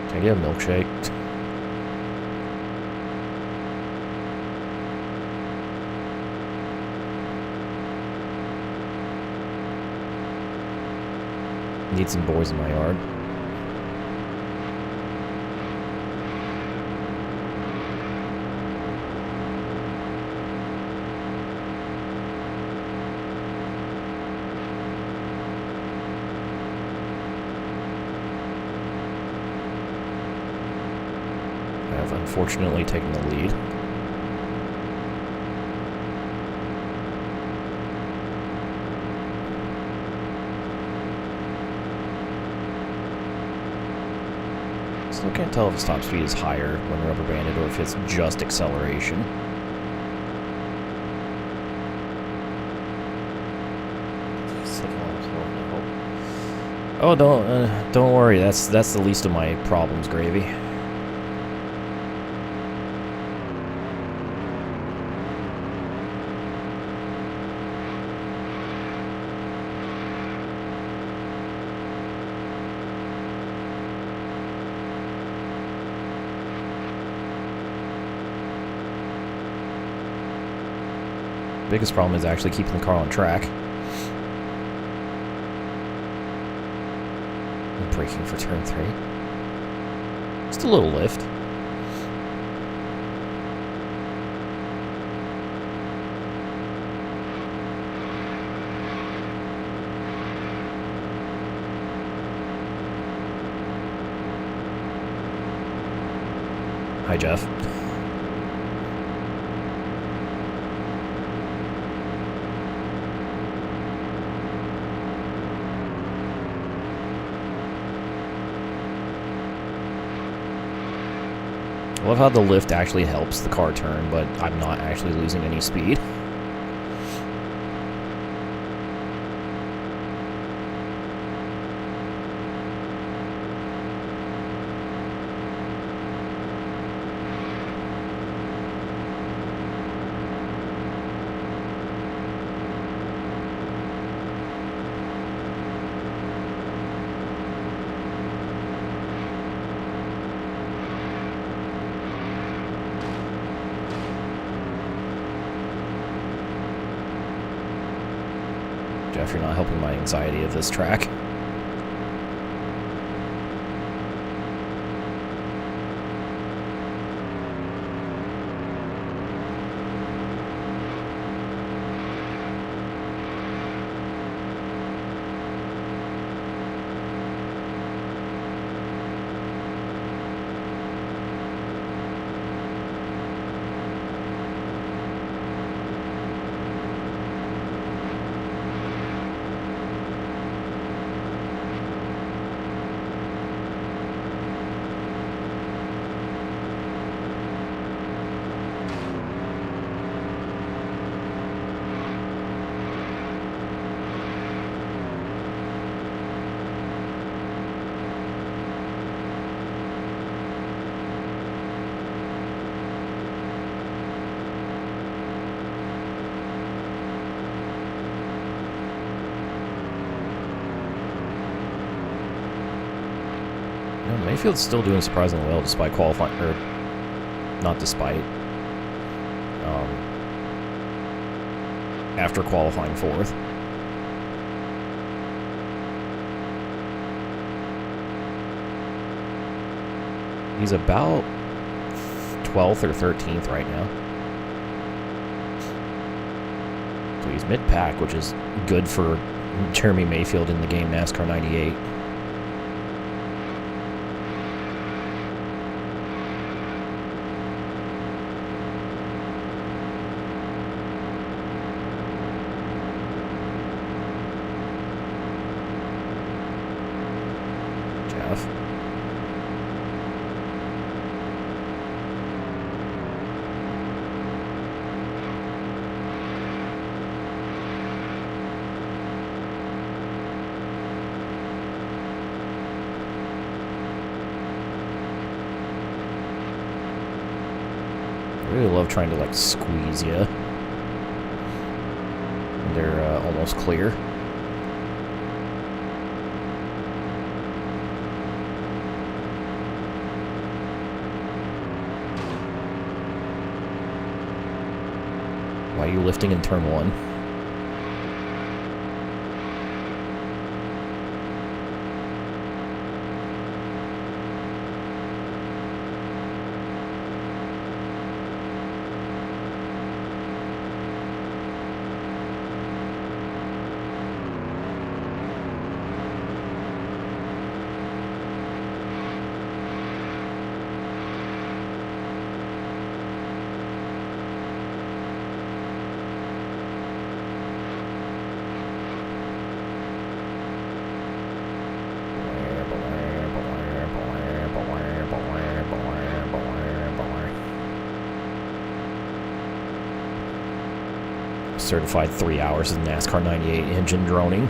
Can I get a milkshake? Need some boys in my yard. unfortunately taking the lead. Still can't tell if his top speed is higher when rubber banded or if it's just acceleration. Oh, don't worry. That's the least of my problems, Gravy. Biggest problem is actually keeping the car on track. Braking for turn 3. Just a little lift. Hi, Jeff. I love how the lift actually helps the car turn, but I'm not actually losing any speed. Jeff, you're not helping my anxiety of this track. Mayfield's still doing surprisingly well despite qualifying, or not despite, after qualifying 4th. He's about 12th or 13th right now. So he's mid-pack, which is good for Jeremy Mayfield in the game NASCAR 98. I really love trying to, like, squeeze you. And they're almost clear. Why are you lifting in turn 1? Certified 3 hours of NASCAR 98 engine droning.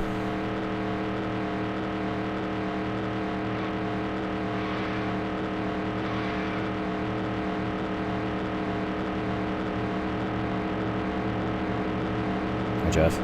Hi, Jeff.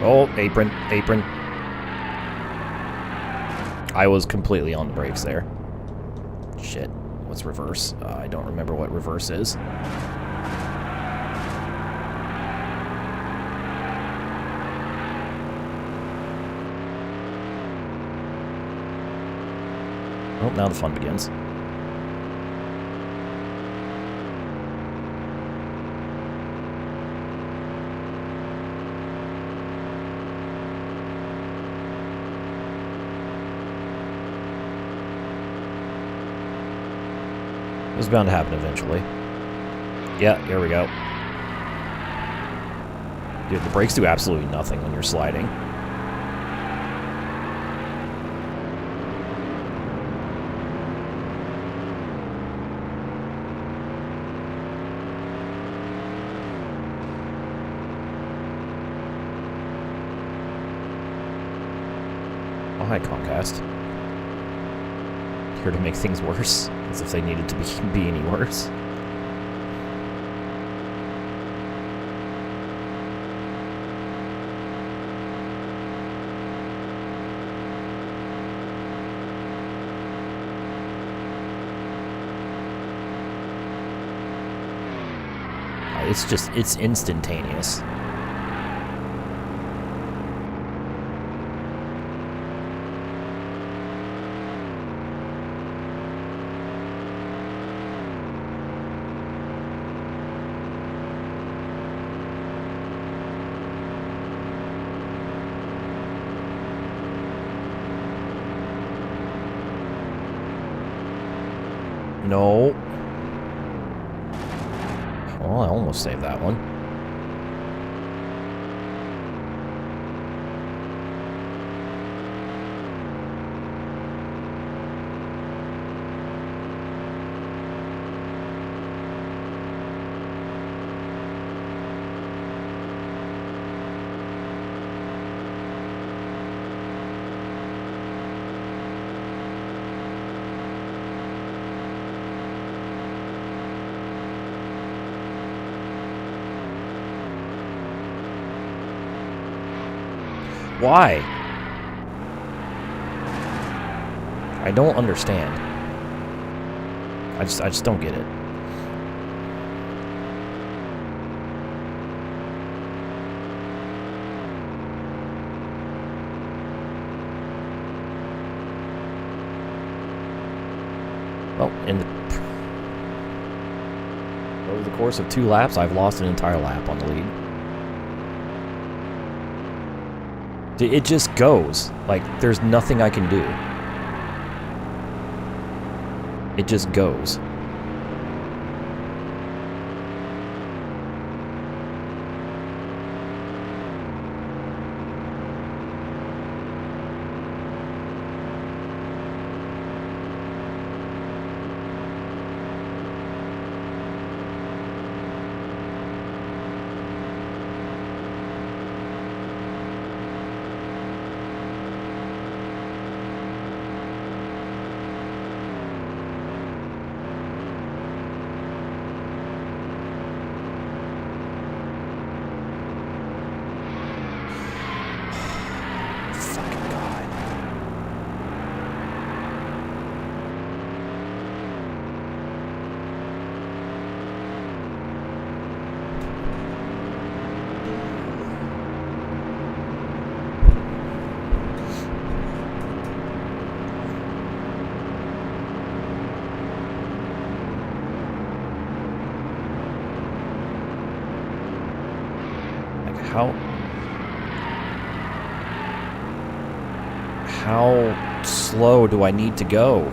Oh, apron, apron. I was completely on the brakes there. Shit. What's reverse? I don't remember what reverse is. Oh, now the fun begins. It was bound to happen eventually. Yeah, here we go. Dude, the brakes do absolutely nothing when you're sliding. Oh, hi, Comcast. Here to make things worse, as if they needed to be any worse. It's instantaneous. No. Well, I almost saved that one. Why? I don't understand. I just don't get it. Well, over the course of 2 laps, I've lost an entire lap on the lead. It just goes. Like, there's nothing I can do. It just goes. How slow do I need to go?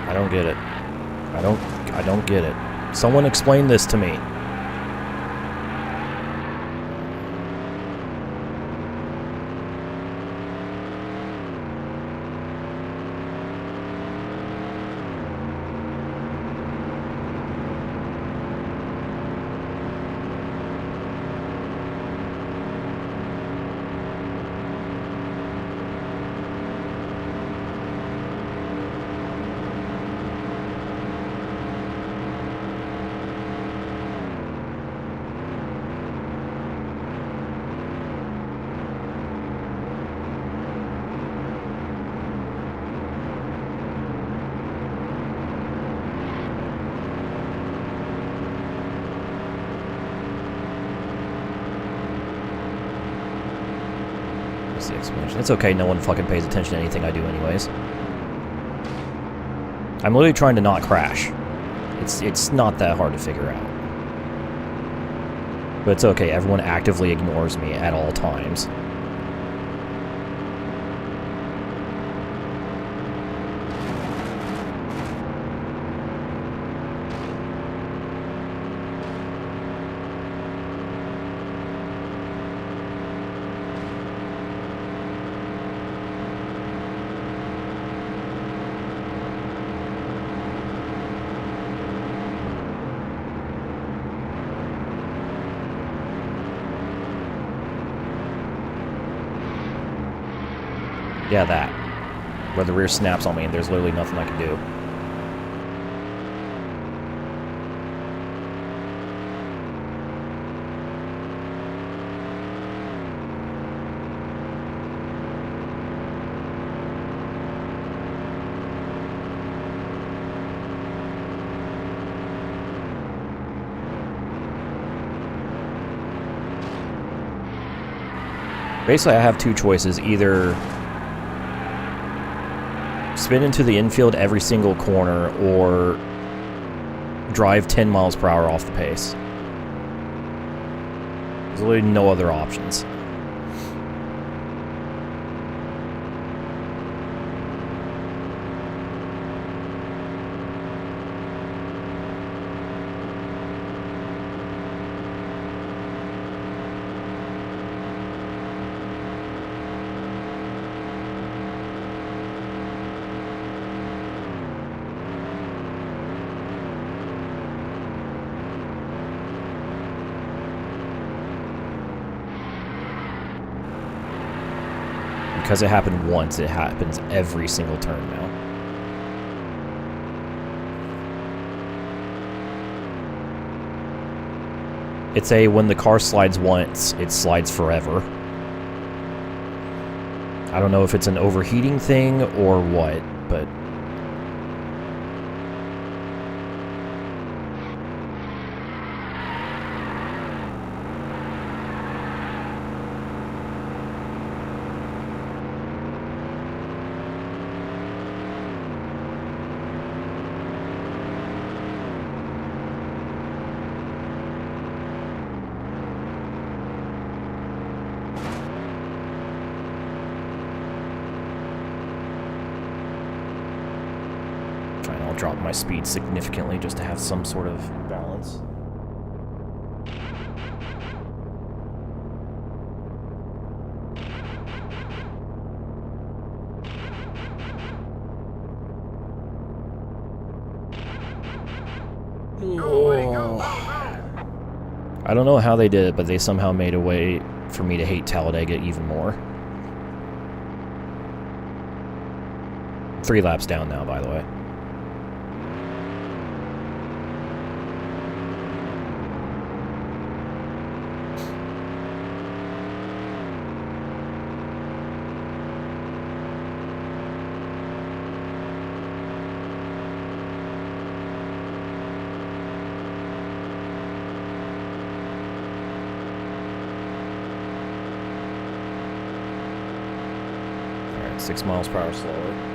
I don't get it. I don't get it. Someone explain this to me. What's the explanation? It's okay, no one fucking pays attention to anything I do anyways. I'm literally trying to not crash. It's not that hard to figure out. But it's okay, everyone actively ignores me at all times. Yeah, that. Where the rear snaps on me and there's literally nothing I can do. Basically, I have two choices. Either spin into the infield every single corner, or drive 10 miles per hour off the pace. There's literally no other options. Because it happened once, it happens every single turn now. It's a when the car slides once, it slides forever. I don't know if it's an overheating thing or what, but... I'll drop my speed significantly just to have some sort of balance. I don't know how they did it, but they somehow made a way for me to hate Talladega even more. 3 laps down now, by the way. Alright, 6 miles per hour slower.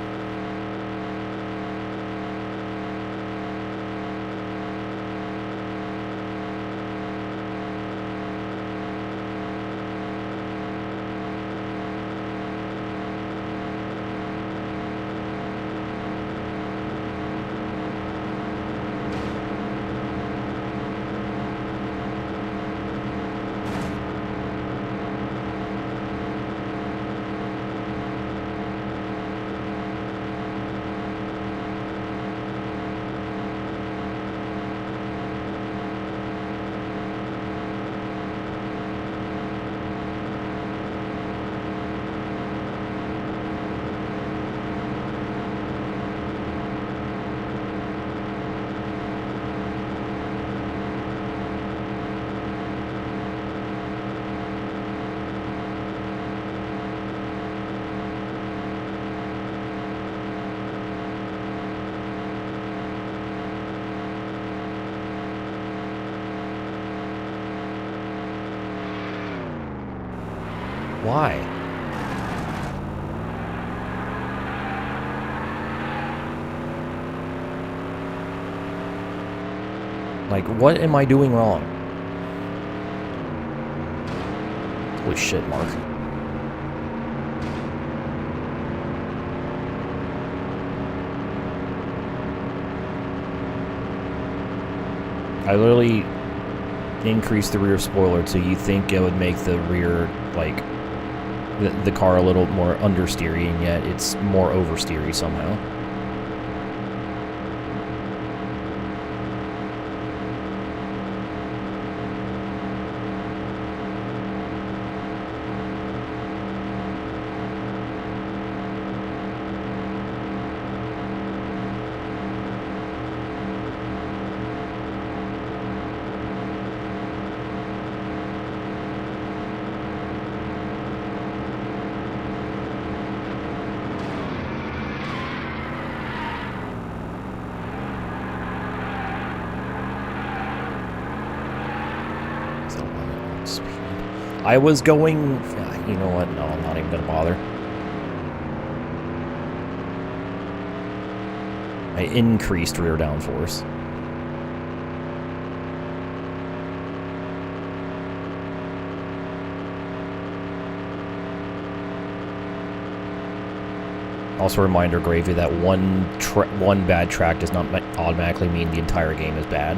Why? Like, what am I doing wrong? Holy shit, Mark. I literally increased the rear spoiler so you think it would make the rear, like, the car a little more understeery, and yet it's more oversteery somehow. I was going... You know what? No, I'm not even going to bother. I increased rear downforce. Also, reminder, Gravy, that one bad track does not automatically mean the entire game is bad.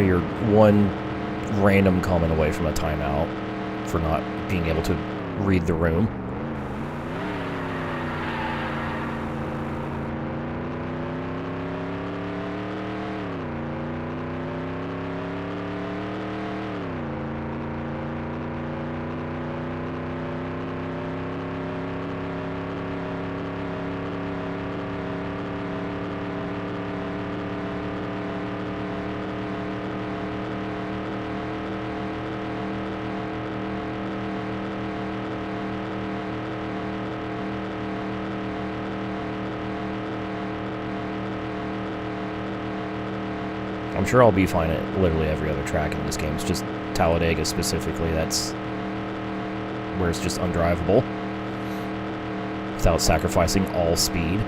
You're one random comment away from a timeout for not being able to read the room. I'm sure I'll be fine at literally every other track in this game. It's just Talladega specifically. That's where it's just undrivable without sacrificing all speed.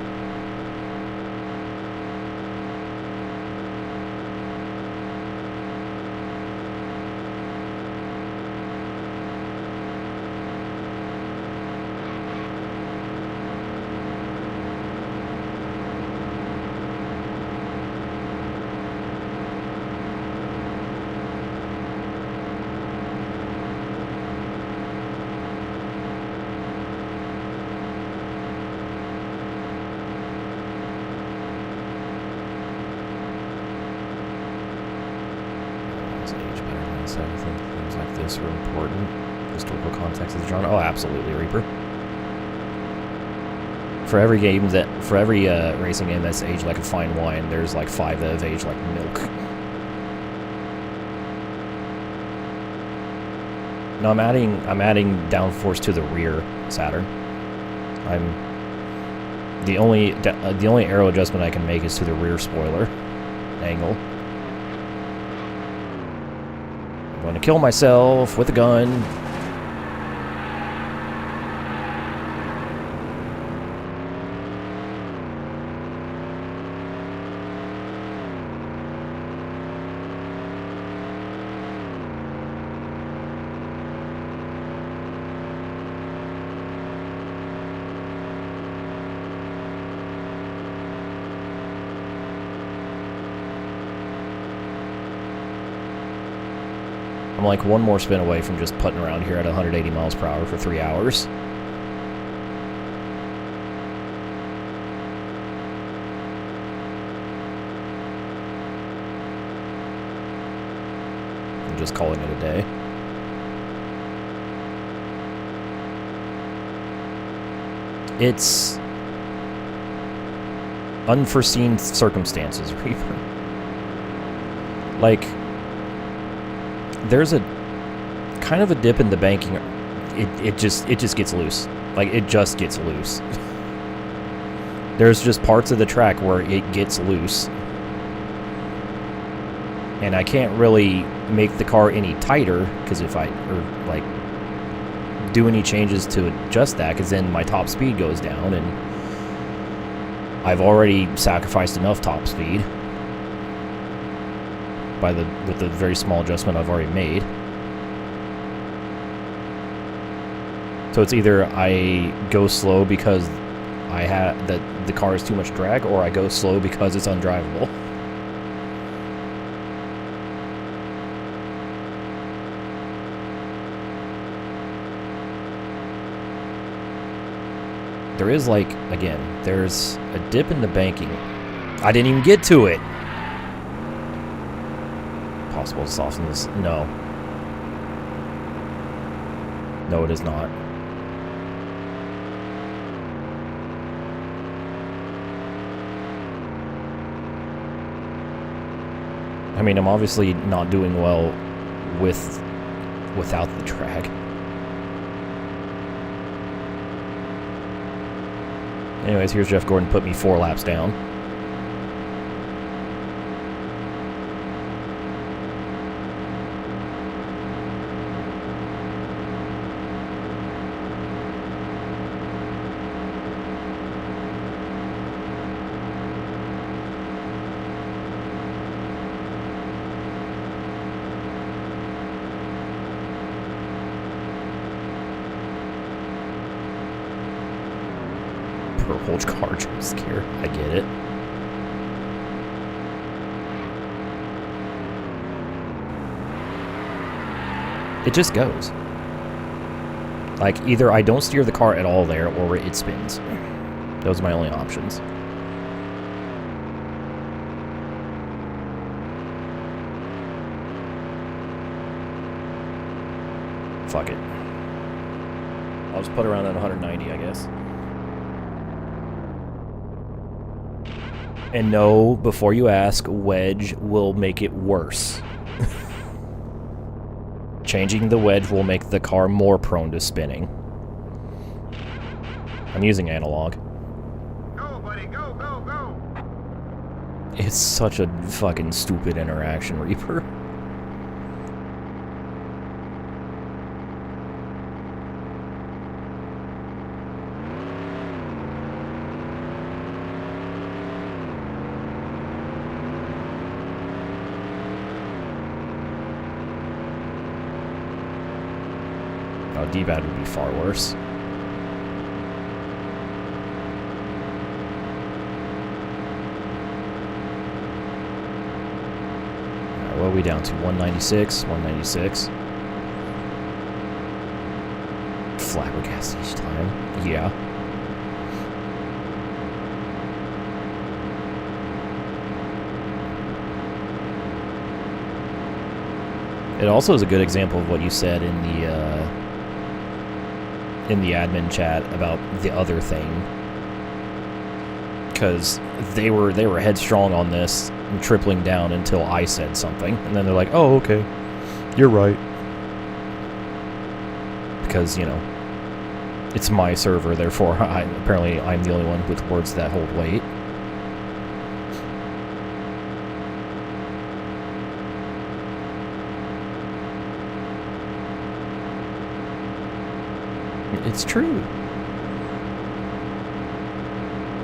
Things like this are important. Historical context of the genre. Oh, absolutely, Reaper. For every racing game that's aged like a fine wine, there's like 5 that have aged like milk. No, I'm adding downforce to the rear, Saturn. The only aero adjustment I can make is to the rear spoiler angle. I'm going to kill myself with a gun. I'm like one more spin away from just putting around here at 180 miles per hour for 3 hours. I'm just calling it a day. It's unforeseen circumstances, Reaper. Like, there's a kind of a dip in the banking. It just gets loose. Like, it just gets loose. There's just parts of the track where it gets loose. And I can't really make the car any tighter, because if I do any changes to adjust that, because then my top speed goes down, and I've already sacrificed enough top speed with the very small adjustment I've already made. So it's either I go slow because the car is too much drag, or I go slow because it's undrivable. There is, like, again, there's a dip in the banking. I didn't even get to it. Possible to soften this? No. No, it is not. I mean, I'm obviously not doing well without the drag. Anyways, here's Jeff Gordon put me 4 laps down. Purple car jump scare. I get it. It just goes. Like, either I don't steer the car at all there, or it spins. Those are my only options. Fuck it. I'll just put around at 190, I guess. And no, before you ask, wedge will make it worse. Changing the wedge will make the car more prone to spinning. I'm using analog. Go, buddy, go, go, go! It's such a fucking stupid interaction, Reaper. D-pad would be far worse. Alright, what are we down to? 196, 196. Flabbergasted each time. Yeah. It also is a good example of what you said in the admin chat about the other thing, because they were headstrong on this and tripling down until I said something, and then they're like, "Oh, okay, you're right," because you know it's my server, therefore apparently I'm the only one with words that hold weight. It's true.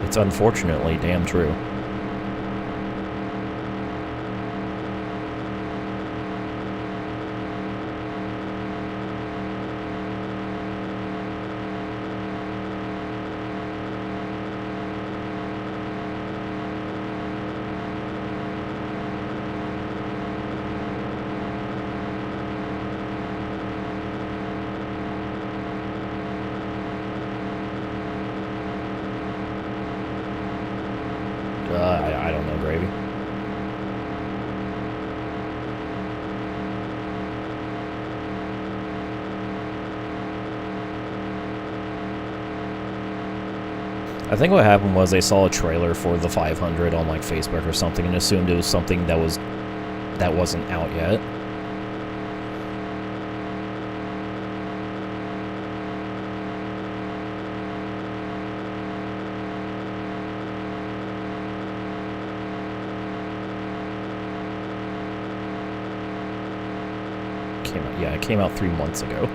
It's unfortunately damn true. I don't know, Gravy. I think what happened was they saw a trailer for the 500 on like Facebook or something and assumed it was something that wasn't out yet. Yeah, it came out 3 months ago.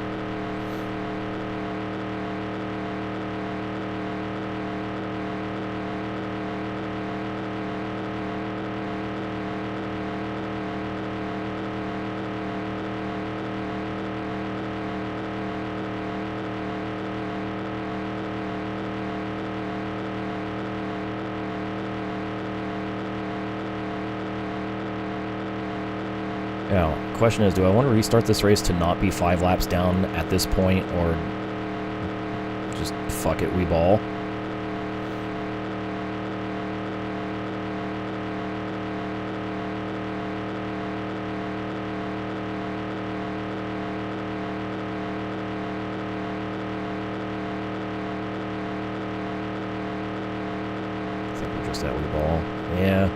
Now, question is, do I want to restart this race to not be 5 laps down at this point, or just fuck it, we ball? I think we're just at we ball. Yeah.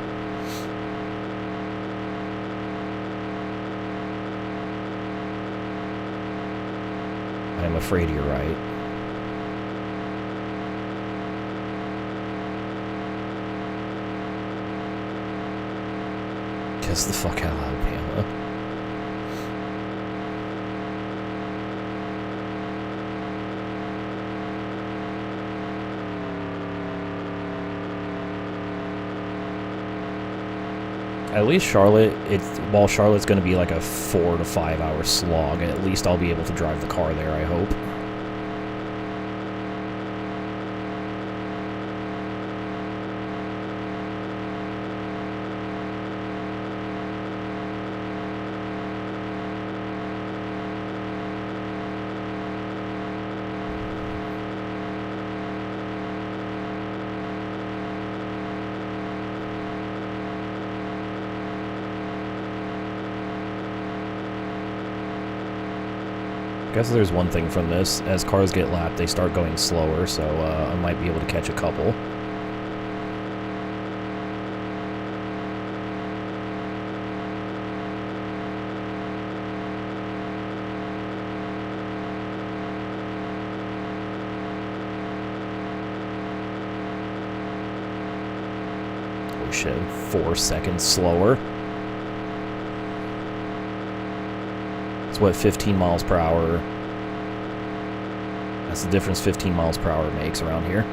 I'm afraid you're right. Kiss the fuck out of Alabama. At least Charlotte, while Charlotte's going to be like a 4 to 5 hour slog, at least I'll be able to drive the car there, I hope. I guess there's one thing from this. As cars get lapped, they start going slower, so I might be able to catch a couple. Oh shit, 4 seconds slower. It's what, 15 miles per hour. That's the difference 15 miles per hour makes around here.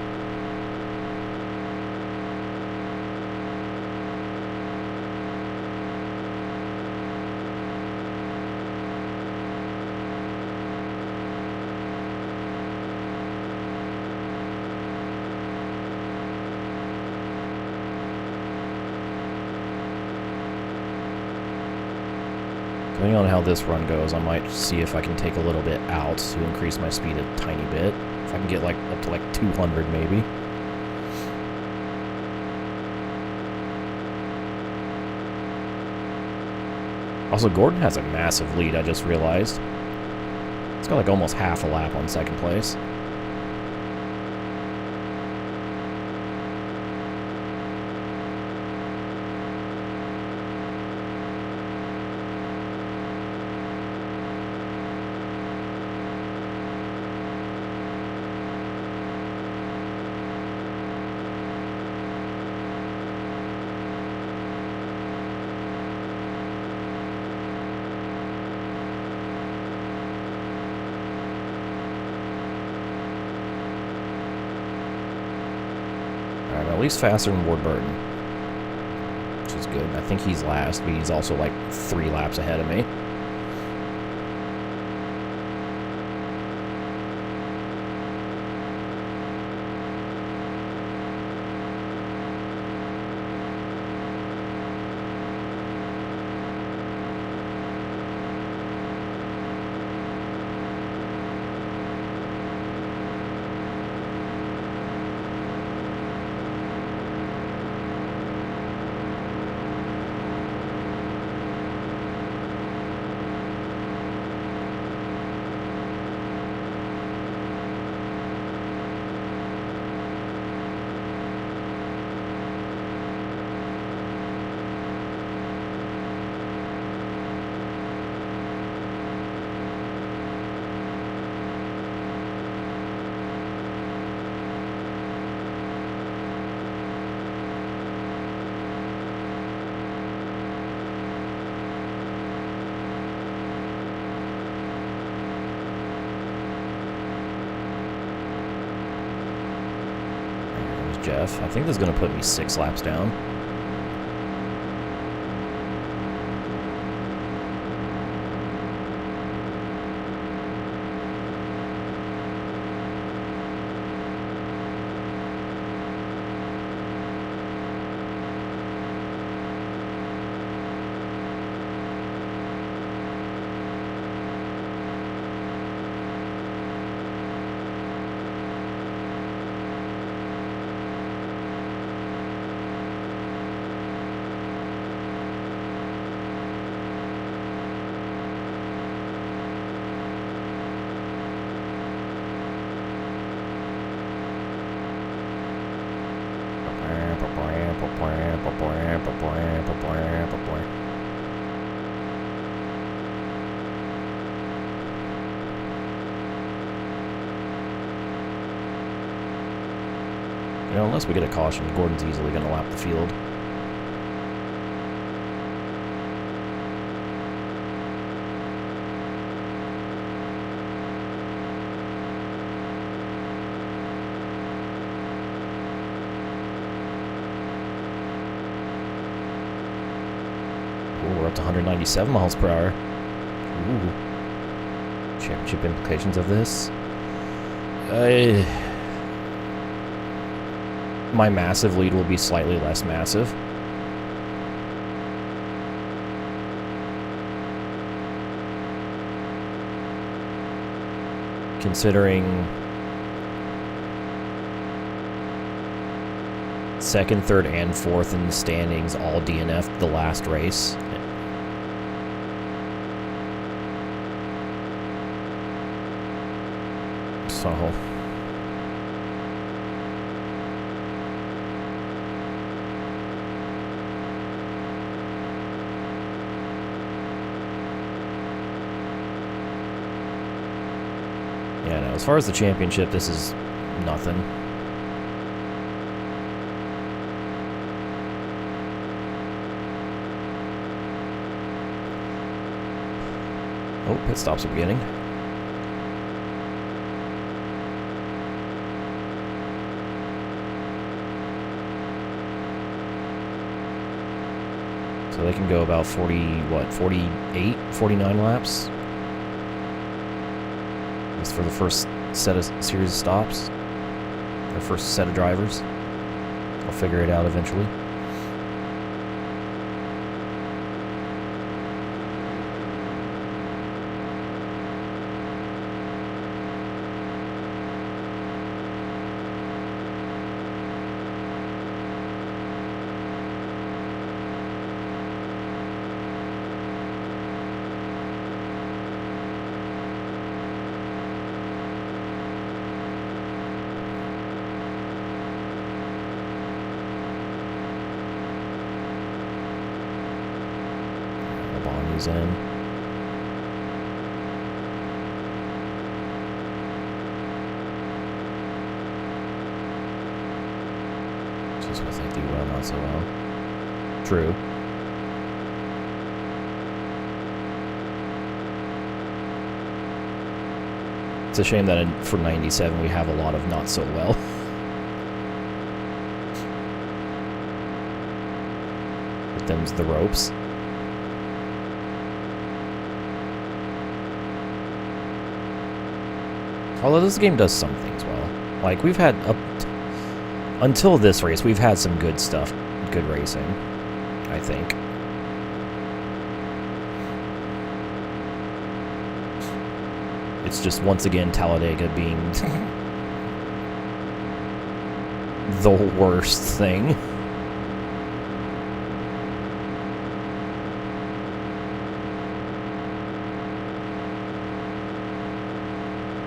Depending on how this run goes, I might see if I can take a little bit out to increase my speed a tiny bit. If I can get like up to like 200 maybe. Also, Gordon has a massive lead, I just realized. It's got like almost half a lap on second place. I'm at least faster than Warburton, which is good. I think he's last, but he's also like 3 laps ahead of me. Jeff. I think this is going to put me 6 laps down. You know, unless we get a caution, Gordon's easily going to lap the field. Ooh, we're up to 197 miles per hour. Ooh. Championship implications of this. My massive lead will be slightly less massive. Considering second, third, and fourth in the standings all DNF'd the last race. So yeah, no, as far as the championship, this is nothing. Oh, pit stops are beginning. So they can go about 48, 49 laps? At least for the first series of stops. Or first set of drivers. I'll figure it out eventually. pulls in. Just what they do well, not so well. True. It's a shame that for 97 we have a lot of not so well. But them's the ropes. Although this game does some things well. Like, we've had until this race, we've had some good stuff, good racing, I think. It's just, once again, Talladega being the worst thing.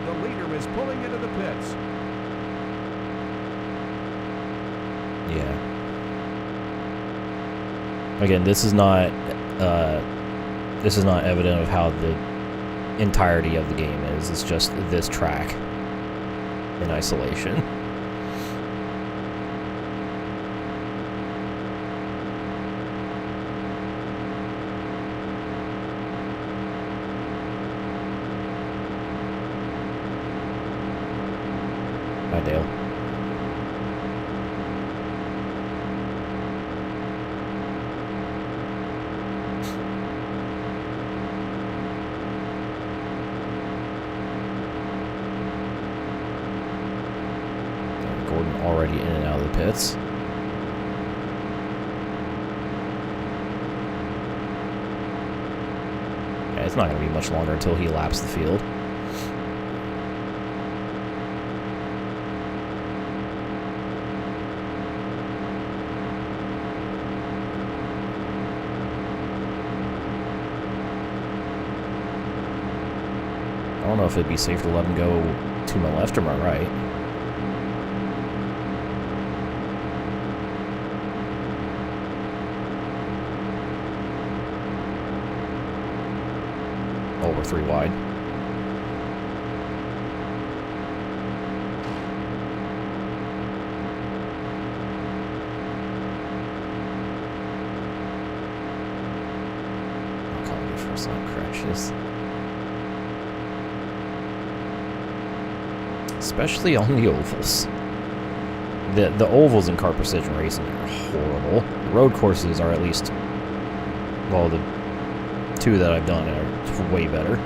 The leader is pulling into the pits. Yeah. Again, this is not evident of how the entirety of the game is. It's just this track in isolation. Hi, Dale. Already in and out of the pits. Yeah, it's not going to be much longer until he laps the field. I don't know if it'd be safe to let him go to my left or my right. Oh, we're 3 wide. I'll call it first lap crashes. Especially on the ovals. The ovals in car precision racing are horrible. The road courses are at least, well, the 2 that I've done are way better.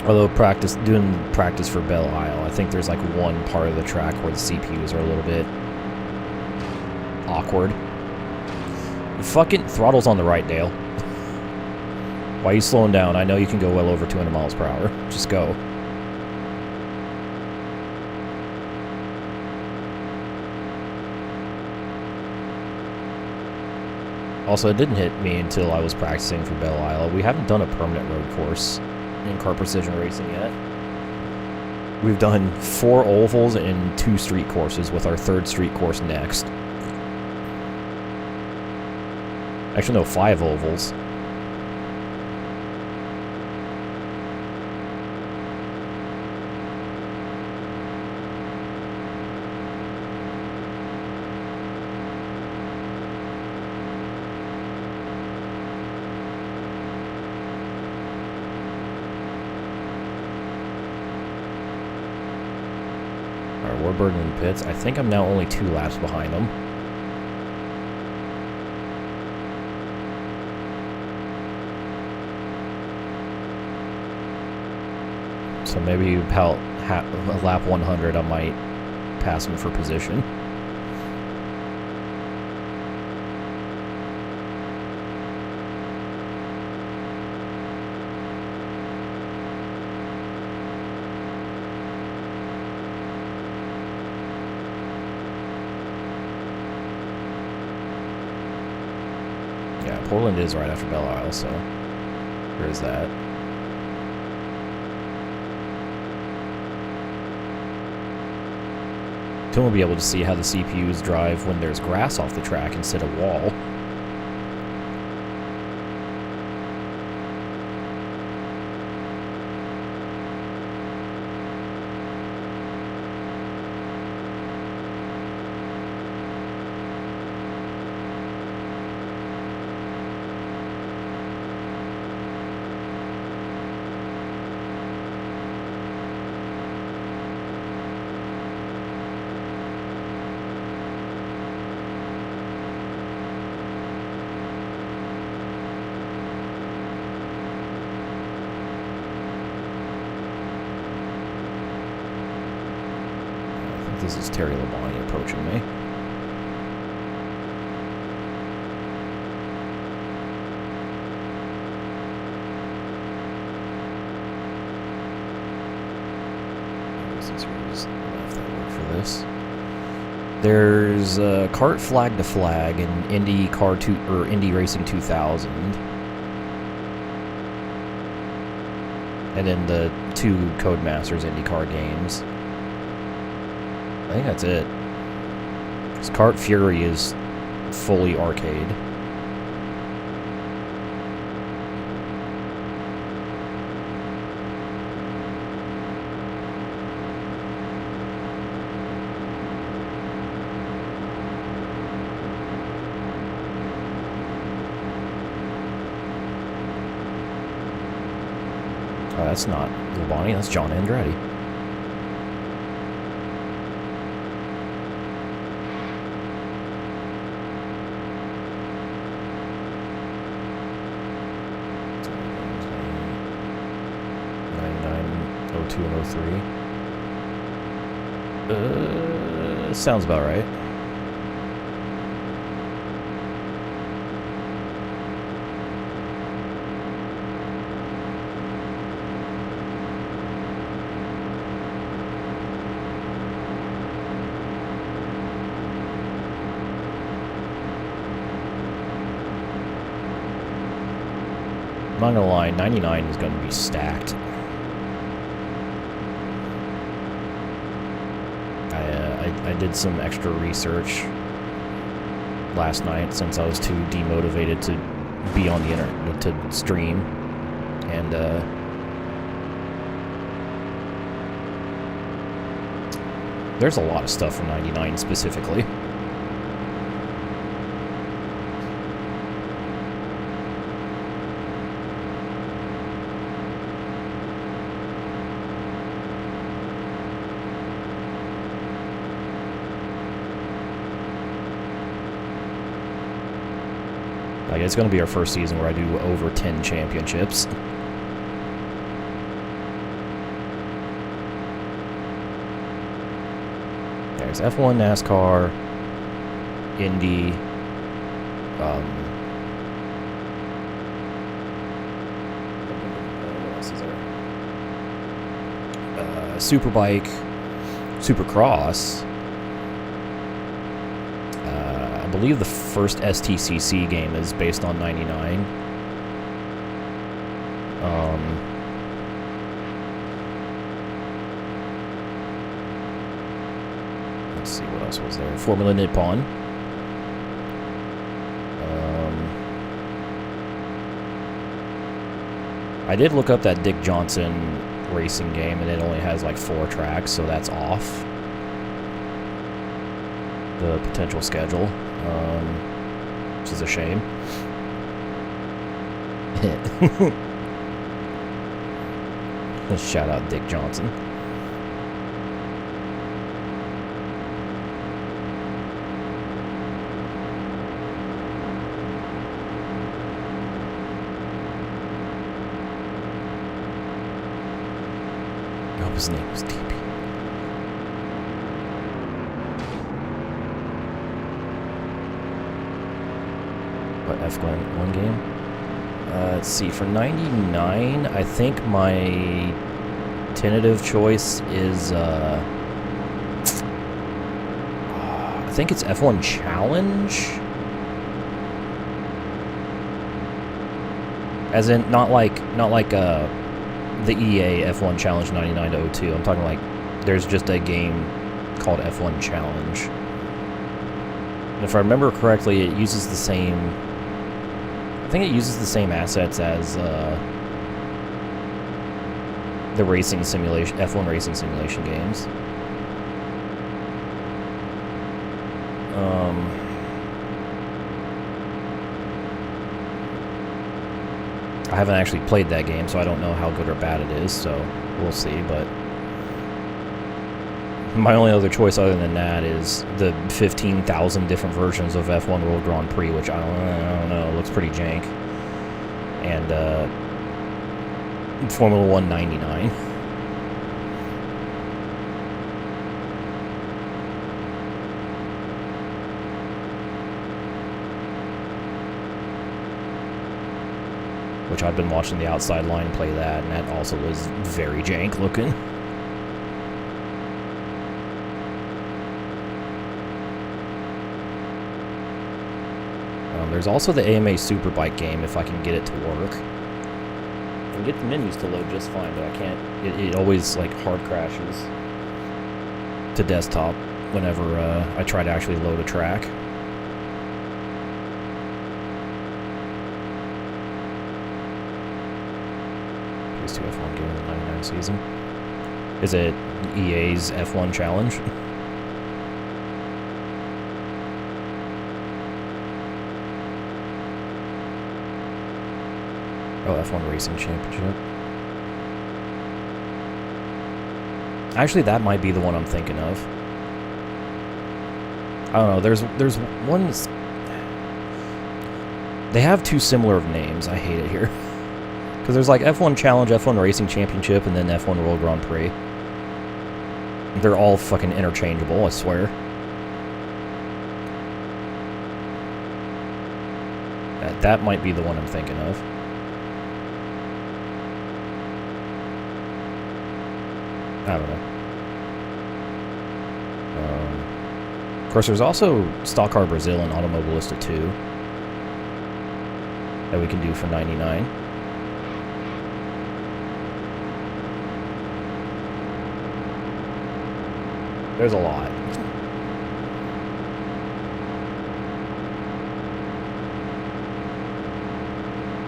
Although doing practice for Belle Isle, I think there's like one part of the track where the CPUs are a little bit awkward. Fucking throttle's on the right, Dale. Why are you slowing down? I know you can go well over 200 miles per hour. Just go. Also, it didn't hit me until I was practicing for Belle Isle. We haven't done a permanent road course in car precision racing yet. We've done 4 ovals and 2 street courses, with our 3rd street course next. Actually, no, 5 ovals. Warburton in the pits. I think I'm now only 2 laps behind him. So maybe about lap 100 I might pass him for position. Portland is right after Belle Isle, so there's that. Then we'll be able to see how the CPUs drive when there's grass off the track instead of wall. This is Terry Labonte approaching me. Since we just left that work for this. There's kart flag to flag in Indy Racing 2000. And then the 2 Codemasters IndyCar games. I think that's it. Because Kart Fury is fully arcade. Oh, that's not Labonte, that's John Andretti. '02 and '03. Sounds about right. I'm not gonna lie, 99 is gonna be stacked. I did some extra research last night since I was too demotivated to be on the internet to stream, and there's a lot of stuff from 99 specifically. Like, it's going to be our first season where I do over 10 championships. There's F1, NASCAR, Indy, what else is there? Superbike, Supercross. I believe the first STCC game is based on 99. Let's see, what else was there? Formula Nippon. I did look up that Dick Johnson racing game, and it only has like 4 tracks, so that's off the potential schedule, which is a shame. Let's shout out Dick Johnson. I hope his name was TP. What F1 game? Let's see, for 99, I think my tentative choice is, I think it's F1 Challenge? As in, not like the EA F1 Challenge 99 to 02. I'm talking like, there's just a game called F1 Challenge. And if I remember correctly, it uses the same... I think it uses the same assets as the racing simulation, F1 racing simulation games. I haven't actually played that game, so I don't know how good or bad it is, so we'll see, but my only other choice other than that is the 15,000 different versions of F1 World Grand Prix, which I don't know, looks pretty jank. And Formula 1 99. which I've been watching the outside line play that, and that also was very jank looking. There's also the AMA Superbike game, if I can get it to work. I can get the menus to load just fine, but I can't. It always, like, hard crashes to desktop whenever I try to actually load a track. PS2 F1 game in the 99 season. Is it EA's F1 challenge? Oh, F1 Racing Championship. Actually, that might be the one I'm thinking of. I don't know, there's one... They have two similar names. I hate it here. Because there's like F1 Challenge, F1 Racing Championship, and then F1 World Grand Prix. They're all fucking interchangeable, I swear. That might be the one I'm thinking of. I don't know. Of course, there's also Stock Car Brazil and Automobilista 2 that we can do for $99. There's a lot.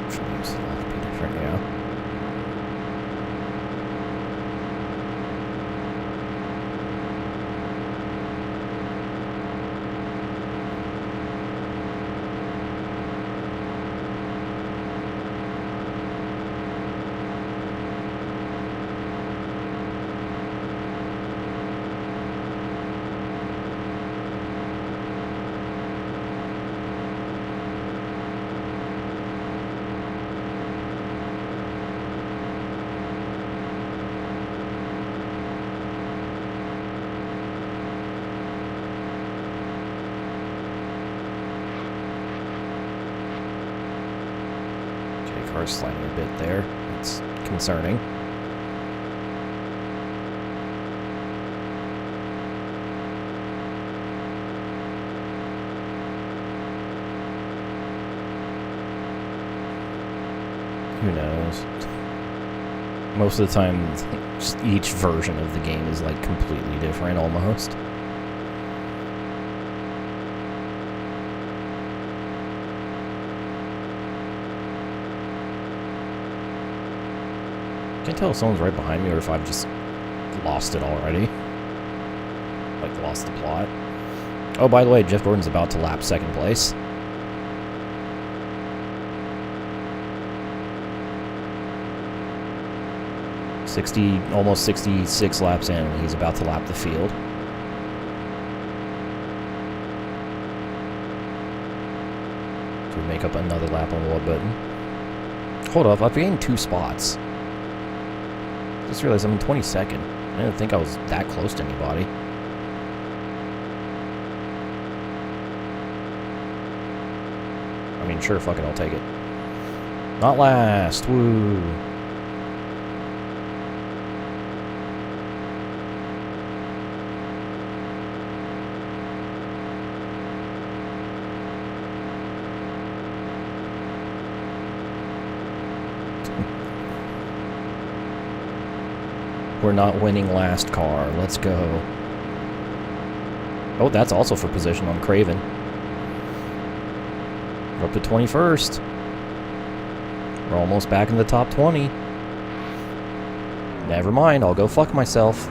Should be different, yeah. Car's sliding a bit there. It's concerning. Who knows? Most of the time, just each version of the game is like completely different almost. Can't tell if someone's right behind me or if I've just lost it already. Like, lost the plot. Oh, by the way, Jeff Gordon's about to lap second place. Almost 66 laps in, and he's about to lap the field. So we make up another lap on the wall button. Hold up, I've gained 2 spots. Just realized I'm in 22nd. I didn't think I was that close to anybody. I mean, sure, fuck it, I'll take it. Not last, woo. We're not winning last car. Let's go. Oh, that's also for position on Craven. We're up to 21st. We're almost back in the top 20. Never mind, I'll go fuck myself.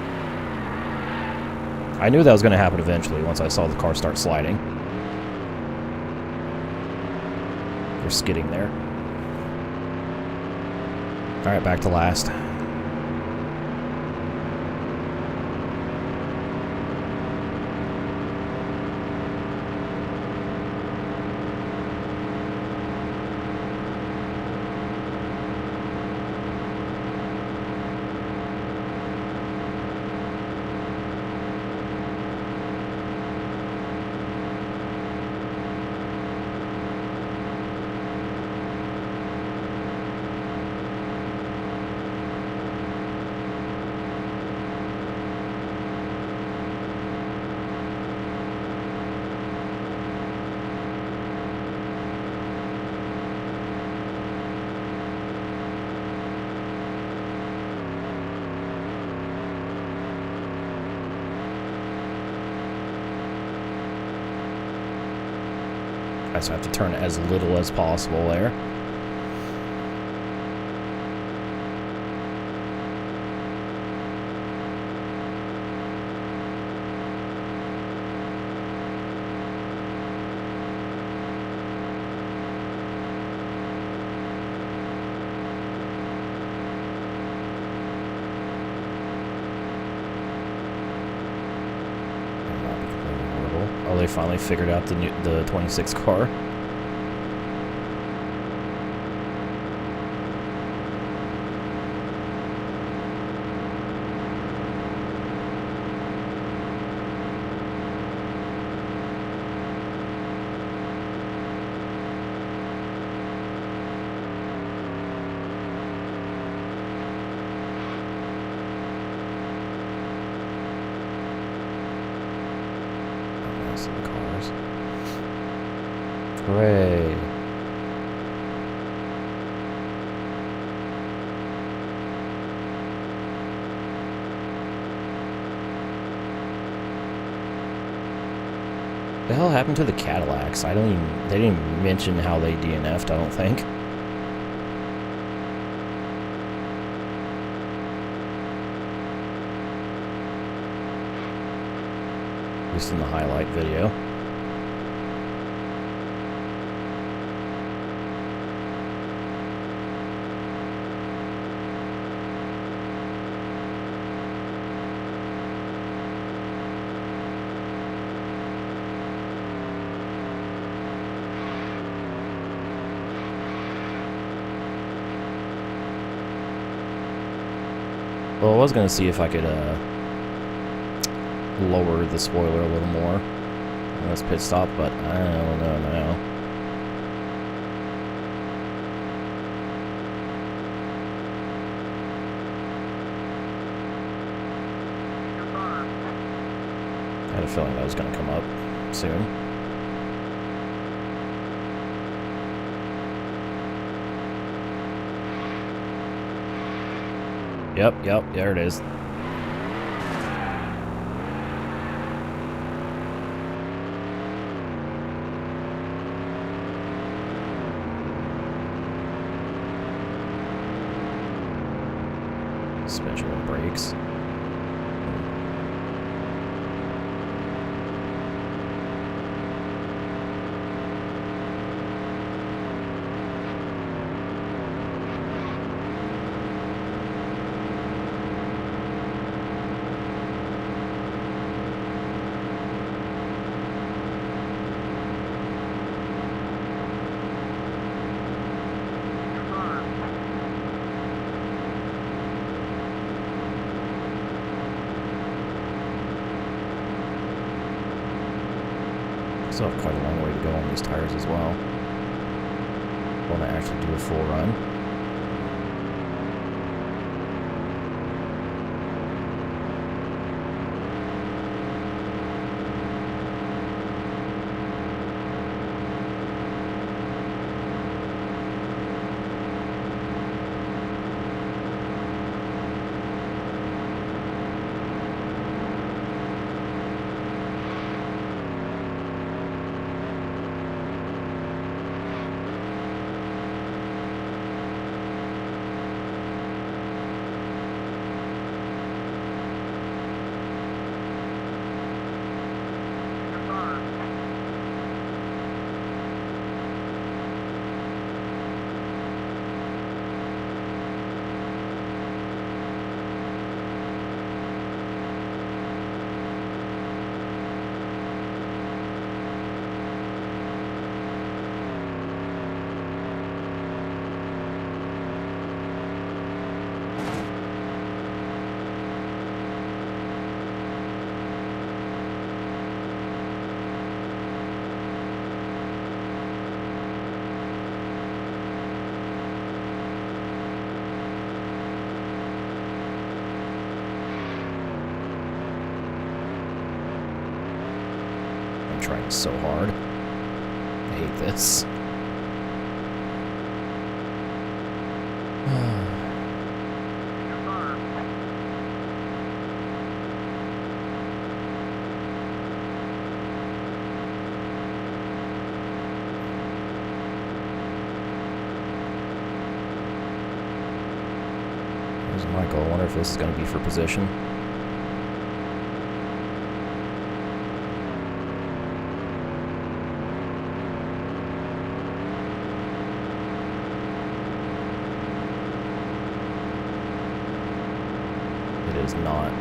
I knew that was going to happen eventually once I saw the car start sliding. We're skidding there. Alright, back to last. I just have to turn as little as possible there. Oh, they finally figured out the 26 car. The cars. Hooray. The hell happened to the Cadillacs? They didn't even mention how they DNF'd, I don't think. At least in the highlight video. Well, I was gonna see if I could lower the spoiler a little more on this pit stop, but I don't know now. I had a feeling that was going to come up soon. Yep, there it is. Special brakes. Still have quite a long way to go on these tires as well. Want to actually do a full run. Trying so hard. I hate this. Michael, I wonder if this is going to be for position. It is not.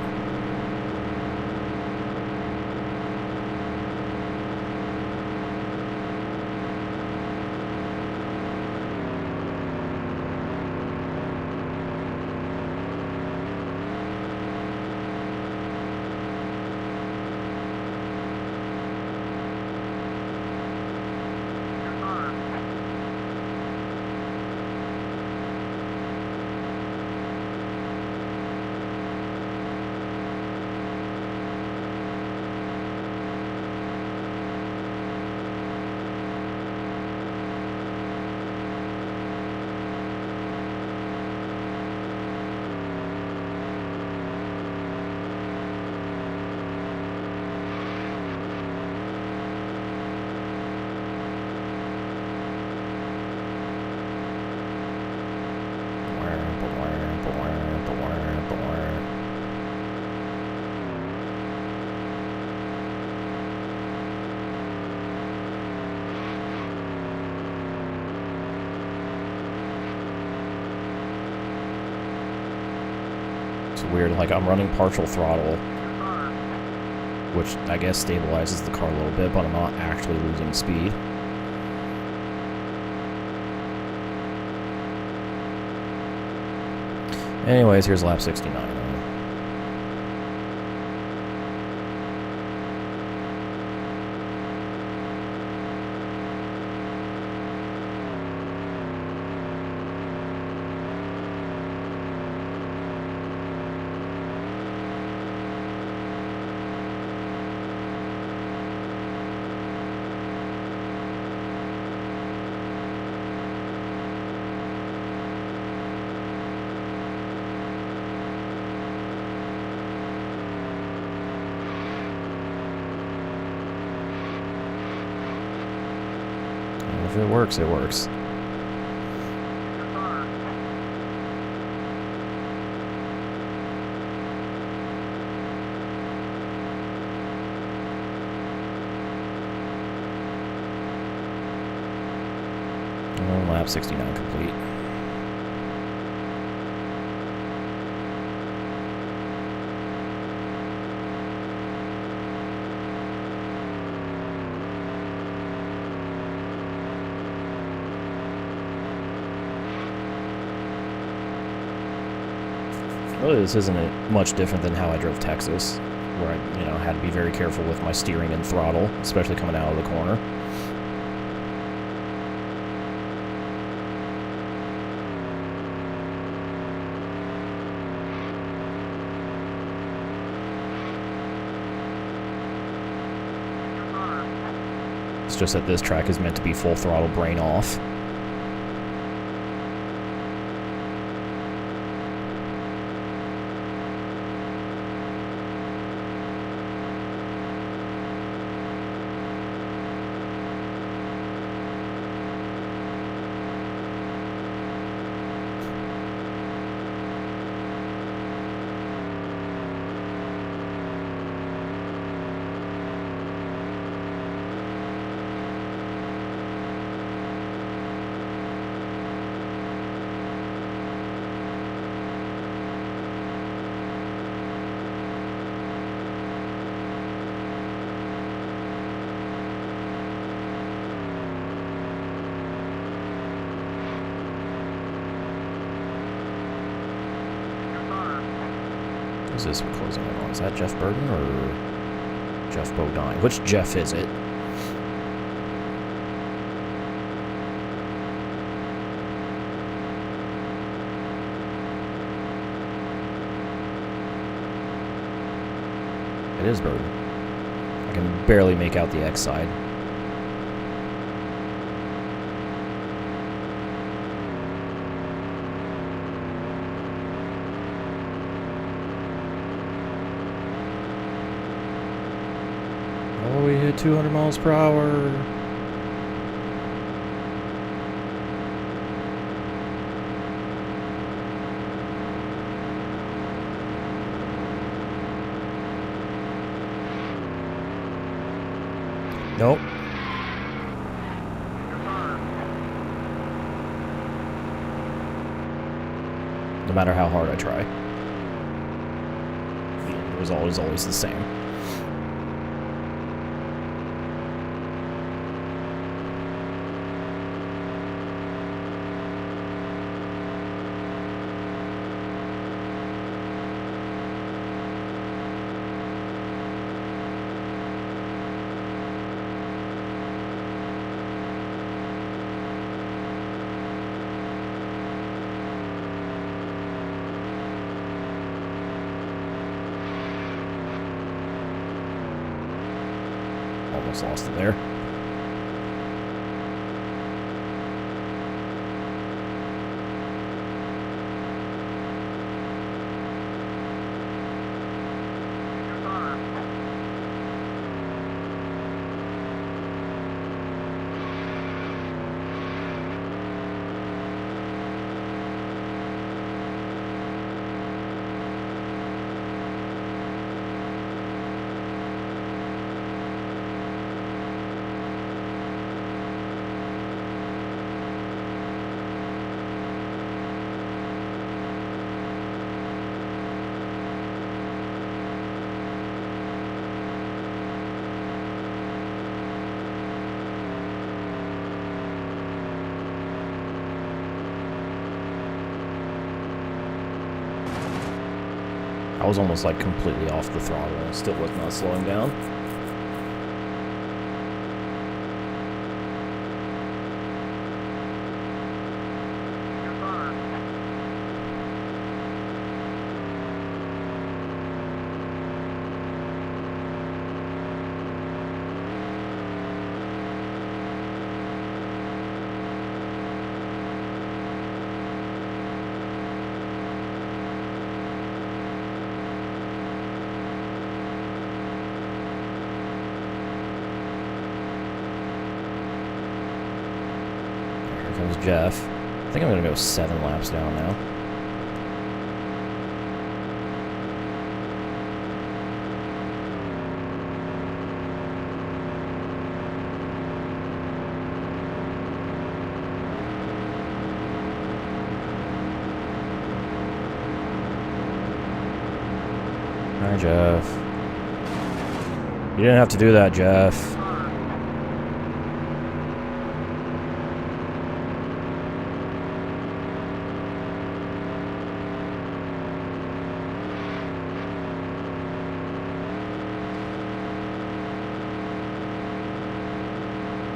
It's weird, like I'm running partial throttle, which I guess stabilizes the car a little bit, but I'm not actually losing speed. Anyways, here's lap 69. If it works, it works. And lap 69 complete. Really, this isn't much different than how I drove Texas, where I, had to be very careful with my steering and throttle, especially coming out of the corner. It's just that this track is meant to be full throttle, brain off. Who's this we're closing in on? Is that Jeff Burton or Jeff Bodine? Which Jeff is it? It is Burton. I can barely make out the X side. Oh, we hit 200 miles per hour. Nope. No matter how hard I try, the end result is always the same. Almost lost it there. I was almost like completely off the throttle and still was not slowing down. Here comes Jeff. I think I'm gonna go 7 laps down now. Hi, Jeff. You didn't have to do that, Jeff.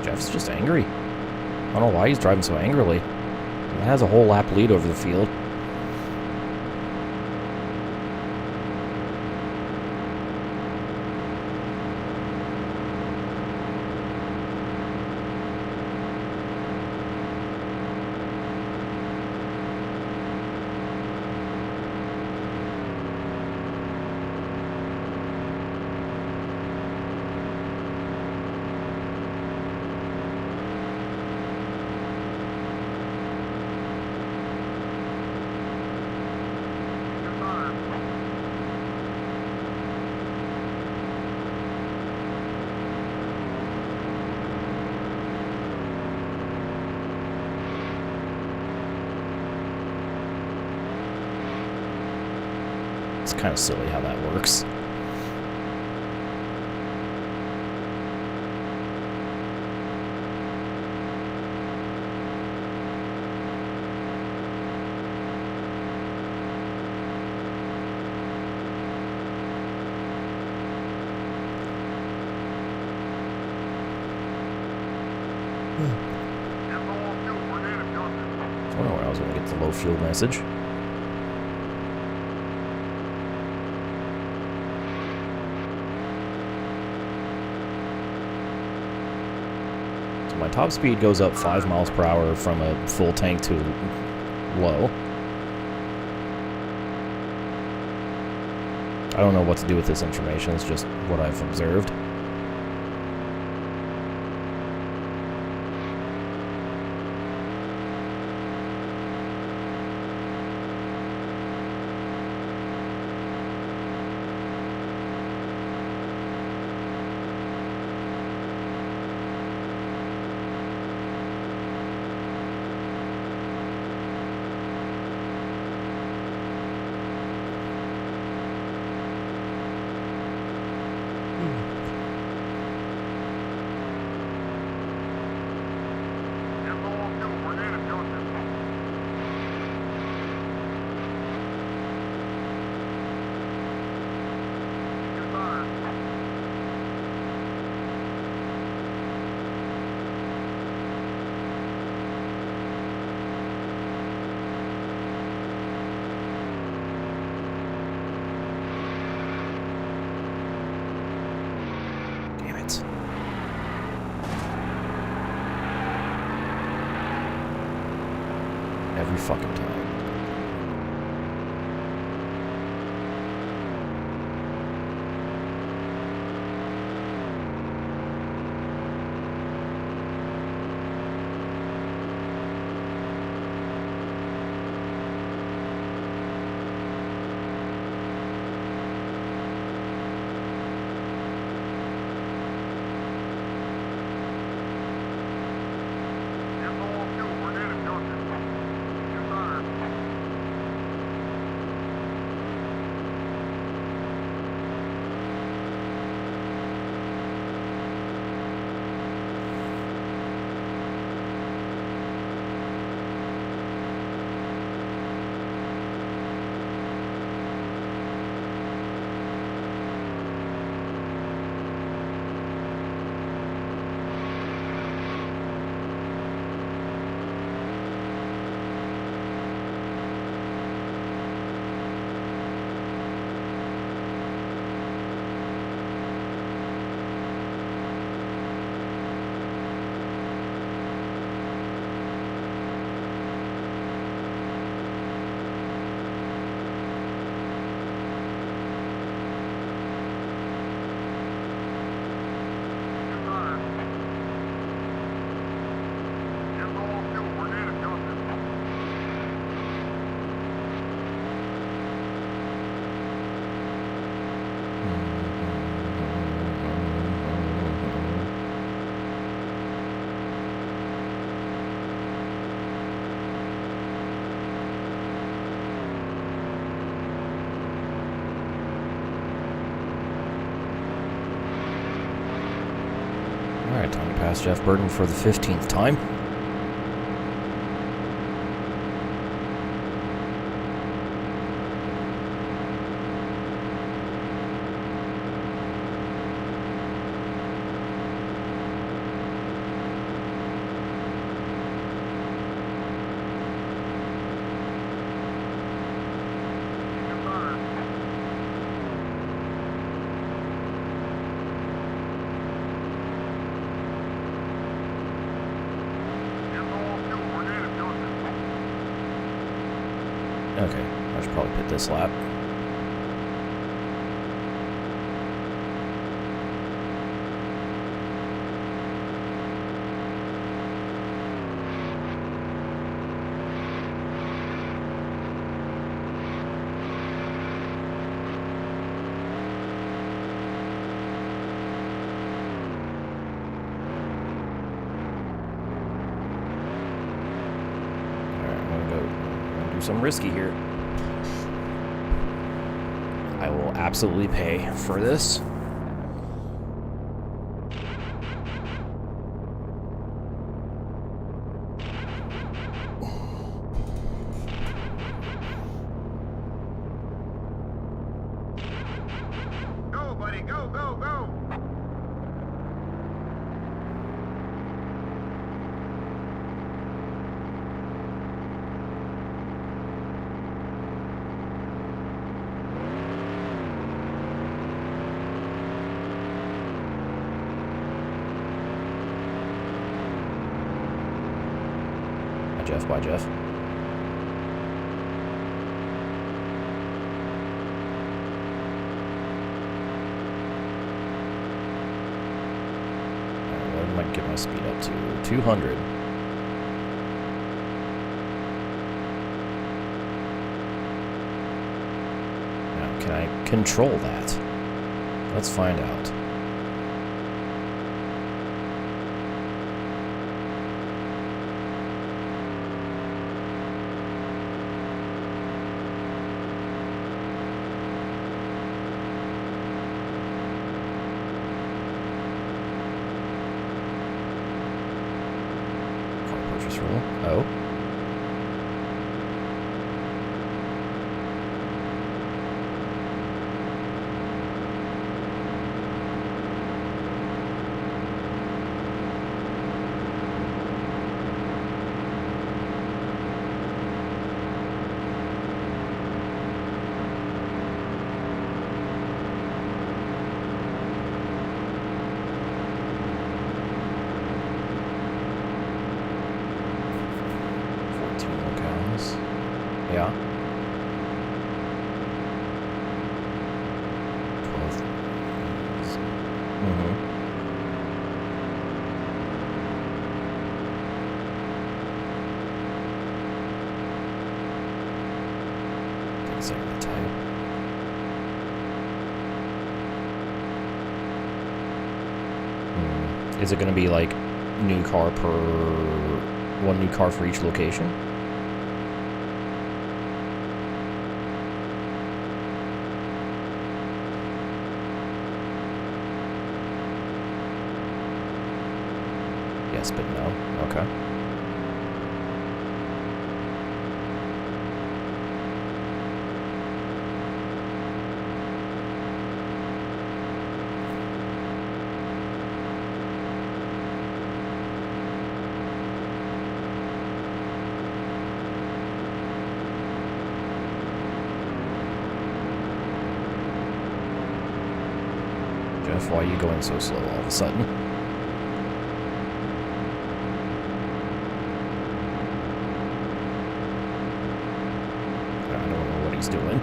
Jeff's just angry. I don't know why he's driving so angrily. He has a whole lap lead over the field. It's kind of silly how that works. I don't know where I was going to get the low fuel message. My top speed goes up 5 miles per hour from a full tank to low. I don't know what to do with this information, it's just what I've observed. every fucking time. Alright, time to pass Jeff Burton for the 15th time. Okay, I should probably pit this lap. Some risky here. I will absolutely pay for this. Go, buddy, go, go, go! Jeff, bye, Jeff. Alright, what am I get my speed up to? 200. Now, can I control that? Let's find out. Rule. Oh. Yeah. 12. Mm-hmm. Take a second to type. Is it going to be like new car per... one new car for each location? Yes, but no. Okay. Jeff, why are you going so slow all of a sudden? I don't know what he's doing.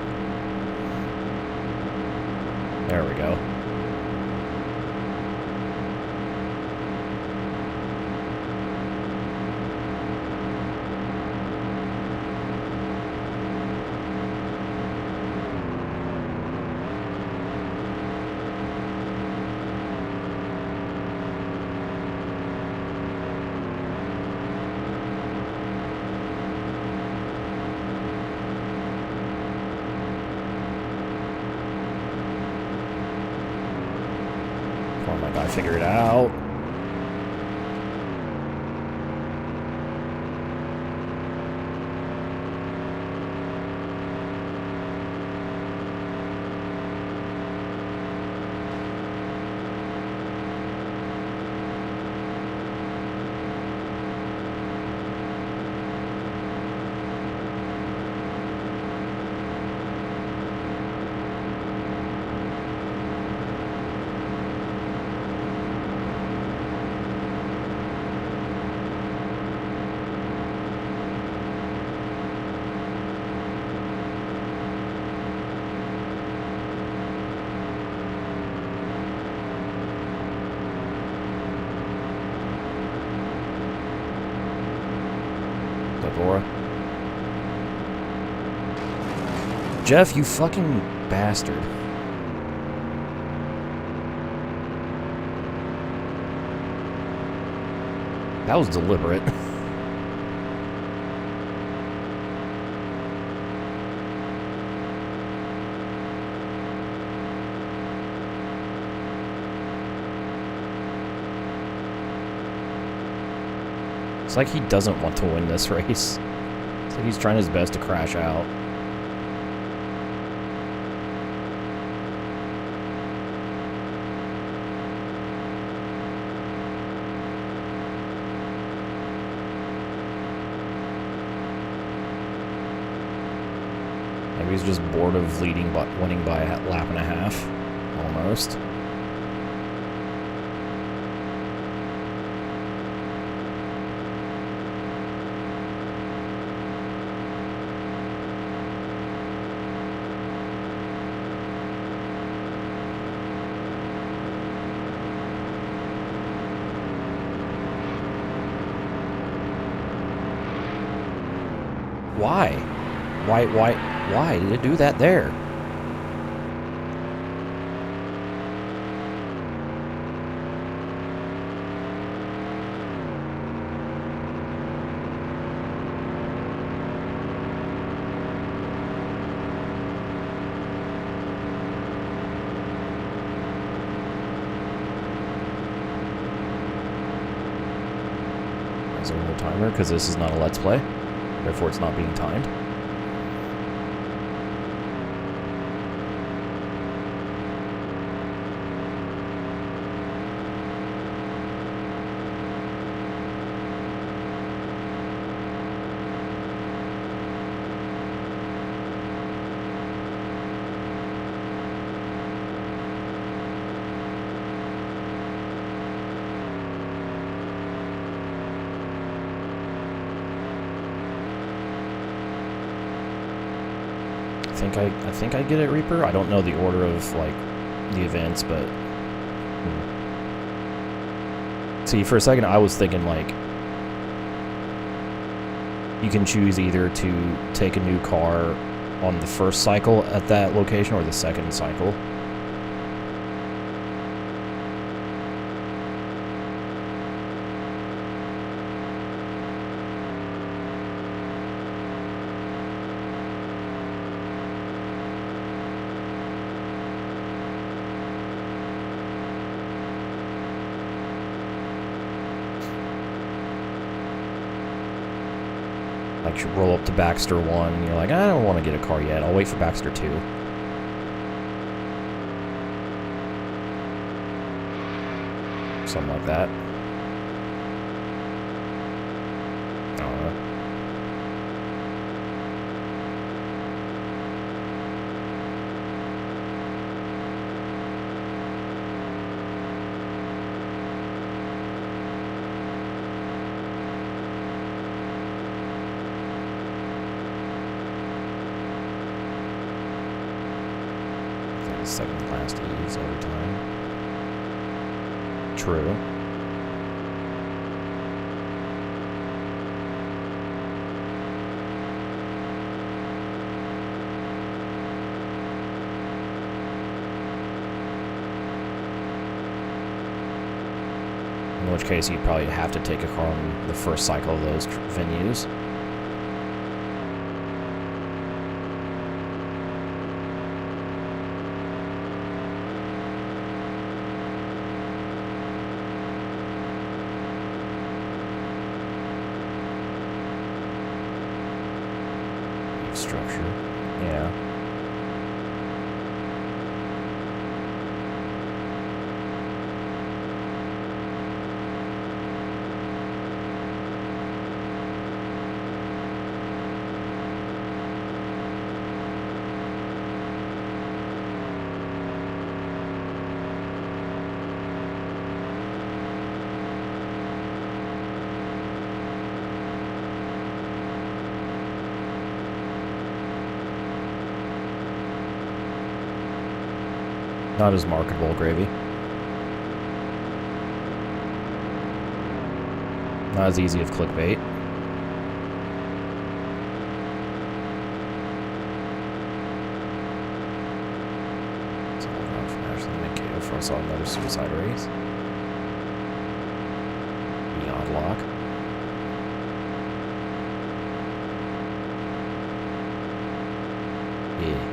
There we go. Oh my god, figure it out. Laura. Jeff, you fucking bastard. That was deliberate. It's like he doesn't want to win this race. It's like he's trying his best to crash out. Maybe he's just bored of winning by a lap and a half, almost. Why? Why did it do that there? Is there no timer? Because this is not a Let's Play. Therefore, it's not being timed. I think I get it, Reaper. I don't know the order of like the events, but see, for a second I was thinking like you can choose either to take a new car on the first cycle at that location or the second cycle. Like you roll up to Baxter 1 and you're like, I don't want to get a car yet. I'll wait for Baxter 2. Something like that. I don't know. Second to last ease every time. True. In which case, you'd probably have to take a car on the first cycle of those venues. Structure, yeah. Not as marketable, Gravy. Not as easy of clickbait. It's all around from Ashley Mankato before I saw another suicide race. Beyond lock. Yeah.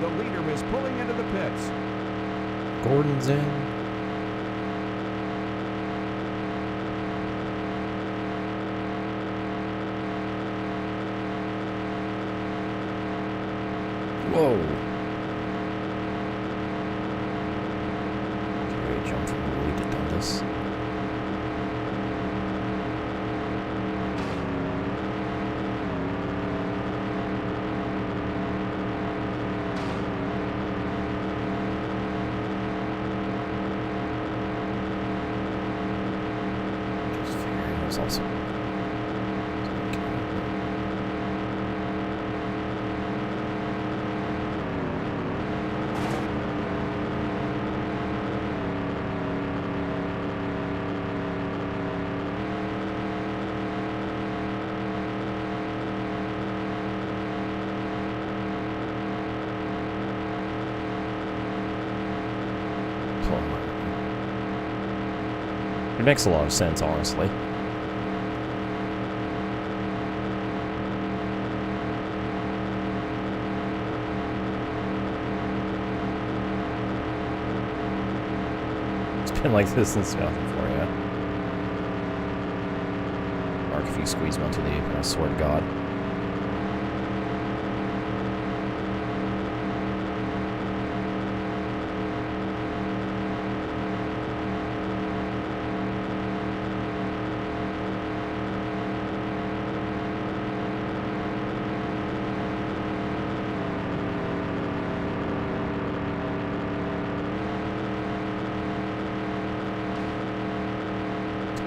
The leader is pulling into the pits. Gordon's in. Whoa. Great jump from Willie to Dundas. Also it makes a lot of sense, honestly. spin like this and nothing for you. Mark, if you squeeze me onto the apron, I swear to God.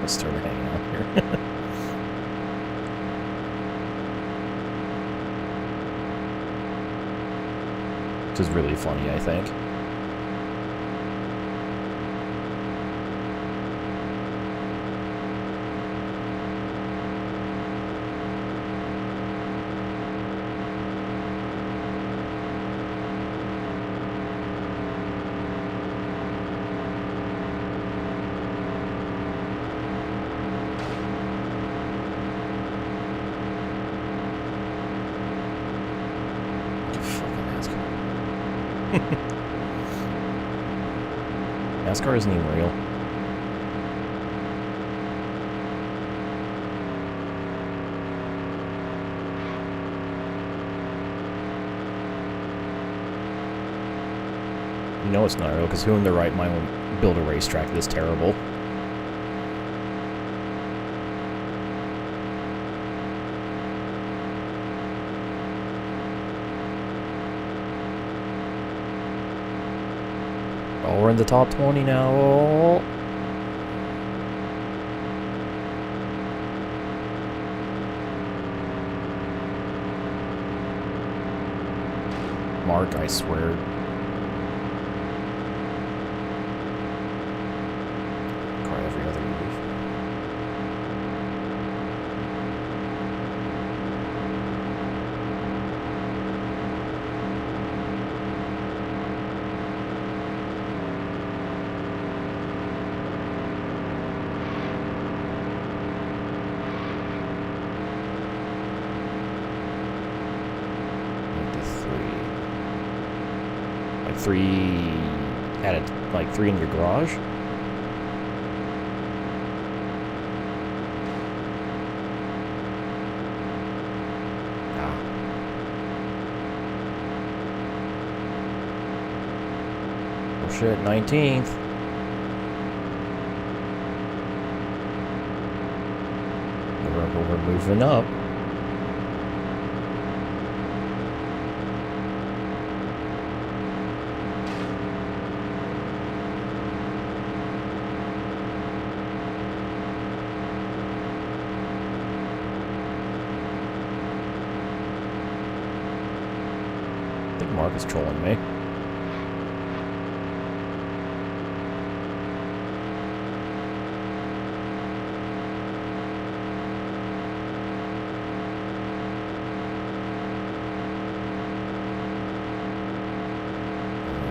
Let's start hanging out here. Which is really funny, I think. NASCAR isn't even real. You know it's not real, because who in their right mind will build a racetrack this terrible? Oh, we're in the top 20 now. Oh. Mark, I swear. Car every other move. Three in your garage? Ah. Oh shit, 19th. We're moving up. Mark is trolling me.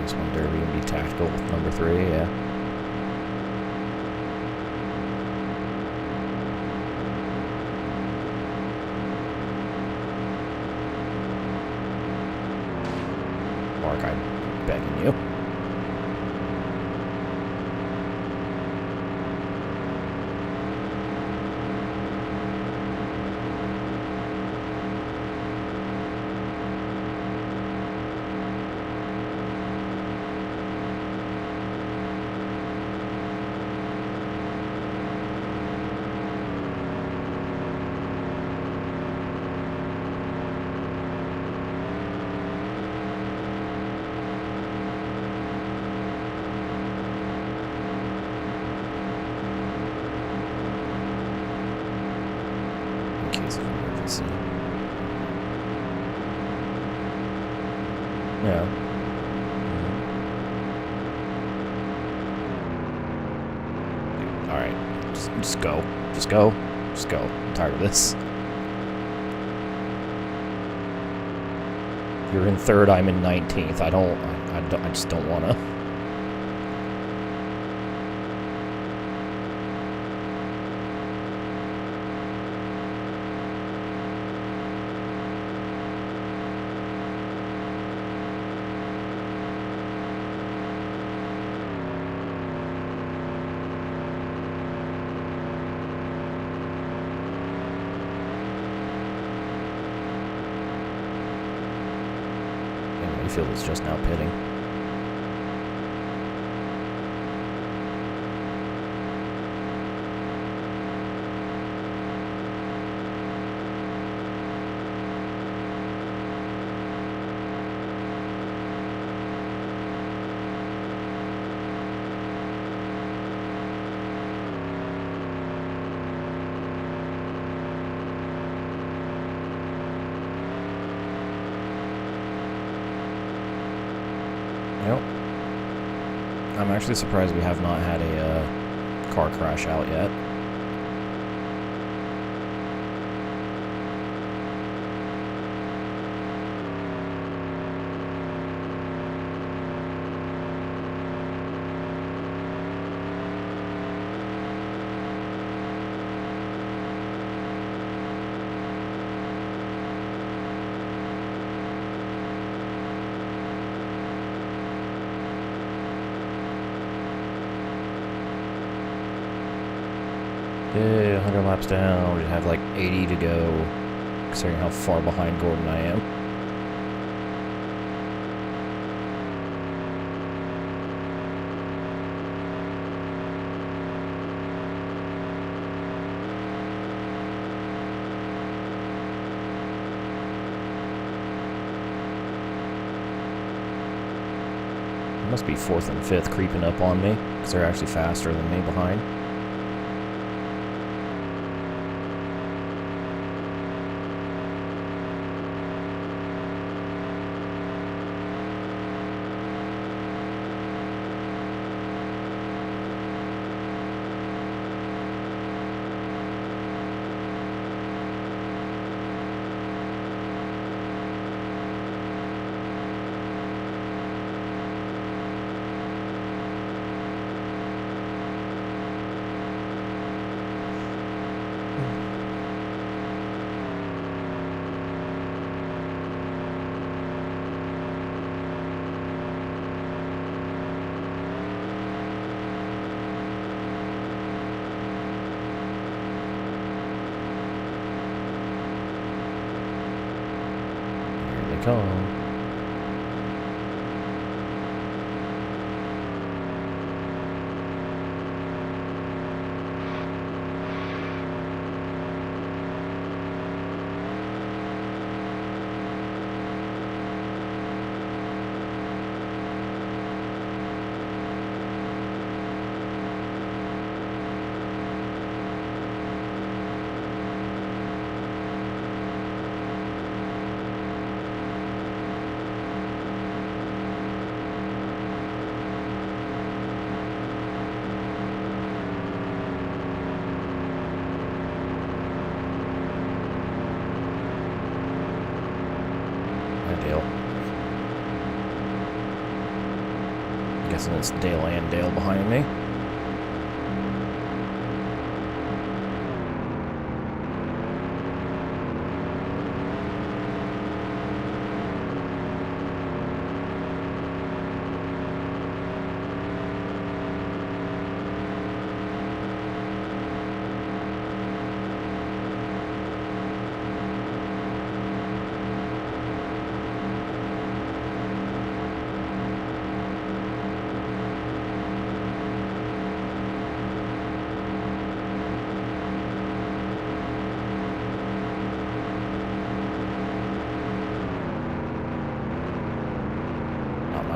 This one derby can be tactical with number 3, yeah. Mark, I'm begging you. Case of emergency. Yeah. Alright. Just go. Just go. Just go. I'm tired of this. You're in 3rd, I'm in 19th. I just don't wanna. field is just now pitting. Yep. I'm actually surprised we have not had a car crash out yet. Yeah, 100 laps down. We have like 80 to go, considering how far behind Gordon I am. It must be 4th and 5th creeping up on me, because they're actually faster than me behind. Come. Dale. I'm guessing it's Dale and Dale behind me.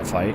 Fight.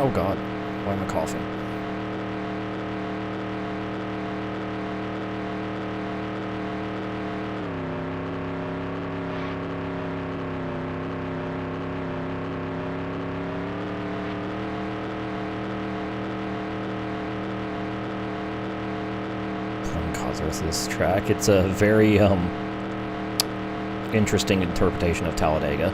Oh god, why am I coughing? Cause this track. It's a very interesting interpretation of Talladega.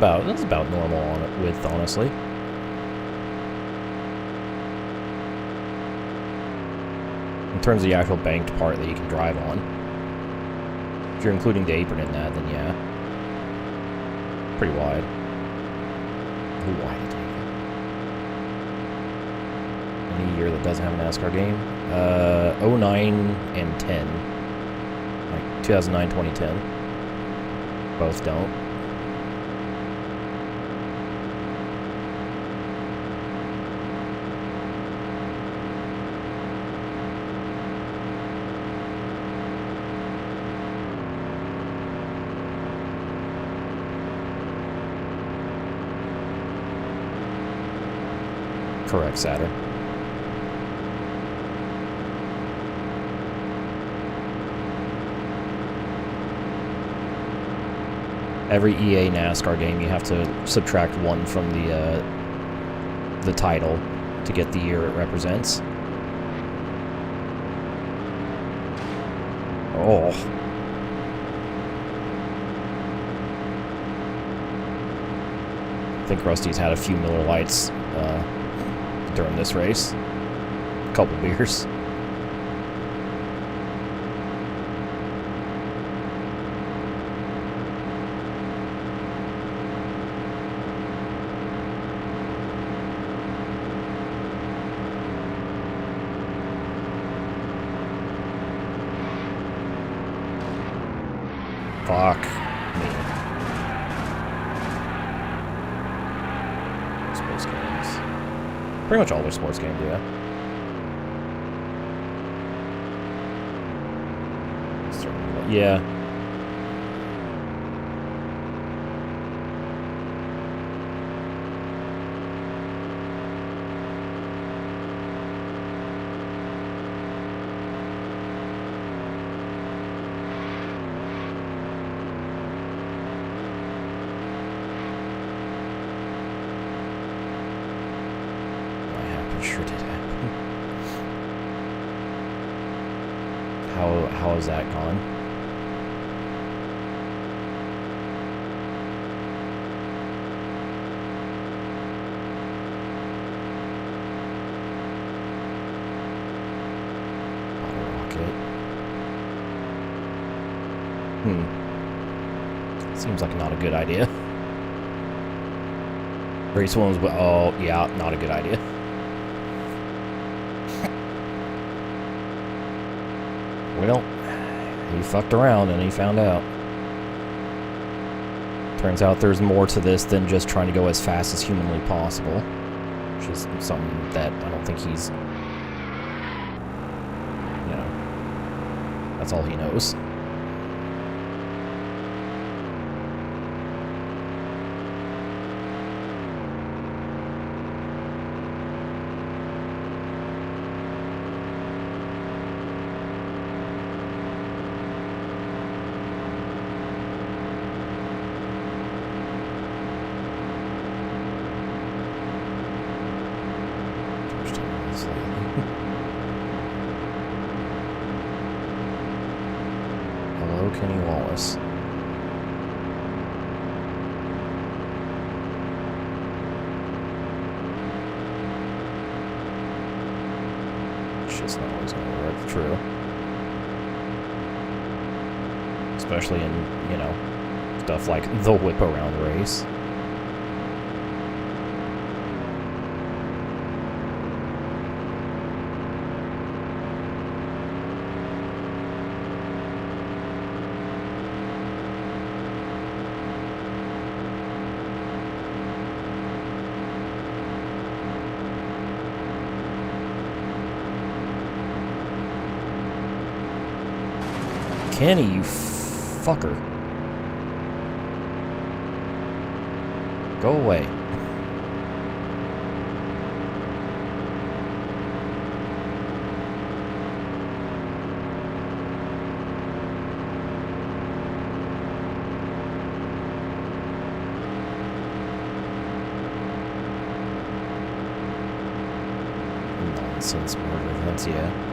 That's about normal on it width, honestly. In terms of the actual banked part that you can drive on. If you're including the apron in that, then yeah. Pretty wide. How wide is it? Any year that doesn't have a NASCAR game? 09 and 10. Like 2009, 2010. Both don't. Correct, Saturn. Every EA NASCAR game, you have to subtract one from the title to get the year it represents. Oh. I think Rusty's had a few Miller Lights during this race. A couple beers. Fuck me. Sports games. Pretty much all their sports games, yeah. Yeah. Sure did happen. How has that gone? Auto rocket. Seems like not a good idea. Race 1 was, oh yeah, not a good idea. Well, he fucked around and he found out. Turns out there's more to this than just trying to go as fast as humanly possible. Which is something that I don't think he's... You know... That's all he knows. Hello, Kenny Wallace. It's just not always going to work. True. Especially in, you know, stuff like the whip around race. Kenny, you fucker. Go away. Nonsense murder events, yeah.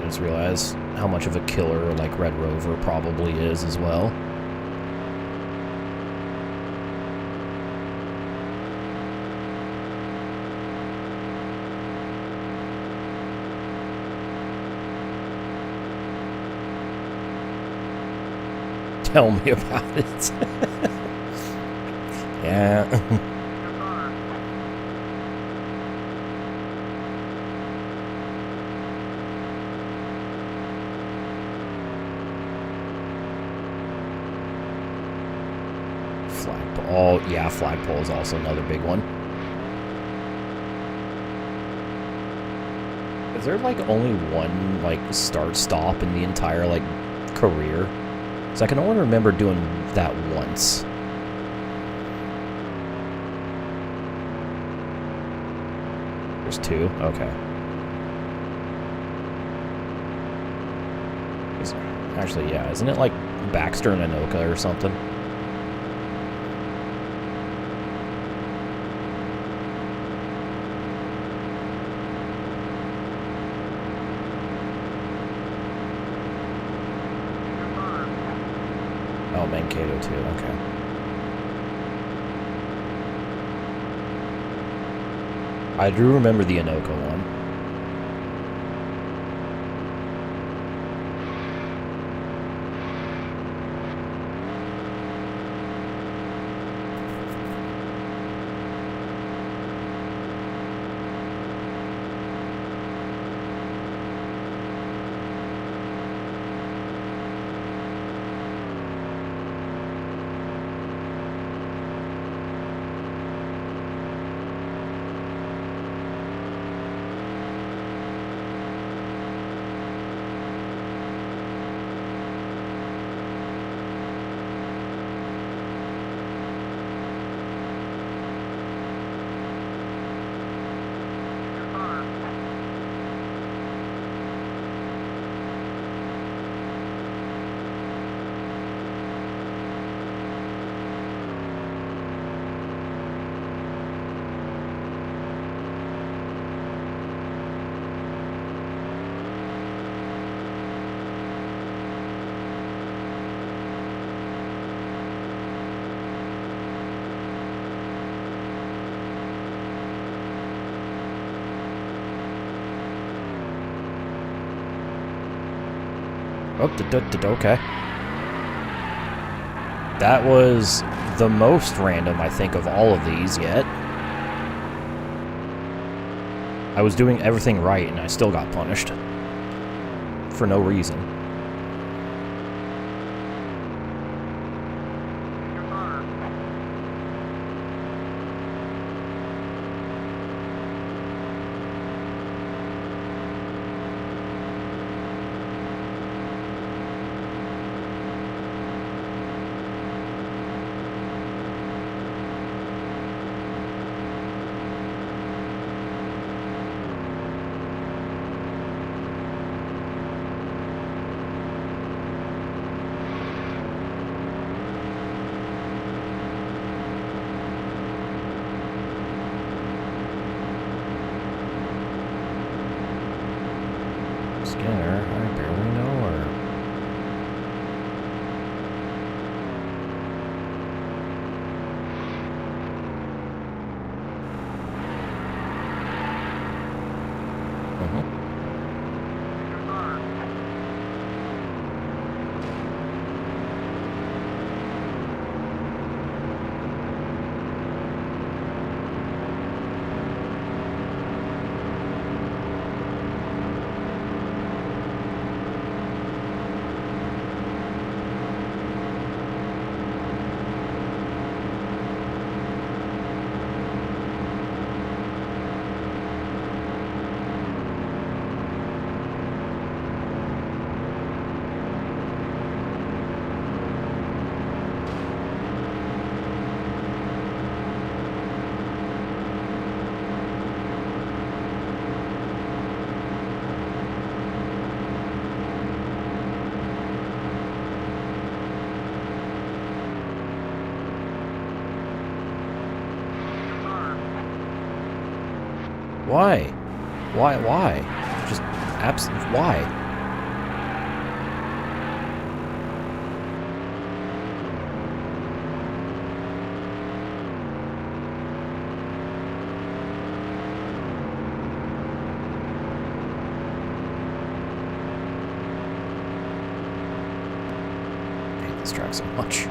I just realized how much of a killer like Red Rover probably is as well. Tell me about it. Yeah. Oh, yeah, flagpole is also another big one. Is there, like, only one, like, start-stop in the entire, like, career? Because I can only remember doing that once. There's two? Okay. Actually, yeah, isn't it, like, Baxter and Anoka or something? Oh, Mankato too, okay. I do remember the Anoka one. Oh, okay. That was the most random, I think, of all of these yet. I was doing everything right, and I still got punished. For no reason. Skinner, I barely know her. Why? Why? Just why? I hate this track so much.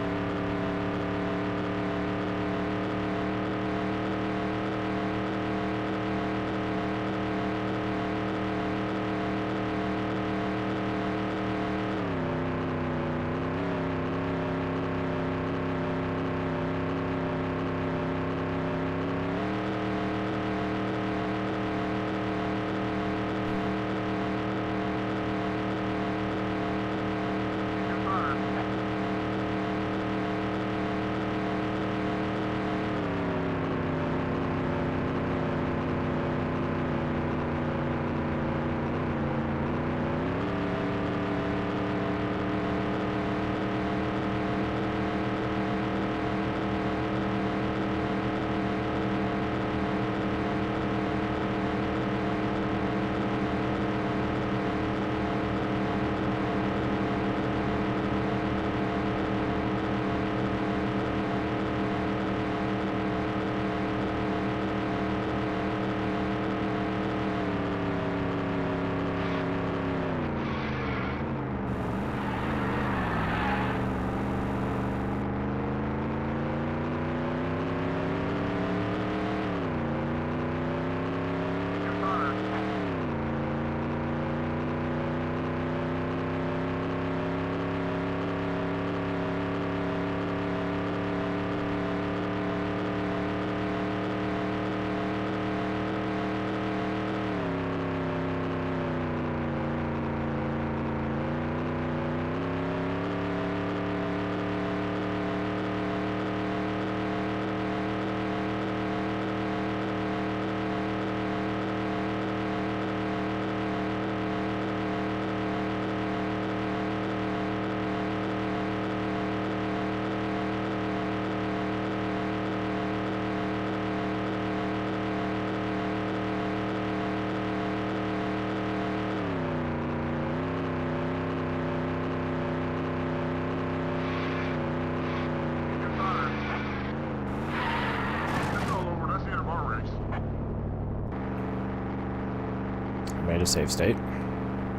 Made a save state.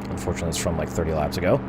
Unfortunately, it's from like 30 laps ago.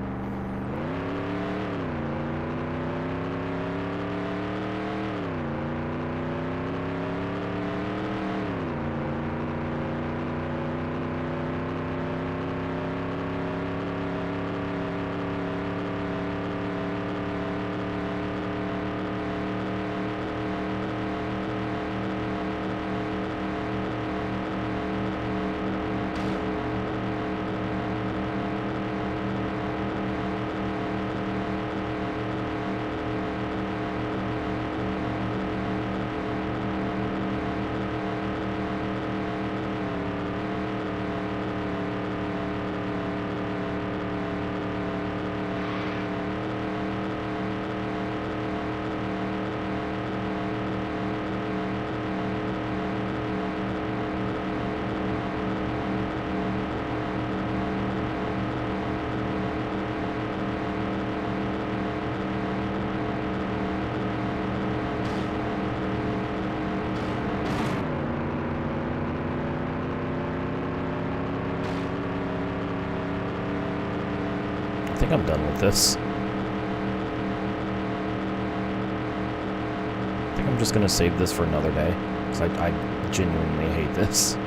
I think I'm done with this. I think I'm just gonna save this for another day, because I genuinely hate this.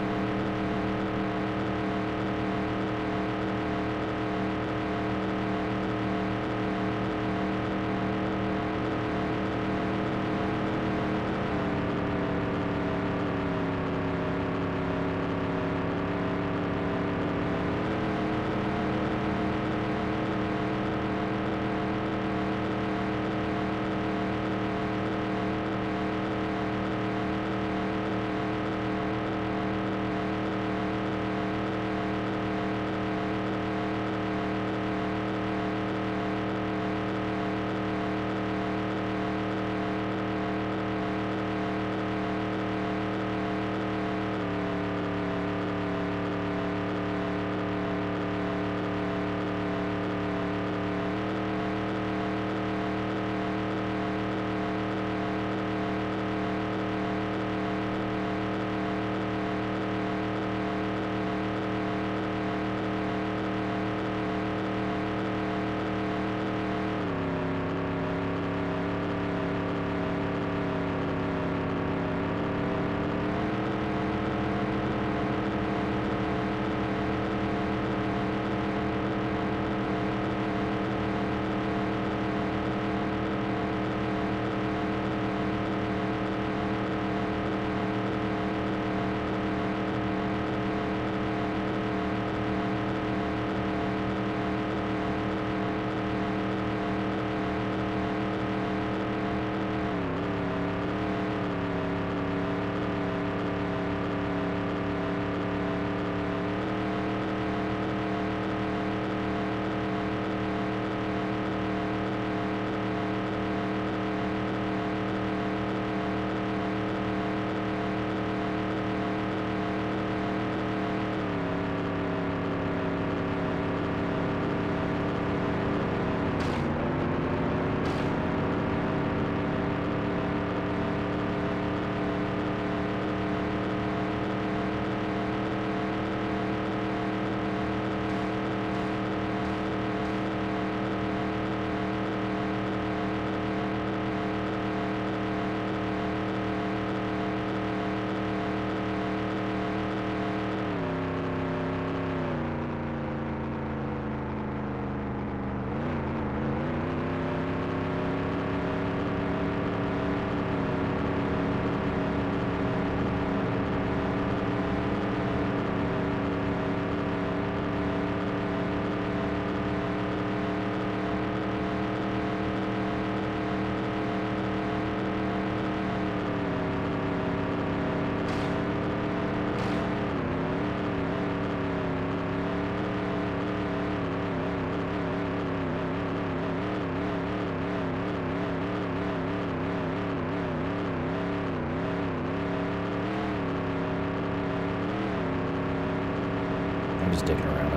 I'm just digging around.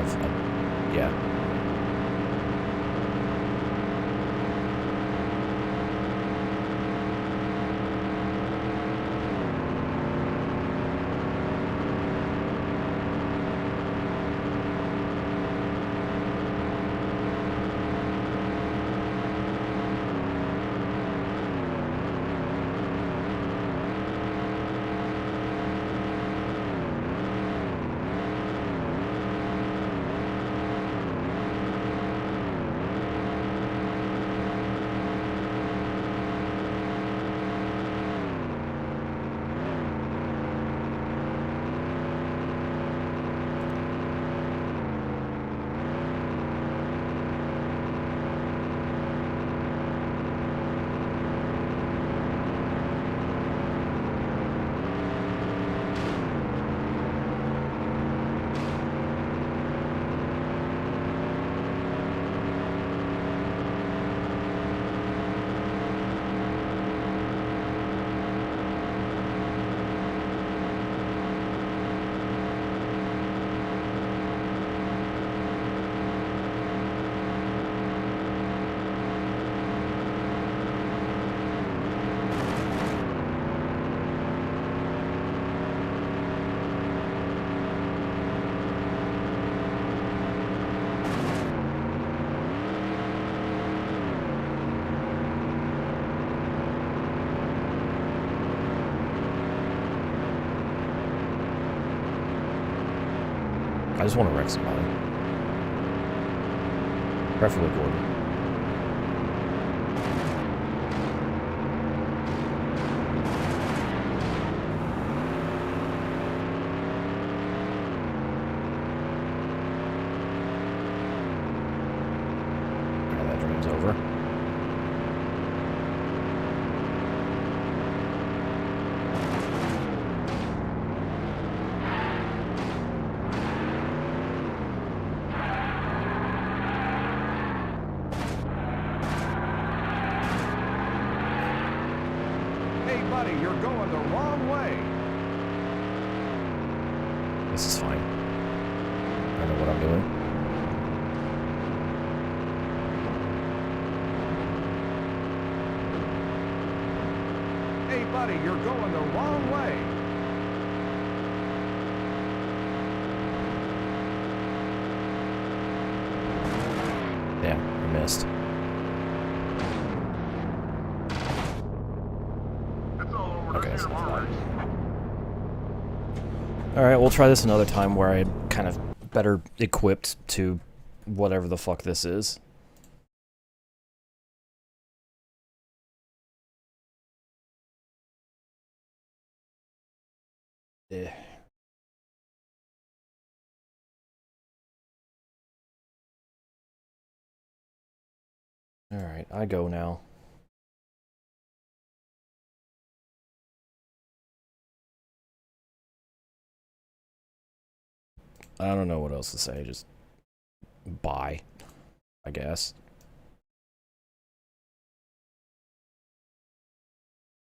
Yeah. I just want to wreck somebody. Preferably Gordon. Now that dream's over. Hey, buddy, you're going the wrong way. This is fine. I know what I'm doing. Hey, buddy, you're going the wrong way. Yeah, I missed. Okay, so alright, we'll try this another time where I'm kind of better equipped to whatever the fuck this is. Eh. Alright, I go now. I don't know what else to say, just bye, I guess.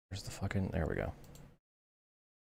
Where's the fucking... there we go.